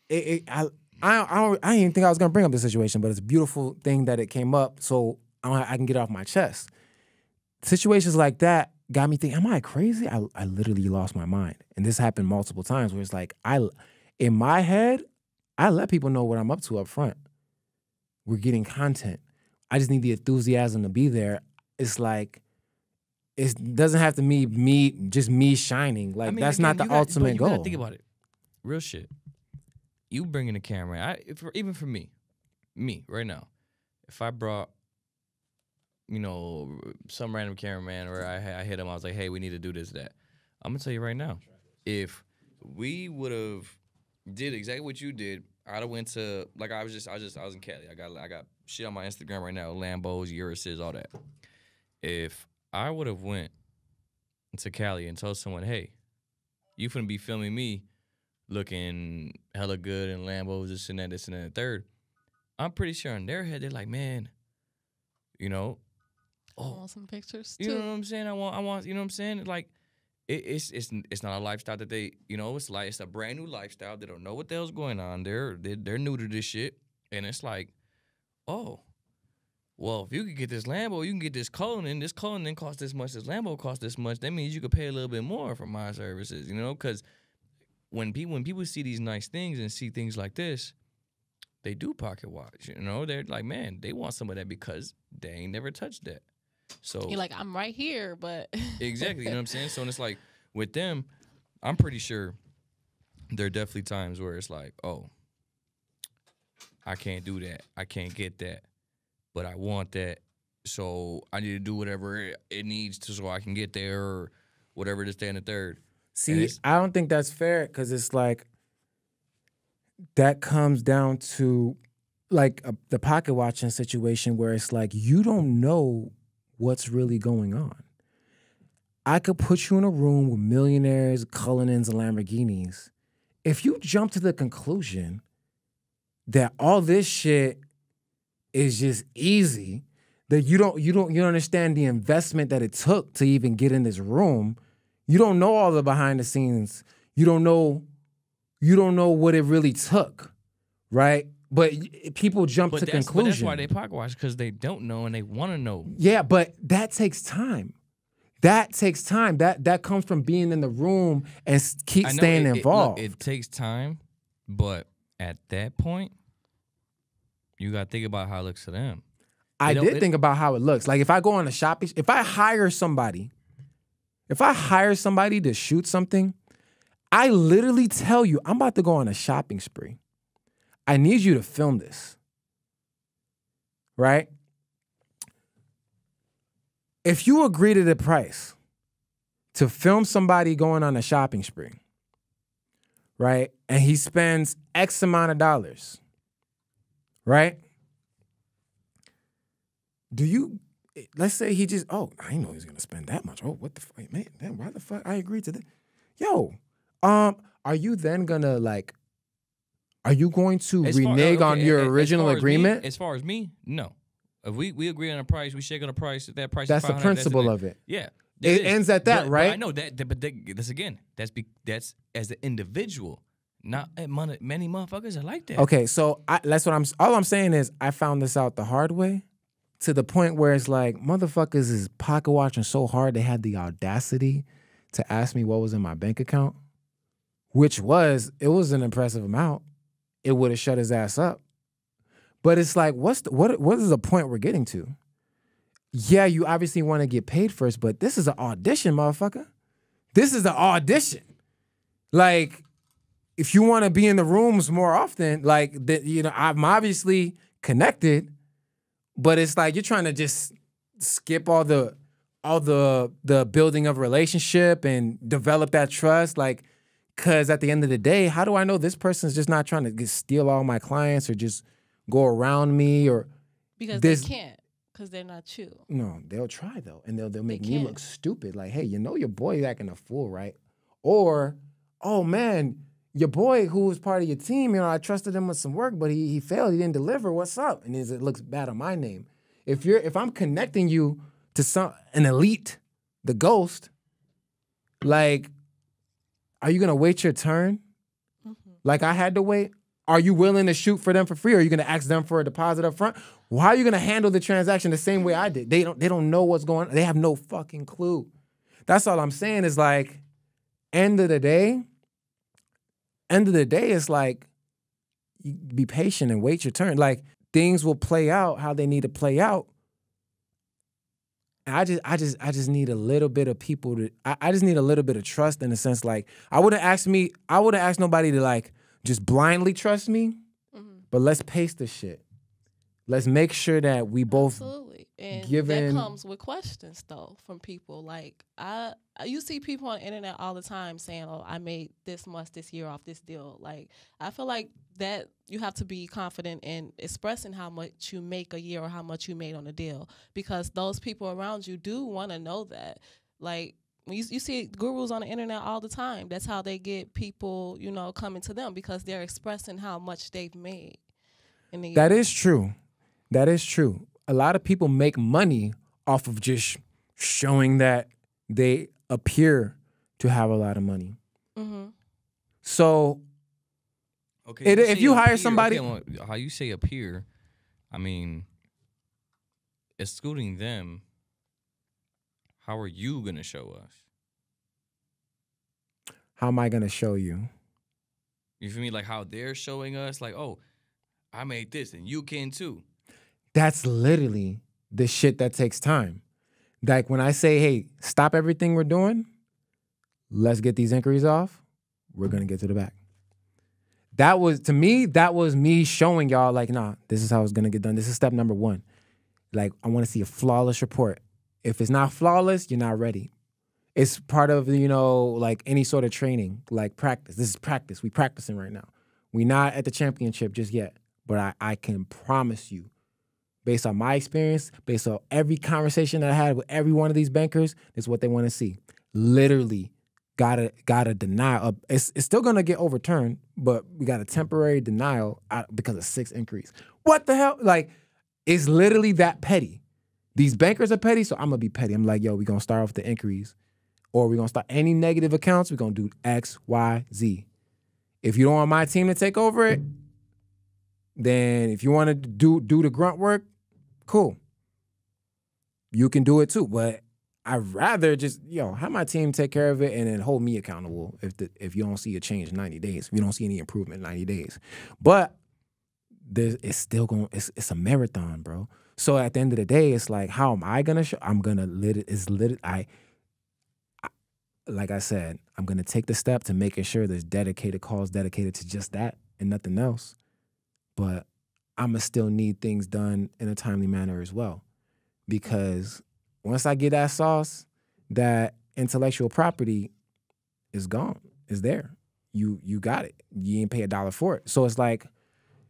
I didn't even think I was going to bring up this situation, but it's a beautiful thing that it came up so I can get off my chest. Situations like that got me thinking, am I crazy? I literally lost my mind. And this happened multiple times where it's like, in my head, I let people know what I'm up to up front. We're getting content. I just need the enthusiasm to be there. It's like, it doesn't have to be just me shining. Like, I mean, that's not the ultimate goal. You gotta think about it. Real shit. You bring in a camera. Even for me right now, if I brought, some random cameraman, or I hit him, I was like, hey, we need to do this, that. I'm gonna tell you right now, if we would have did exactly what you did, I'd have went to, like, I was in Cali. I got shit on my Instagram right now, Lambos, Urises, all that. If I would have went to Cali and told someone, hey, you finna be filming me looking hella good in Lambos, this and that, the third, I'm pretty sure in their head they're like, man, I want some pictures too. You know what I'm saying? I want, you know what I'm saying? Like, it's not a lifestyle that they, it's a brand new lifestyle. They don't know what the hell's going on. They're new to this shit. And it's like, oh, well, if you could get this Lambo, you can get this Cullinan. This Cullinan costs this much. This Lambo costs this much. That means you could pay a little bit more for my services, because when people see these nice things and see things like this, they do pocket watch, They're like, man, they want some of that because they ain't never touched that. So you're like, I'm right here, but exactly, you know what I'm saying? So, and it's like, with them, I'm pretty sure there are definitely times where it's like, oh, I can't do that. I can't get that. But I want that. So I need to do whatever it needs to so I can get there or whatever this, day, and the third. See, I don't think that's fair because it's like that comes down to like the pocket watching situation where it's like you don't know what's really going on. I could put you in a room with millionaires, Cullinans, and Lamborghinis. If you jump to the conclusion that all this shit is just easy, that you don't understand the investment that it took to even get in this room, you don't know all the behind the scenes. You don't know what it really took, right? But people jump to conclusions. But that's why they pocket watch, because they don't know and they want to know. Yeah, but that takes time. That takes time. That comes from being in the room and keep staying involved. It takes time, but at that point, you got to think about how it looks to them. I did think about how it looks. Like if I go on a shopping, if I hire somebody to shoot something, I literally tell you, I'm about to go on a shopping spree. I need you to film this. Right? If you agree to the price to film somebody going on a shopping spree, right? And he spends X amount of dollars, right? Let's say he just, I didn't know he was going to spend that much. Oh, what the fuck, man, damn, why the fuck I agreed to that? Yo, are you then going to are you going to renege on your original agreement? As far as me, no. If we agree on a price, we shake on a price. If that price that's is $500, the principle of it. Yeah. It ends at that, right? But I know that, but that's again, that's as an individual. Not many motherfuckers are like that. Okay, so all I'm saying is I found this out the hard way to the point where it's like motherfuckers is pocket watching so hard they had the audacity to ask me what was in my bank account, which was an impressive amount. It would have shut his ass up. But it's like, what is the point we're getting to? Yeah, you obviously want to get paid first, but this is an audition, motherfucker. This is an audition. Like, if you want to be in the rooms more often, like, I'm obviously connected, but it's like you're trying to just skip all the building of a relationship and develop that trust, like, because at the end of the day, how do I know this person's just not trying to steal all my clients or just go around me or because they can't, because they're not you. No, they'll try though, and they'll make me look stupid. Like, hey, your boy acting a fool, right? Or, oh man, your boy who was part of your team, I trusted him with some work, but he failed. He didn't deliver. What's up? And it looks bad on my name. If I'm connecting you to an elite, the ghost, like, are you gonna wait your turn? Mm-hmm. Like I had to wait. Are you willing to shoot for them for free? Or are you going to ask them for a deposit up front? Well, how are you going to handle the transaction the same way I did? They don't know what's going on. They have no fucking clue. That's all I'm saying is like, end of the day, it's like, you be patient and wait your turn. Like, things will play out how they need to play out. I just need a little bit of people to, I just need a little bit of trust in the sense like, I wouldn't ask nobody to like, just blindly trust me, but let's pace the shit. Let's make sure that we both absolutely. And that comes with questions though from people. Like you see people on the internet all the time saying, "Oh, I made this much this year off this deal." Like I feel like that you have to be confident in expressing how much you make a year or how much you made on a deal, because those people around you do want to know that. Like. You see gurus on the internet all the time. That's how they get people, coming to them because they're expressing how much they've made. That is true. That is true. A lot of people make money off of just showing that they appear to have a lot of money. Mm-hmm. So, okay, if you hire somebody, how you say appear, I mean, excluding them. How are you going to show us? How am I going to show you? You feel me? Like how they're showing us, like, oh, I made this and you can too. That's literally the shit that takes time. Like when I say, hey, stop everything we're doing, let's get these inquiries off, we're going to get to the back. That was, to me, that was me showing y'all, like, nah, this is how it's gonna get done. This is step number 1. Like, I want to see a flawless report. If it's not flawless, you're not ready. It's part of, like any sort of training, like practice. This is practice. We practicing right now. We not at the championship just yet, but I can promise you, based on my experience, based on every conversation that I had with every one of these bankers, this is what they want to see. Literally, got a denial. It's still gonna get overturned, but we got a temporary denial because of 6 increase. What the hell? Like, it's literally that petty. These bankers are petty, so I'm gonna be petty. I'm like, yo, we gonna start off with the inquiries, or we gonna start any negative accounts. We gonna do X, Y, Z. If you don't want my team to take over it, then if you want to do the grunt work, cool. You can do it too, but I'd rather just have my team take care of it and then hold me accountable if you don't see a change in 90 days, if you don't see any improvement in 90 days. But it's still going. It's a marathon, bro. So at the end of the day, it's like, how am I gonna show? I'm gonna like I said, I'm gonna take the step to making sure there's dedicated calls dedicated to just that and nothing else. But I'ma still need things done in a timely manner as well, because once I get that sauce, that intellectual property is gone. Is there? You got it. You ain't pay $1 for it. So it's like,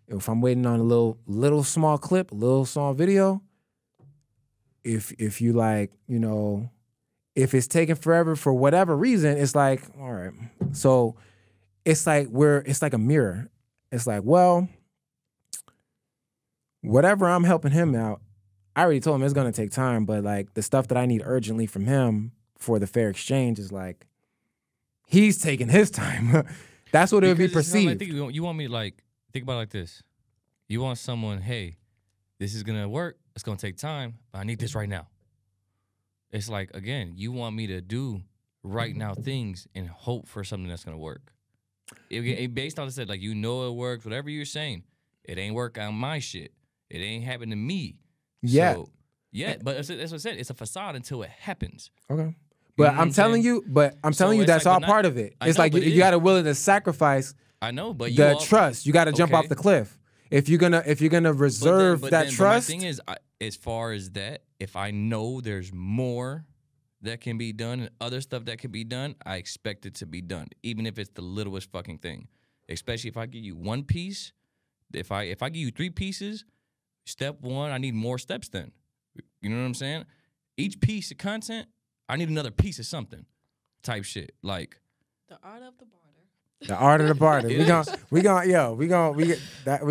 if I'm waiting on a little small clip, a little small video, if you like, if it's taking forever for whatever reason, it's like, all right. So it's like it's like a mirror. It's like, well, whatever I'm helping him out, I already told him it's gonna take time, but like the stuff that I need urgently from him for the fair exchange is like, he's taking his time. That's what it would be perceived. I think you want me to like think about it like this. You want someone, hey, this is gonna work. It's gonna take time, but I need this right now. It's like, again, you want me to do right now things and hope for something that's gonna work. Based on the said, like, it works. Whatever you're saying, it ain't work on my shit. It ain't happened to me. Yeah. So, yeah, but that's what I said. It's a facade until it happens. Okay. But I'm telling you, that's all part of it. It's like you got to willing to sacrifice. I know, but the trust. You got to jump off the cliff. If you're gonna reserve that trust. But my thing is, as far as that, if I know there's more that can be done and other stuff that can be done, I expect it to be done, even if it's the littlest fucking thing. Especially if I give you one piece. If I give you 3 pieces, step 1, I need more steps then. You know what I'm saying? Each piece of content, I need another piece of something type shit. Like the art of the barter. The art of the barter. We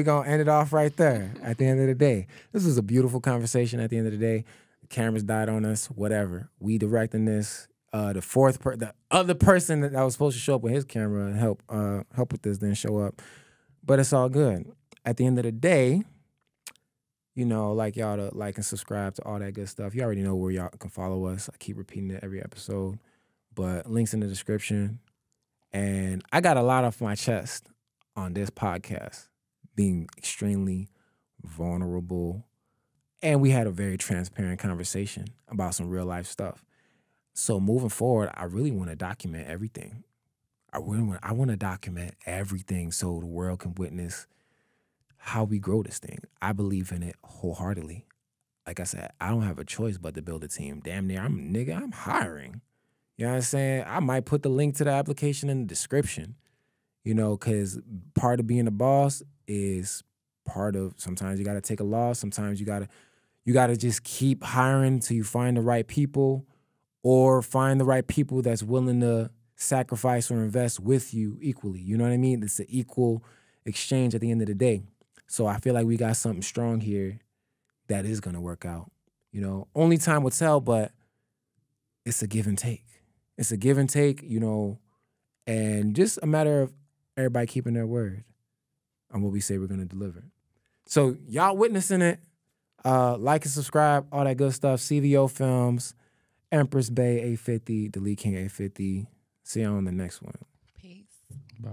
gonna end it off right there at the end of the day. This was a beautiful conversation at the end of the day. The cameras died on us, whatever. We directing this. The other person that was supposed to show up with his camera and help with this didn't show up. But it's all good. At the end of the day, like y'all to like and subscribe to all that good stuff. You already know where y'all can follow us. I keep repeating it every episode, but links in the description. And I got a lot off my chest on this podcast, being extremely vulnerable. And we had a very transparent conversation about some real life stuff. So moving forward, I really want to document everything. I want to document everything so the world can witness how we grow this thing. I believe in it wholeheartedly. Like I said, I don't have a choice but to build a team. Damn near, I'm hiring. You know what I'm saying? I might put the link to the application in the description, because part of being a boss is part of, sometimes you got to take a loss. Sometimes you got to just keep hiring till you find the right people, or find the right people that's willing to sacrifice or invest with you equally. You know what I mean? It's an equal exchange at the end of the day. So I feel like we got something strong here that is going to work out. Only time will tell, but it's a give and take. It's a give and take, and just a matter of everybody keeping their word on what we say we're going to deliver. So y'all witnessing it. Like and subscribe, all that good stuff. CVO Films, Empress Bay 850, Delete King 850. See you on the next one. Peace. Bye.